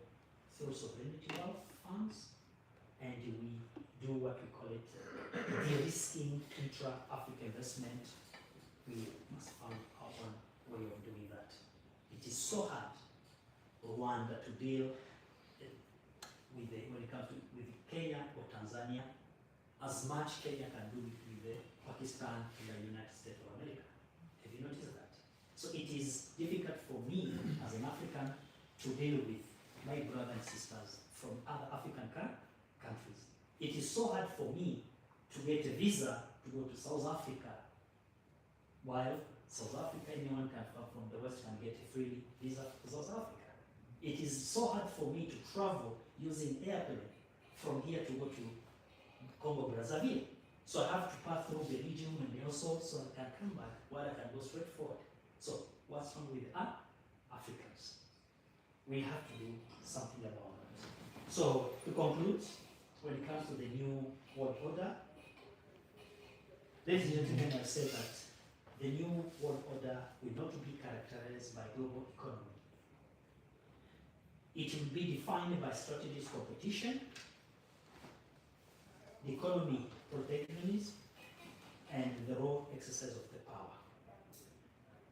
through sovereignty wealth funds, and we do what we call it de-risking intra-African investment. We must find our own way of doing so hard Rwanda to deal with when it comes to with Kenya or Tanzania, as much Kenya can do with Pakistan and the United States of America. Have you noticed that? So it is difficult for me as an African to deal with my brothers and sisters from other African countries. It is so hard for me to get a visa to go to South Africa, while South Africa, anyone can from the West can get a free visa to South Africa. It is so hard for me to travel using airplane from here to go to Congo Brazzaville. So I have to pass through Belgium and also so I can come back while I can go straight forward. So what's wrong with Africans? We have to do something about that. So to conclude, when it comes to the new world order, ladies and gentlemen, I say that the new world order will not be characterized by global economy. It will be defined by strategies competition, the economy protectionism, and the raw exercise of the power.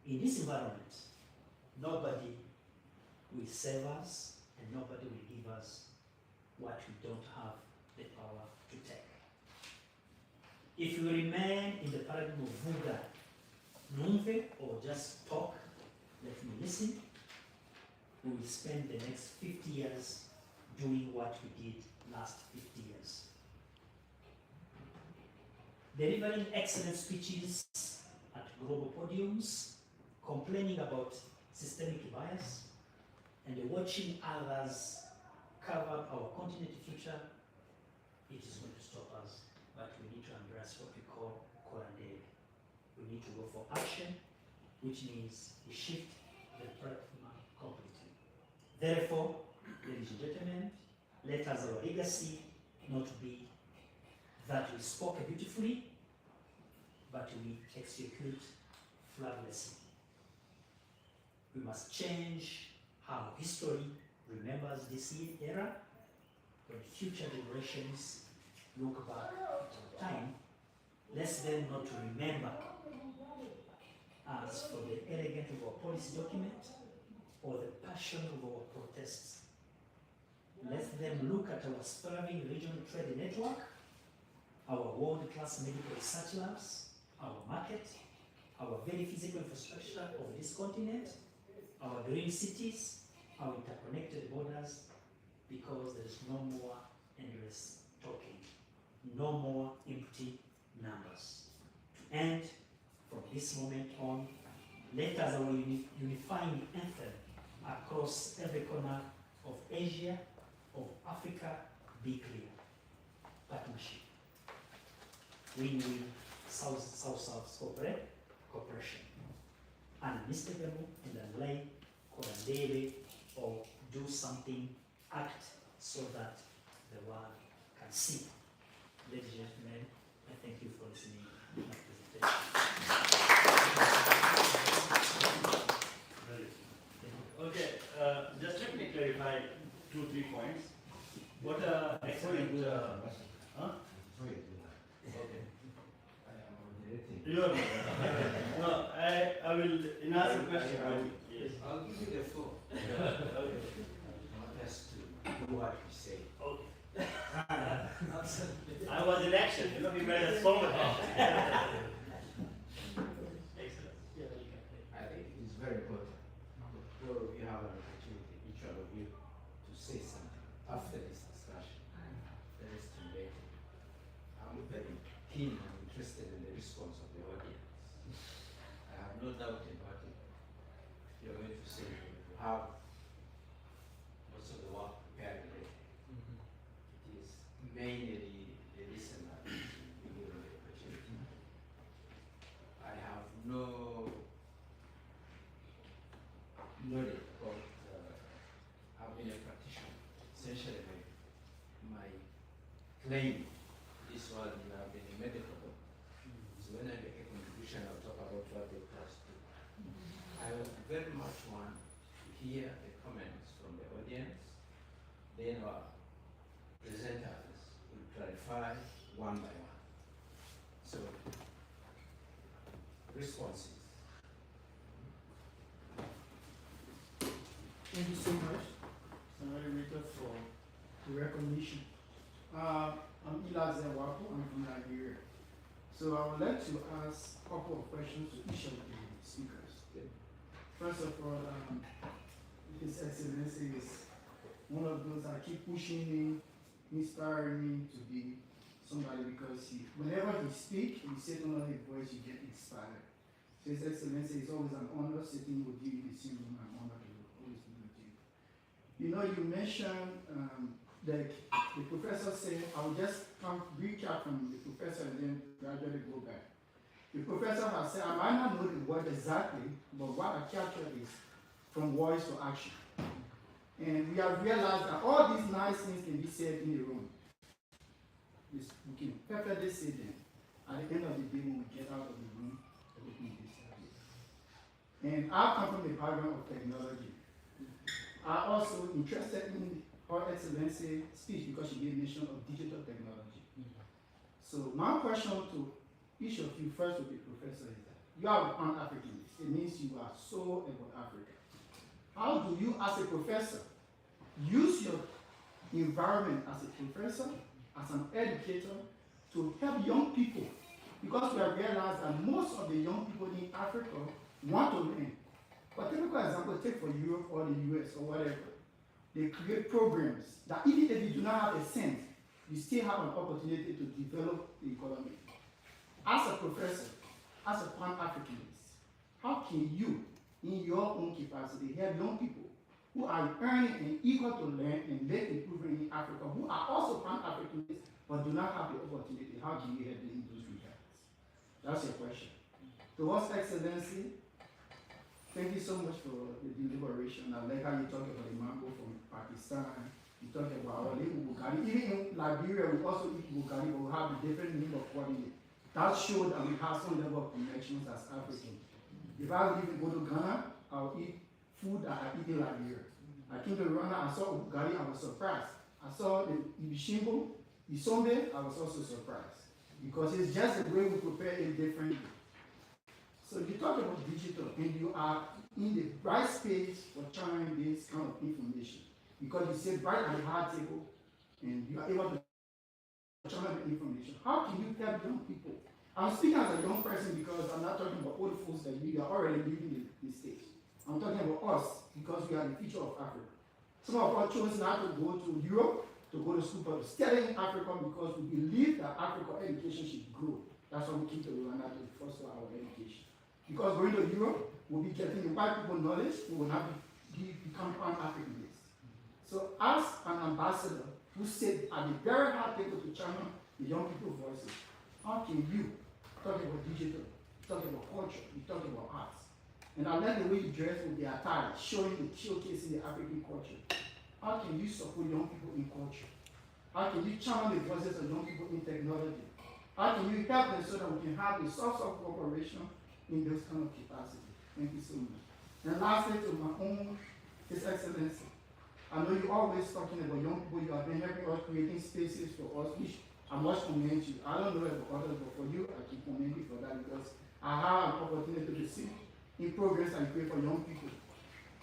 In this environment, nobody will save us and nobody will give us what we don't have the power to take. If we remain in the paradigm of vuga, numve, or just talk, let me listen, we will spend the next 50 years doing what we did last 50 years. Delivering excellent speeches at global podiums, complaining about systemic bias, and watching others cover our continent future, it is going to stop us. But we need to embrace what we call Korandele. We need to go for action, which means we shift the paradigm completely. Therefore, ladies and gentlemen, let us our legacy not be that we spoke beautifully, but we execute flawlessly. We must change how history remembers this era. When future generations look back at our time, let them not to remember us for the elegance of our policy document or the passion of our protests. Let them look at our thriving regional trade network, our world-class medical research labs, our market, our very physical infrastructure of this continent, our green cities, our interconnected borders, because there is no more endless talking, no more empty numbers. To end, from this moment on, let us our unifying anthem across every corner of Asia, of Africa, be clear. Partnership. Win-win, South-South cooperation. Unmistakable and unlike Korandele, or do something, act so that the world can see. Ladies and gentlemen, I thank you for listening to my presentation. Okay, just let me clarify 2-3 points. What excellent, huh? Okay. No, I will, in answer question, I will, yes. I'll give you the floor. Okay. Not just to do what we say. Okay. I was in action, you know, we made a song about it. Excellent. I think it is very important before we have an opportunity, each one of you, to say something after this discussion. That is stimulating. I'm very keen and interested in the response of the audience. I have no doubt about it. You're going to say you have most of the work prepared already. It is mainly the listener to be given the opportunity. I have no knowledge about, I've been a practitioner. Essentially, my claim this one, I've been a medical doctor. So when I make a contribution, I'll talk about what doctors do. I would very much want to hear the comments from the audience. Then our presenters will clarify one by one. So, responses. Thank you so much, Senator, for the recognition. I'm Ila Zewapo, I'm from Nigeria. So I would like to ask a couple of questions to each of the speakers. First of all, His Excellency is one of those that keep pushing me, inspiring me to be somebody, because whenever he speaks, he says on his voice, you get inspired. So His Excellency, it's always an honor sitting with you in the same room. I'm honored to always be with you. You know, you mentioned that the professor said, I'll just recap from the professor and then gradually go back. The professor has said, I might not know the word exactly, but what I captured is from words to action. And we have realized that all these nice things can be said in the room. We can perfectly say them. At the end of the day, when we get out of the room, everything is said. And I come from a background of technology. I'm also interested in Her Excellency speech because she gave mention of digital technology. So my question to each of you, first with the professor, is that you are a Pan-Africanist. It means you are so about Africa. How do you, as a professor, use your environment as a professor, as an educator, to help young people? Because we have realized that most of the young people in Africa want to learn. For typical example, take for Europe or the US or whatever. They create programs that even if you do not have a cent, you still have an opportunity to develop the economy. As a professor, as a Pan-Africanist, how can you, in your own capacity, help young people who are earning and eager to learn and make improvement in Africa, who are also Pan-Africanists but do not have the opportunity? How can you help them in those regards? That's your question. To His Excellency, thank you so much for the deliberation. I like how you talk about the mango from Pakistan. You talk about our Bugatti. Even in Liberia, we also eat Bugatti, but we have a different meaning of quality. That showed that we have some level of connections as Africans. If I would even go to Ghana, I'll eat food that I eat in Liberia. I came to Rwanda, I saw Bugatti, I was surprised. I saw the Ibishimbo, Isombe, I was also surprised. Because it's just the way we prepare it differently. So you talk about digital, and you are in the right space for trying this kind of information. Because you sit right at the hard table, and you are able to channel the information. How can you help young people? I'm speaking as a young person because I'm not talking about old folks that we are already living in the States. I'm talking about us because we are the future of Africa. Some of us chose not to go to Europe to go to school, but stay in Africa because we believe that African education should grow. That's why we came to Rwanda to foster our education. Because going to Europe, we'll be getting the white people knowledge, we will not become Pan-Africanists. So as an ambassador who sit at the very hard table to channel the young people's voices, how can you talk about digital, talk about culture, you talk about arts? And I like the way you dress with the attire, showcasing the African culture. How can you support young people in culture? How can you channel the voices of young people in technology? How can you help them so that we can have a source of cooperation in those kind of capacity? Thank you so much. And lastly, to my own His Excellency, I know you're always talking about young people. You have been helping us creating spaces for us, which I must commend you. I don't know about others, but for you, I can commend you for that because I have an opportunity to see in progress and create for young people.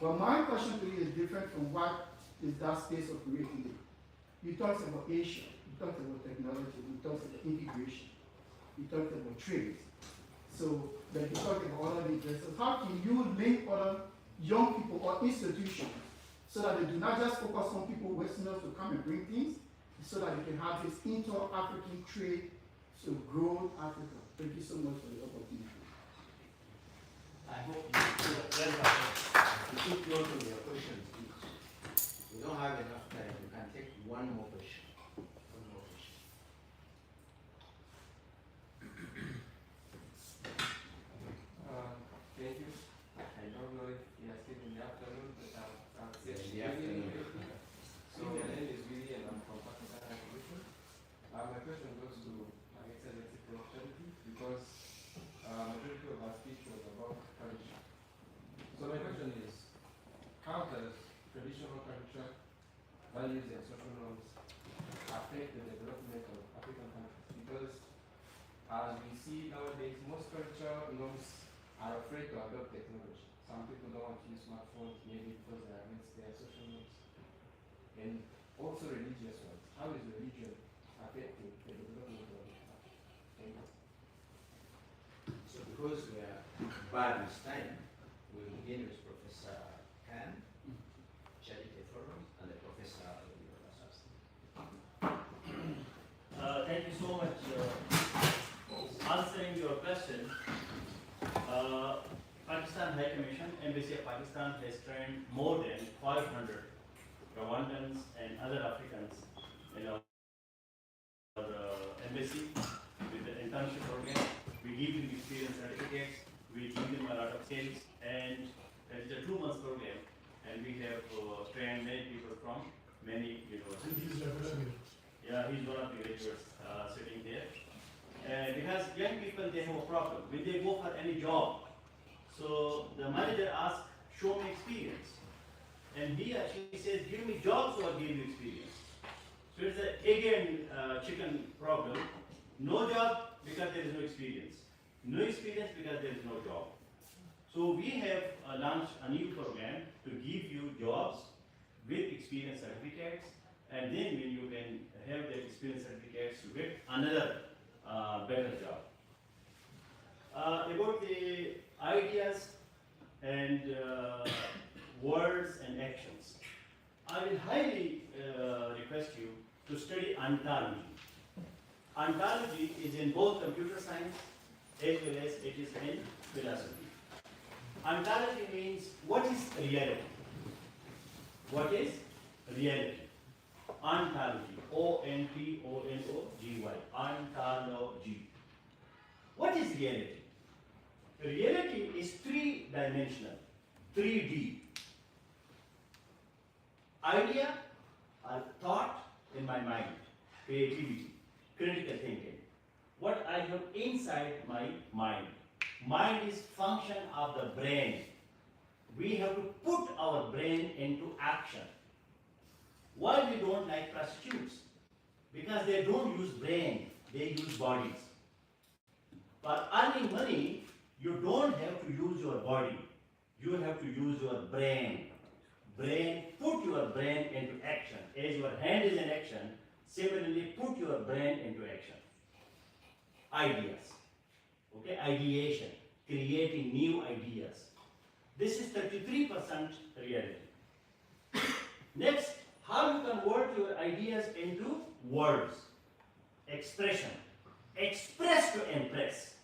But my question to you is different from what is that space of creativity. You talked about Asia, you talked about technology, you talked about integration, you talked about trade. So, like you talked about other interests. How can you link other young people or institutions so that they do not just focus on people, Westerners, to come and bring things, so that we can have this inter-African trade to grow Africa? Thank you so much for the opportunity. I hope you keep close to your questions, please. We don't have enough time. We can take one more question. One more question. Thank you. I don't know if you are still in the afternoon, but I'll say Yes, in the afternoon. So my name is Willie and I'm from Pakistan. My question goes to my Excellency Prosperity because majority of our speech was about culture. So my question is, how does traditional culture, values and social norms affect the development of African countries? Because as we see nowadays, most culture norms are afraid to adopt technology. Some people don't want to use smartphones, maybe because they are against their social norms. And also religious ones. How is religion affecting the development of the country? Thank you. So because we are bad with time, we'll begin with Professor Khan, Charity Forum, and the Professor of the University. Thank you so much. Answering your question, Pakistan High Commission, Embassy of Pakistan has trained more than 500 Rwandans and other Africans in our embassy with the internship program. We give them experience certificates, we give them a lot of skills, and it is a 2 month program, and we have trained many people from many universities. Yeah, he's one of the graduates sitting there. Because young people, they have a problem. When they go for any job, so the manager asks, show me experience. And he actually says, give me job so I'll give you experience. So it's a again chicken problem. No job because there is no experience. No experience because there is no job. So we have launched a new program to give you jobs with experience certificates, and then when you can have the experience certificates, you get another better job. About the ideas and words and actions, I will highly request you to study ontology. Ontology is in both computer science as well as it is in philosophy. Ontology means what is reality? What is reality? Ontology, O-N-T-O-N-O-G-Y, ontology. What is reality? Reality is three-dimensional, 3D. Idea or thought in my mind, creativity, critical thinking. What I have inside my mind. Mind is function of the brain. We have to put our brain into action. Why we don't like prostitutes? Because they don't use brain, they use bodies. For earning money, you don't have to use your body. You have to use your brain. Put your brain into action. As your hand is in action, similarly put your brain into action. Ideas. Okay, ideation, creating new ideas. This is 33% reality. Next, how you convert your ideas into words, expression, express to impress.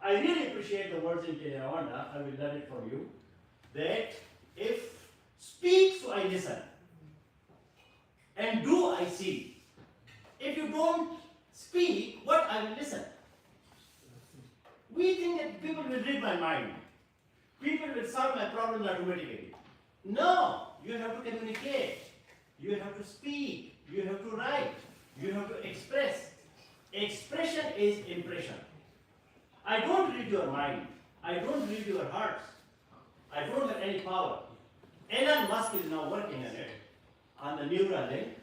I really appreciate the words in Rwanda. I will learn it from you. That if speak, so I listen, and do I see. If you don't speak, what I will listen. We think that people will read my mind. People will solve my problems automatically. No, you have to communicate. You have to speak. You have to write. You have to express. Expression is impression. I don't read your mind. I don't read your hearts. I don't have any power. Elon Musk is now working on it, on the neural link,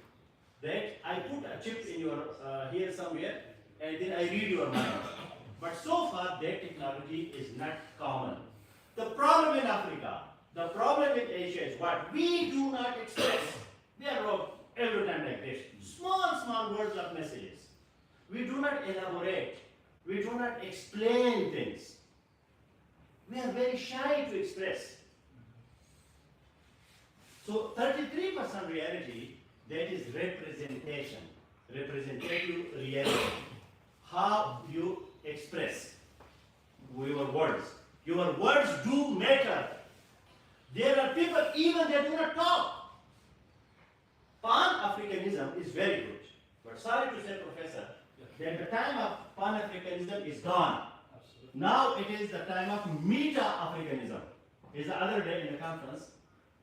that I put a chip in your here somewhere, and then I read your mind. But so far, that technology is not common. The problem in Africa, the problem in Asia is what? We do not express. We are wrote every time like this. Small words of messages. We do not elaborate. We do not explain things. We are very shy to express. So 33% reality, that is representation, representative reality. How you express your words. Your words do matter. There are people even they do not talk. Pan-Africanism is very good. But sorry to say, Professor, that the time of Pan-Africanism is gone. Now it is the time of Meta-Africanism. Is the other day in the conference,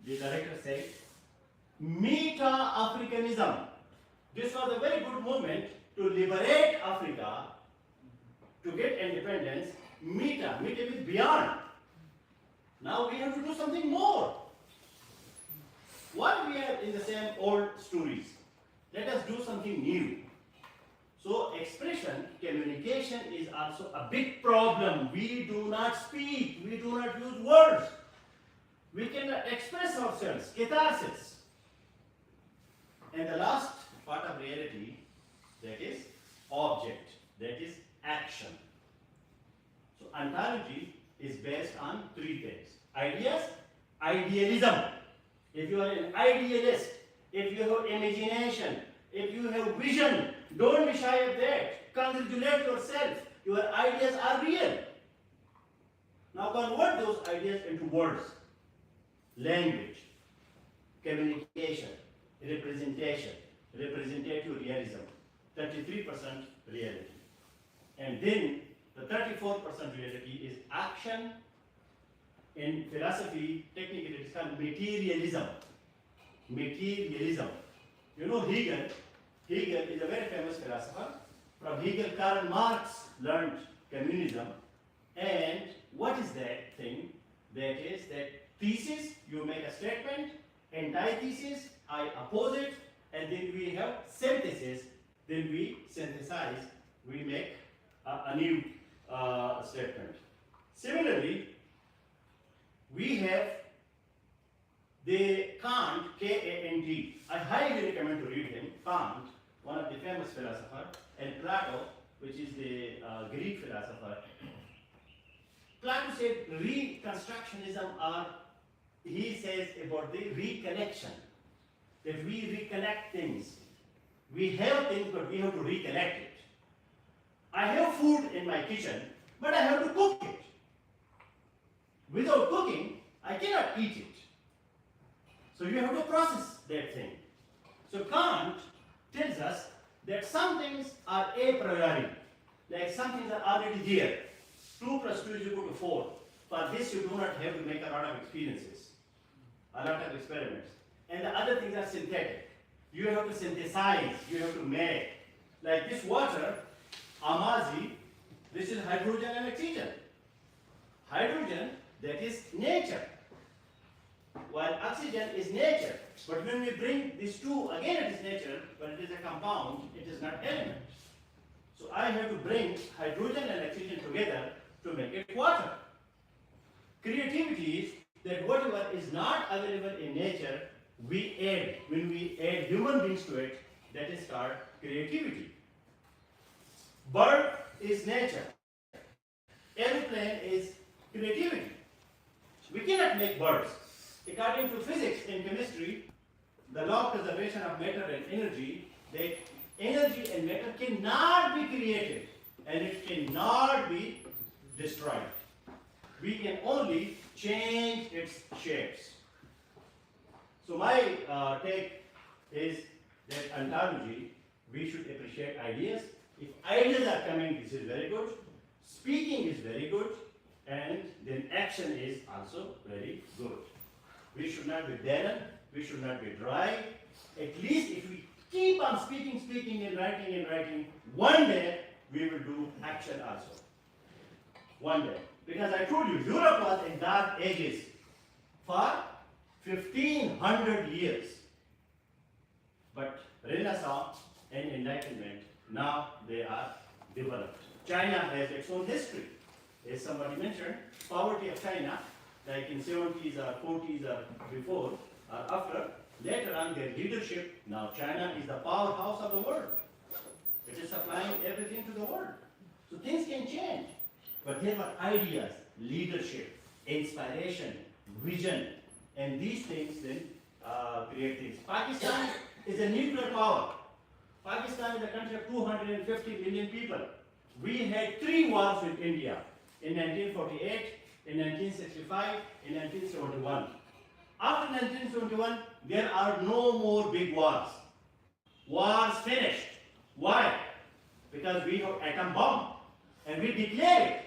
the director said, Meta-Africanism. This was a very good movement to liberate Africa, to get independence. Meta means beyond. Now we have to do something more. What we have in the same old stories. Let us do something new. So expression, communication is also a big problem. We do not speak, we do not use words. We cannot express ourselves, catharsis. And the last part of reality, that is object, that is action. So ontology is based on three things. Ideas, idealism. If you are an idealist, if you have imagination, if you have vision, don't be shy of that. Congratulate yourself. Your ideas are real. Now convert those ideas into words, language, communication, representation, representative realism, 33% reality. And then the 34% reality is action. In philosophy, technically it is called materialism. Materialism. You know Hegel. Hegel is a very famous philosopher. From Hegel, Karl Marx learned communism. And what is that thing? That is that thesis, you make a statement, antithesis, I oppose it, and then we have synthesis, then we synthesize, we make a new statement. Similarly, we have the Kant, K-A-N-T. I highly recommend to read him. Kant, one of the famous philosophers, and Plato, which is the Greek philosopher. Plato said reconstructionism, or he says about the reconnection, that we reconnect things. We have things, but we have to reconnect it. I have food in my kitchen, but I have to cook it. Without cooking, I cannot eat it. So you have to process that thing. So Kant tells us that some things are a priori, like some things are already there. 2 plus 2 is equal to 4. For this, you do not have to make a lot of experiences, a lot of experiments. And the other things are synthetic. You have to synthesize, you have to make. Like this water, Amazi, this is hydrogen and oxygen. Hydrogen, that is nature, while oxygen is nature. But when we bring these two, again it is nature, but it is a compound, it is not element. So I have to bring hydrogen and oxygen together to make it water. Creativity is that whatever is not available in nature, we add. When we add human beings to it, that is called creativity. Bird is nature. Airplane is creativity. We cannot make birds. According to physics and chemistry, the law of conservation of matter and energy, that energy and matter cannot be created and it cannot be destroyed. We can only change its shapes. So my take is that ontology, we should appreciate ideas. If ideas are coming, this is very good. Speaking is very good. And then action is also very good. We should not be barren, we should not be dry. At least if we keep on speaking and writing, one day we will do action also. One day. Because I told you, Europe was in dark ages for 1500 years. But Renaissance and Enlightenment, now they are developed. China has its own history. As somebody mentioned, poverty of China, like in 70s or 40s or before or after, later on their leadership, now China is the powerhouse of the world. It is supplying everything to the world. So things can change. But there were ideas, leadership, inspiration, vision, and these things then create things. Pakistan is a nuclear power. Pakistan is a country of 250 million people. We had 3 wars with India. In 1948, in 1965, in 1971. After 1971, there are no more big wars. Wars finished. Why? Because we have atom bomb and we declare it.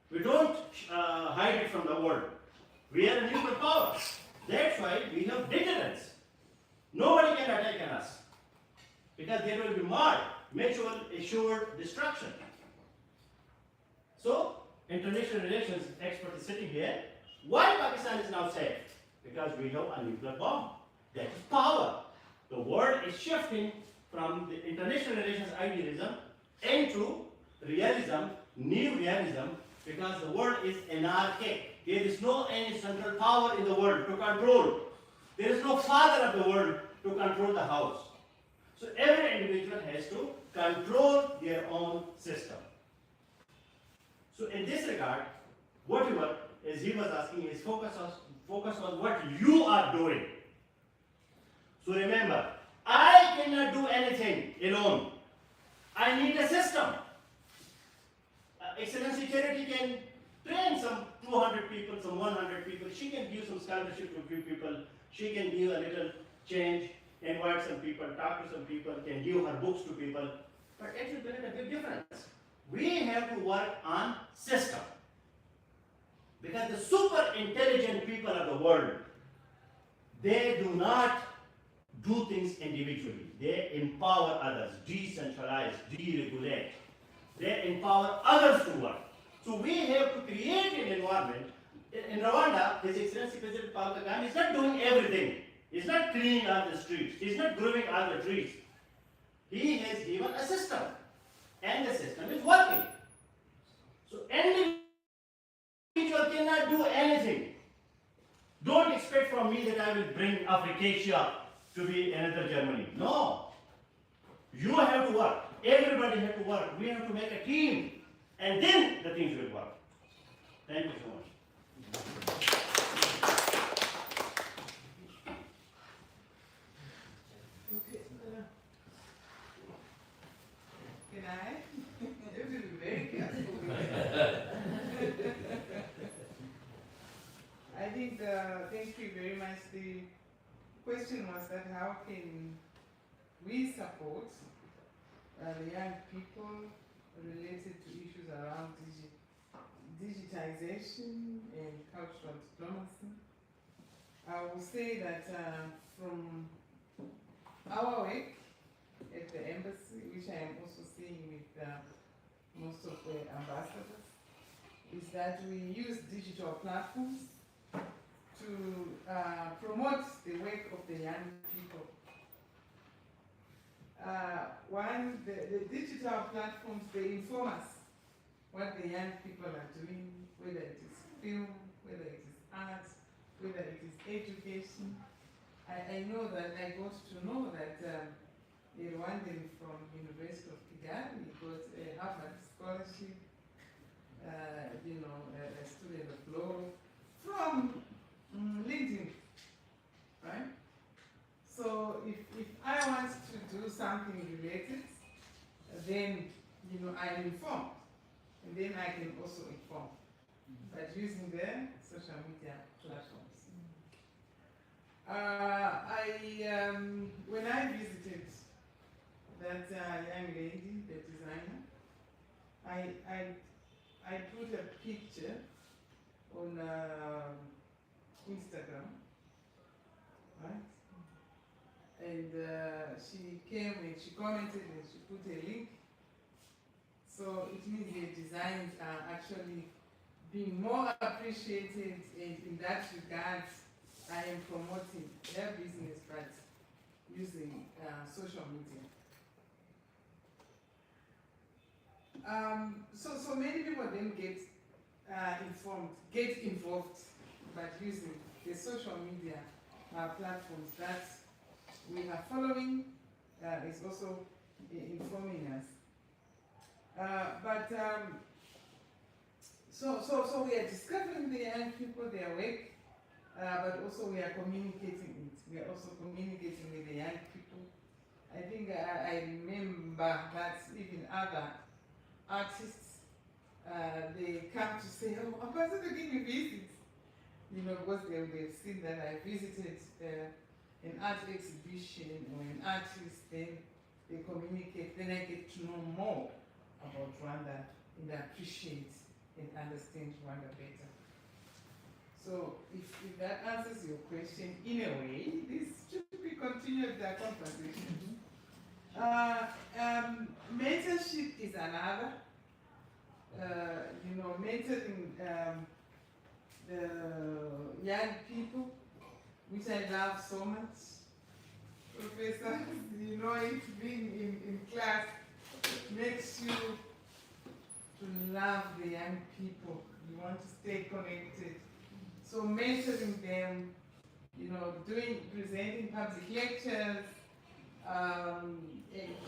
We don't hide it from the world. We are a nuclear power. That's why we have deterrence. Nobody can attack us because there will be mutual assured destruction. So, international relations expert is sitting here. Why Pakistan is now safe? Because we have a nuclear bomb. That is power. The world is shifting from the international relations idealism into realism, new realism, because the world is anarchic. There is no any central power in the world to control. There is no father of the world to control the house. So every individual has to control their own system. So in this regard, whatever as he was asking is focus on what you are doing. So remember, I cannot do anything alone. I need a system. Excellency Charity can train some 200 people, some 100 people. She can give some scholarship to a few people. She can give a little change, invite some people, talk to some people, can give her books to people. But it will make a big difference. We have to work on system. Because the super intelligent people of the world, they do not do things individually. They empower others, decentralize, deregulate. They empower others to work. So we have to create an environment. In Rwanda, His Excellency President Paul Kagame is not doing everything. He's not cleaning up the streets. He's not growing all the trees. He has given a system. And the system is working. So individual cannot do anything. Don't expect from me that I will bring Africasia to be another Germany. No. You have to work. Everybody has to work. We have to make a team. And then the things will work. Thank you so much. Okay. Can I? You have to be very careful. I think, thank you very much. The question was that how can we support the young people related to issues around digitization and cultural diplomacy. I will say that from our work at the embassy, which I am also seeing with most of the ambassadors, is that we use digital platforms to promote the work of the young people. The digital platforms, they inform us what the young people are doing, whether it is film, whether it is art, whether it is education. I know that I got to know that a Rwandan from University of Kigali got a Harvard scholarship, a student of law from LinkedIn, right? So if I want to do something related, then I am informed, and then I can also inform, but using the social media platforms. When I visited that young lady, the designer, I put a picture on Instagram, right? And she came and she commented and she put a link. So it means the designs are actually being more appreciated, and in that regard, I am promoting their business, but using social media. So many people then get involved, but using the social media platforms that we are following is also informing us. So we are discovering the young people, their work, but also we are communicating it. We are also communicating with the young people. I think I remember that even other artists, they come to say, oh, Ambassador, can you visit? Because they've seen that I visited an art exhibition or an artist, then they communicate, then I get to know more about Rwanda and appreciate and understand Rwanda better. So if that answers your question, in a way, this should be continued the conversation. Mentorship is another. Mentoring the young people, which I love so much. Professor, it's being in class makes you to love the young people. You want to stay connected. So mentoring them, you know, presenting public lectures,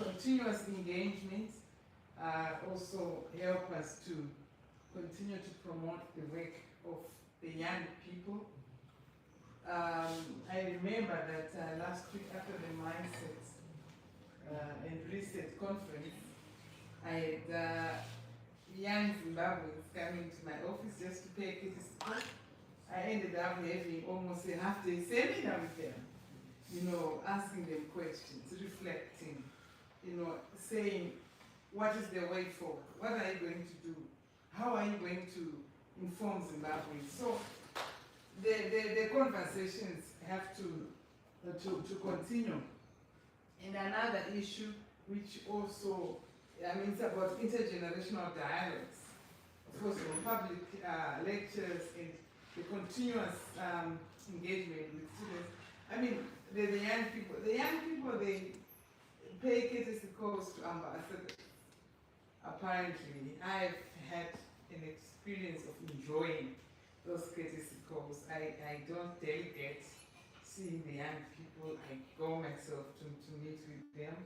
continuous engagement also help us to continue to promote the work of the young people. I remember that last week after the Mindset and Reset conference, I had young Zimbabweans coming to my office just to pay courtesy call. I ended up having almost a half-day seminar with them, you know, asking them questions, reflecting, you know, saying, what is the way forward? What are you going to do? How are you going to inform Zimbabweans? So the conversations have to continue. And another issue, which also, I mean, it's about intergenerational dialogues. Of course, public lectures and the continuous engagement with students. I mean, the young people, they pay courtesy calls to ambassadors. Apparently, I've had an experience of enjoying those courtesy calls. I don't delegate seeing the young people. I go myself to meet with them.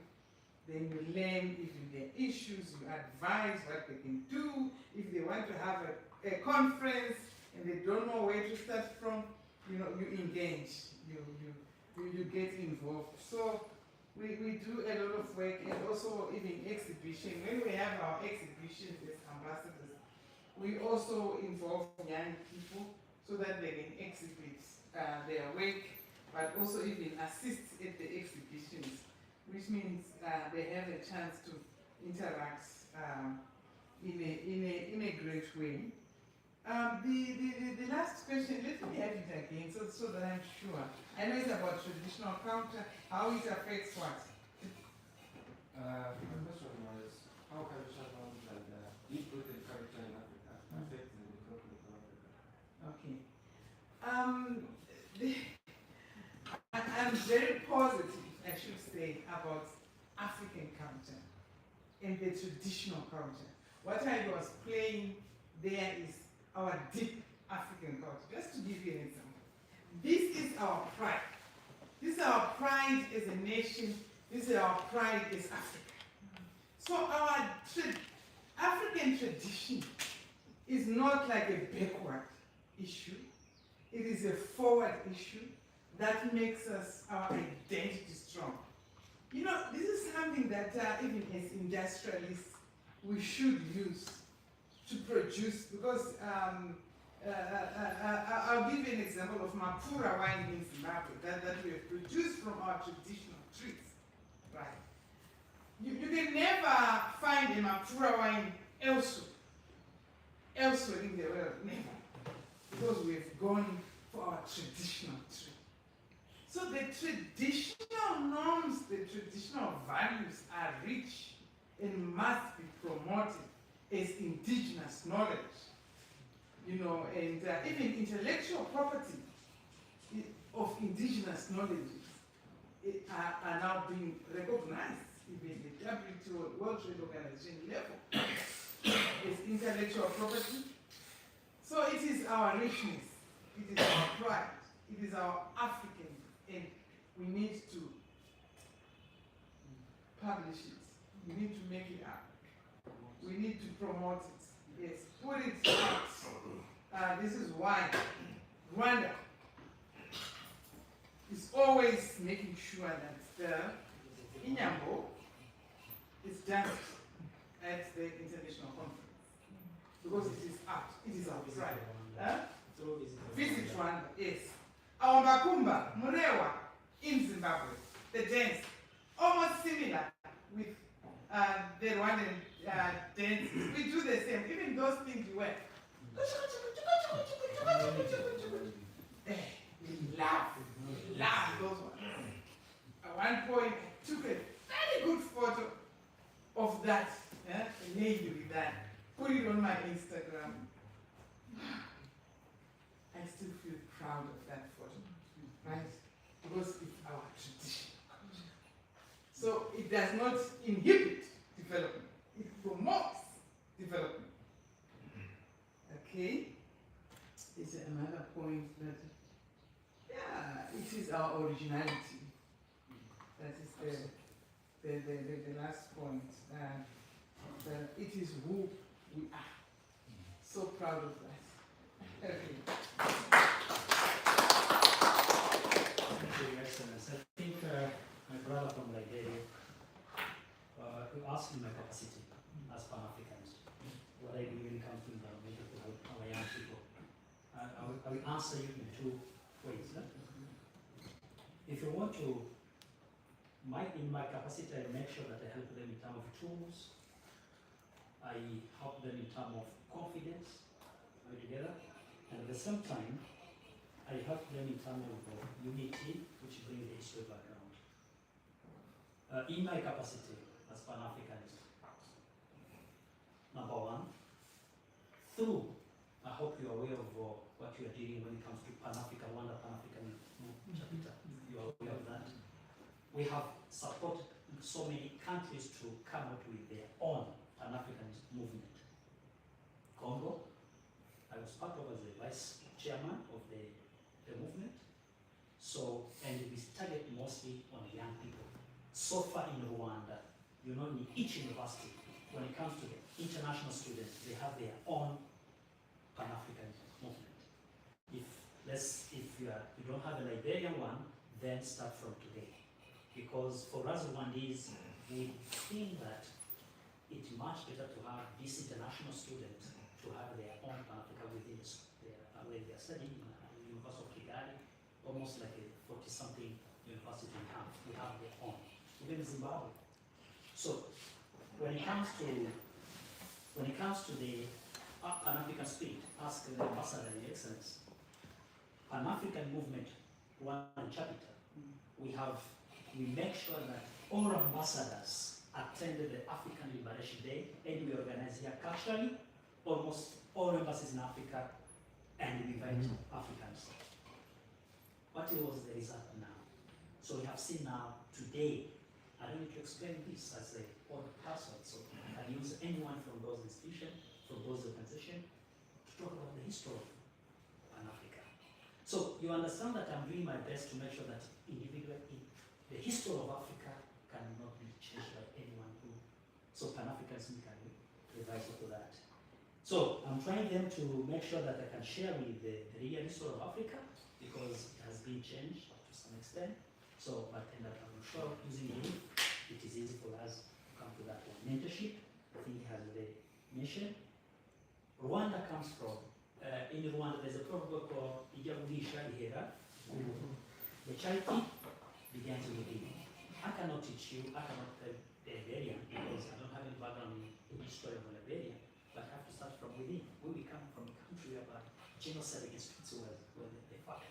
Then you learn even their issues, you advise what they can do. If they want to have a conference and they don't know where to start from, you know, you engage, you get involved. So we do a lot of work, and also even exhibition. When we have our exhibitions as ambassadors, we also involve young people so that they can exhibit their work, but also even assist at the exhibitions, which means they have a chance to interact in a great way. The last question, let me have it again so that I'm sure. I know it's about traditional culture, how it affects what? My question was, how can traditional and deep-rooted culture in Africa affect the development of Africa? Okay. I'm very positive, I should say, about African culture and the traditional culture. What I was playing there is our deep African culture. Just to give you an example. This is our pride. This is our pride as a nation. This is our pride as Africa. So our African tradition is not like a backward issue. It is a forward issue that makes us, our identity strong. You know, this is something that even as industrialists, we should use to produce, because I'll give you an example of Mapura wine in Zimbabwe that we have produced from our traditional trees, right? You can never find a Mapura wine elsewhere in the world, never, because we have gone for our traditional tree. So the traditional norms, the traditional values are rich and must be promoted as indigenous knowledge. You know, and even intellectual property of indigenous knowledge are now being recognized, even the WTO, World Trade Organization level, as intellectual property. So it is our richness, it is our pride, it is our African, and we need to publish it. We need to make it up. We need to promote it. Yes, put it out. This is why Rwanda is always making sure that the Inyambo is done at the international conference, because it is out. It is our pride. Huh? Visit Rwanda, yes. Our Makumba, Murewa in Zimbabwe, the dance, almost similar with the Rwandan dances. We do the same, even those things you wear. We love those ones. At one point, I took a very good photo of that, a lady with that, put it on my Instagram. I still feel proud of that photo, right? Because it's our tradition. So it does not inhibit development. is another point that, yeah, it is our originality. That is the last point. That it is who we are. So proud of that. Okay. Thank you, Your Excellency. I think my brother from Liberia, who asked me my capacity as Pan-Africanist, what I do when it comes to environmental to help our young people. I will answer you in two ways. If you want to, in my capacity, I make sure that I help them in terms of tools. I help them in terms of confidence, together, and at the same time, I help them in terms of unity, which brings the history background. In my capacity as Pan-Africanist, number one, I hope you are aware of what you are doing when it comes to Pan-African, Rwanda Pan-African chapter. You are aware of that. We have supported so many countries to come out with their own Pan-African movement. Congo, I was part of as the vice chairman of the movement. So, and we studied mostly on young people. So far in Rwanda, you know, in each university, when it comes to the international students, they have their own Pan-African movement. If you don't have a Liberian one, then start from today. Because for us Rwandese, we think that it's much better to have these international students to have their own Pan-Africa within where they are studying in the University of Kigali, almost like a 40-something university we have their own, even Zimbabwe. So when it comes to the Pan-African spirit, ask the ambassador, Your Excellency. Pan-African movement, one chapter, we make sure that all ambassadors attended the African Liberation Day, and we organize here culturally, almost all embassies in Africa, and we invite Africans. What was the result now? So we have seen now, today, I don't need to explain this as a old person, so I can use anyone from those institutions, from those organizations, to talk about the history of Pan-Africa. So you understand that I'm doing my best to make sure that the history of Africa cannot be changed by anyone who, so Pan-Africanism can revise to that. So I'm trying them to make sure that I can share with the real history of Africa, because it has been changed to some extent. So, but and I'm sure using youth, it is easy for us to come to that one. Mentorship, I think has the mission. Rwanda comes from, in Rwanda there's a proverb called Ijabulisha Ihera. The charity begins within. I cannot teach you, I cannot tell Liberian because I don't have any background in the history of Liberia, but I have to start from within. We come from a country where genocide against Tutsi was the fact.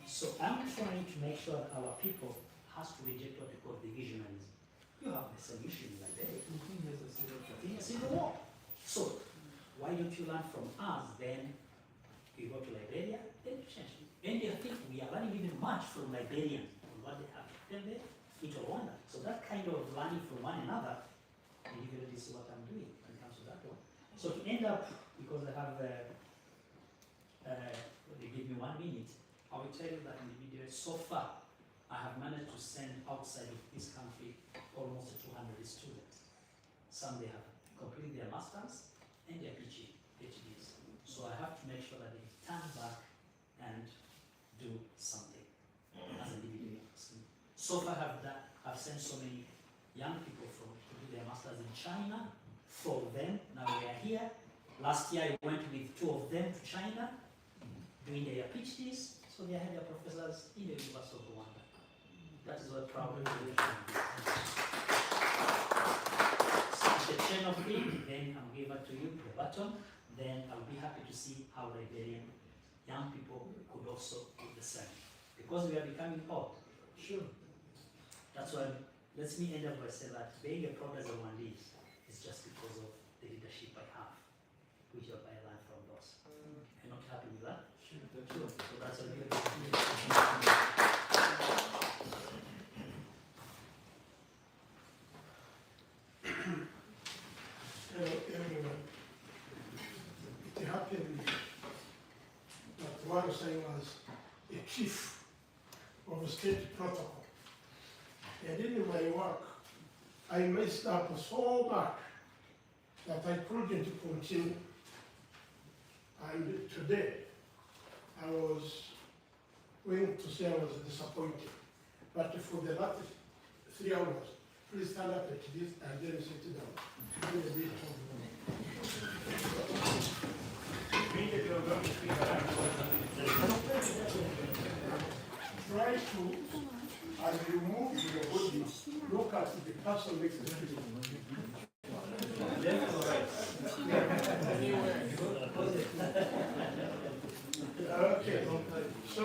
So I'm trying to make sure that our people has to reject what they call divisionism. You have the solution in Liberia. 15 years of civil war. So why don't you learn from us? Then you go to Liberia, then you change. And I think we are learning even much from Liberians on what they have. Then they into Rwanda. So that kind of learning from one another, and you can see what I'm doing when it comes to that one. So to end up, because I have, they give me 1 minute, I will tell you that in the video, so far, I have managed to send outside of this country almost 200 students. Some they have completed their masters and their PhDs. So I have to make sure that they turn back and do something as an individual. So far I've sent so many young people to do their masters in China, 4 of them, now they are here. Last year I went with 2 of them to China, doing their PhDs, so they had their professors in the University of Rwanda. That is what proud of the chain of thing, then I'll give it to you, the baton, then I'll be happy to see how Liberian young people could also do the same. Because we are becoming old. Sure. That's why, let me end up by saying that being a proud as a Rwandese is just because of the leadership I have, which I learned from those. You're not happy with that? Sure. So that's a good Hello everyone. It happened once I was a chief of state protocol. And in my work, I messed up so much that I couldn't continue. And today, I was going to say I was disappointed. But for the last 3 hours, please stand up at this and then sit down. Do a bit try to, as you move your body, look at the person next to you. Okay, so,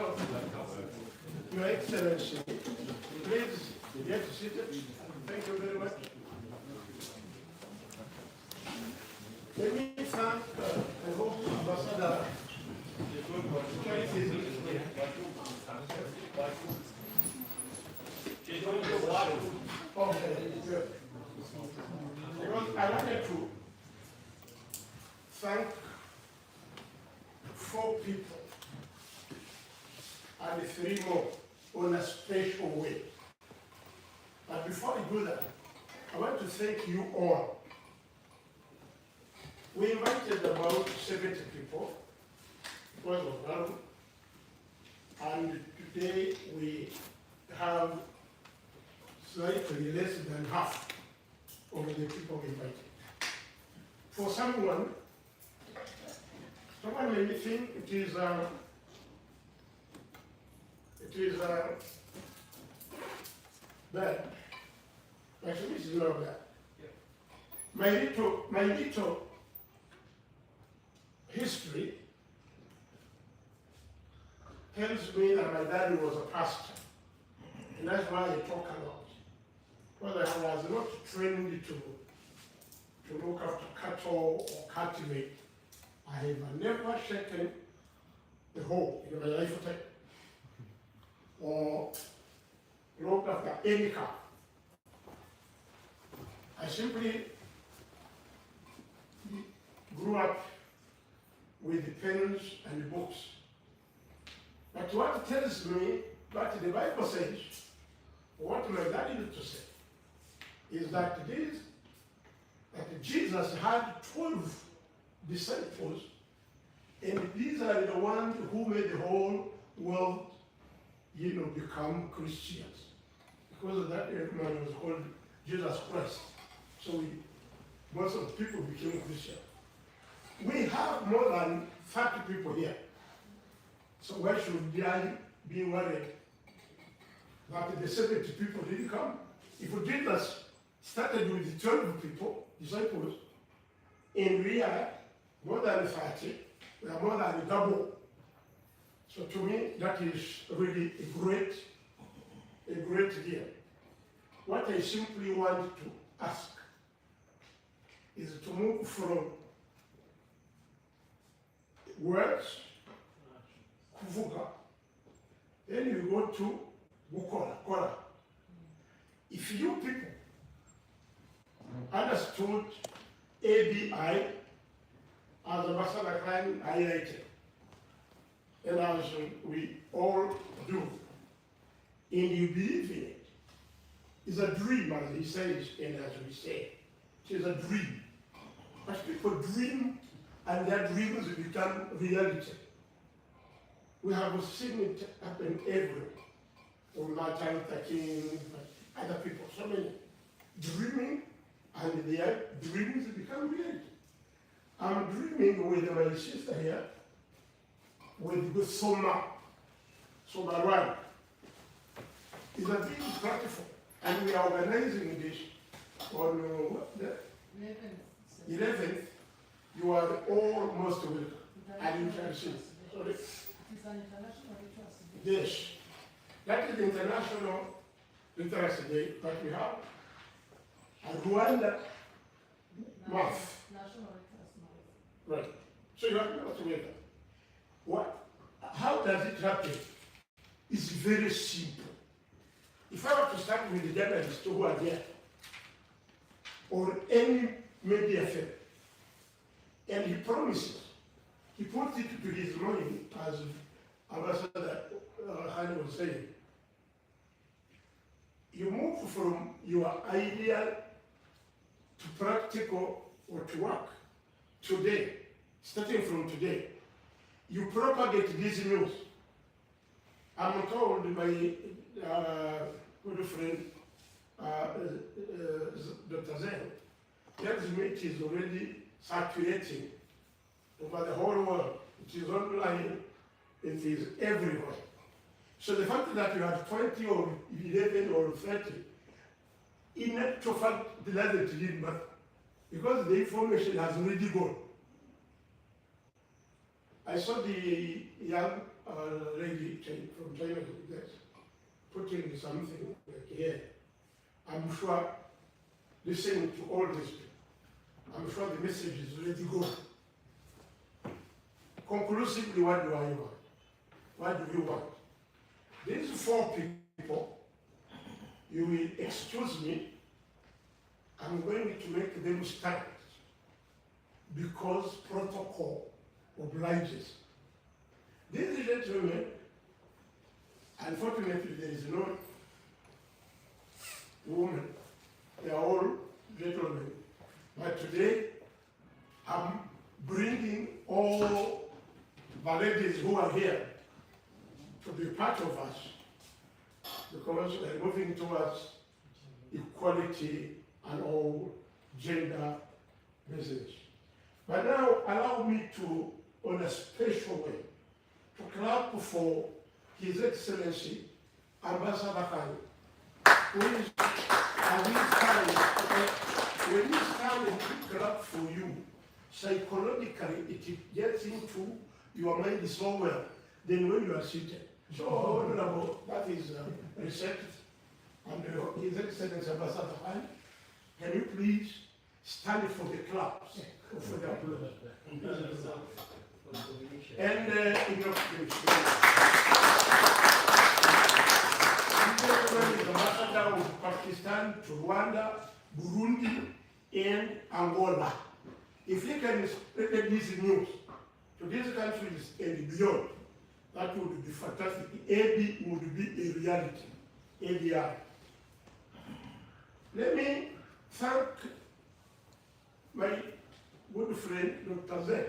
Your Excellency, please get seated. Thank you very much. Let me thank, I hope, Ambassador. Okay, good. Because I wanted to thank 4 people and 3 more on a special way. But before I do that, I want to thank you all. We invited about 70 people, it was a round, and today we have slightly less than half of the people invited. For someone may think it is bad, but it is not bad. My little history tells me that my daddy was a pastor, and that's why I talk a lot. But I was not trained to look after cattle or cultivate. I have never shaken the hoe in my lifetime or looked after any cow. I simply grew up with pens and books. But what tells me, what the Bible says, what my dad used to say, is that Jesus had 12 disciples, and these are the ones who made the whole world, become Christians. Because that man was called Jesus Christ. So most of the people became Christians. We have more than 30 people here. So why should I be worried that the 70 people didn't come? If Jesus started with 12 people, disciples, and we are more than 30, we are more than double. So to me, that is really a great deal. What I simply want to ask is to move from words, kuvuga, then you go to gukora. If you people understood ABI as Ambassador Klein highlighted, and as we all do, and you believe in it, it's a dream, as he says, and as we say, it is a dream. But people dream, and their dreams become reality. We have seen it happen everywhere. From Martin Luther King, other people, so many dreaming, and their dreams become reality. I'm dreaming with my sister here, with good Soma One. It's a big platform, and we are organizing this on the 11th. You are all most welcome, and you can see. Sorry. Yes, that is the International Literacy Day that we have. And Rwanda month. Right. So you have to welcome. What? How does it happen? It's very simple. If I were to start with the journalists who are there, or any media firm, and he promises, he puts it to his mind as Ambassador Han was saying, you move from your ideal to practical or to work today, starting from today. You propagate this news. I'm told by good friend, Dr. Zen, tells me it is already circulating over the whole world. It is online, it is everywhere. So the fact that you have 20 or 11 or 30, in actual fact, it doesn't really matter, because the information has already gone. I saw the young lady from China putting something like here. I'm sure, listening to all this, I'm sure the message is already gone. Conclusively, what do I want? What do you want? These 4 people, you will excuse me, I'm going to make them stand because protocol obliges. These gentlemen, unfortunately, there is no woman, they are all gentlemen. But today, I'm bringing all the ladies who are here to be part of us, because we are moving towards equality and all gender business. But now allow me to, on a special way, to clap for His Excellency Ambassador Khan, who is at this time, when you stand and clap for you, psychologically it gets into your mind so well than when you are seated. So, Honorable, that is respect. And His Excellency Ambassador Khan, can you please stand for the claps, for the applause? And inauguration. Is Ambassador of Pakistan to Rwanda, Burundi, and Angola. If he can spread this news to these countries and beyond, that would be fantastic. AB would be a reality. ADR. Let me thank my good friend, Dr. Zen.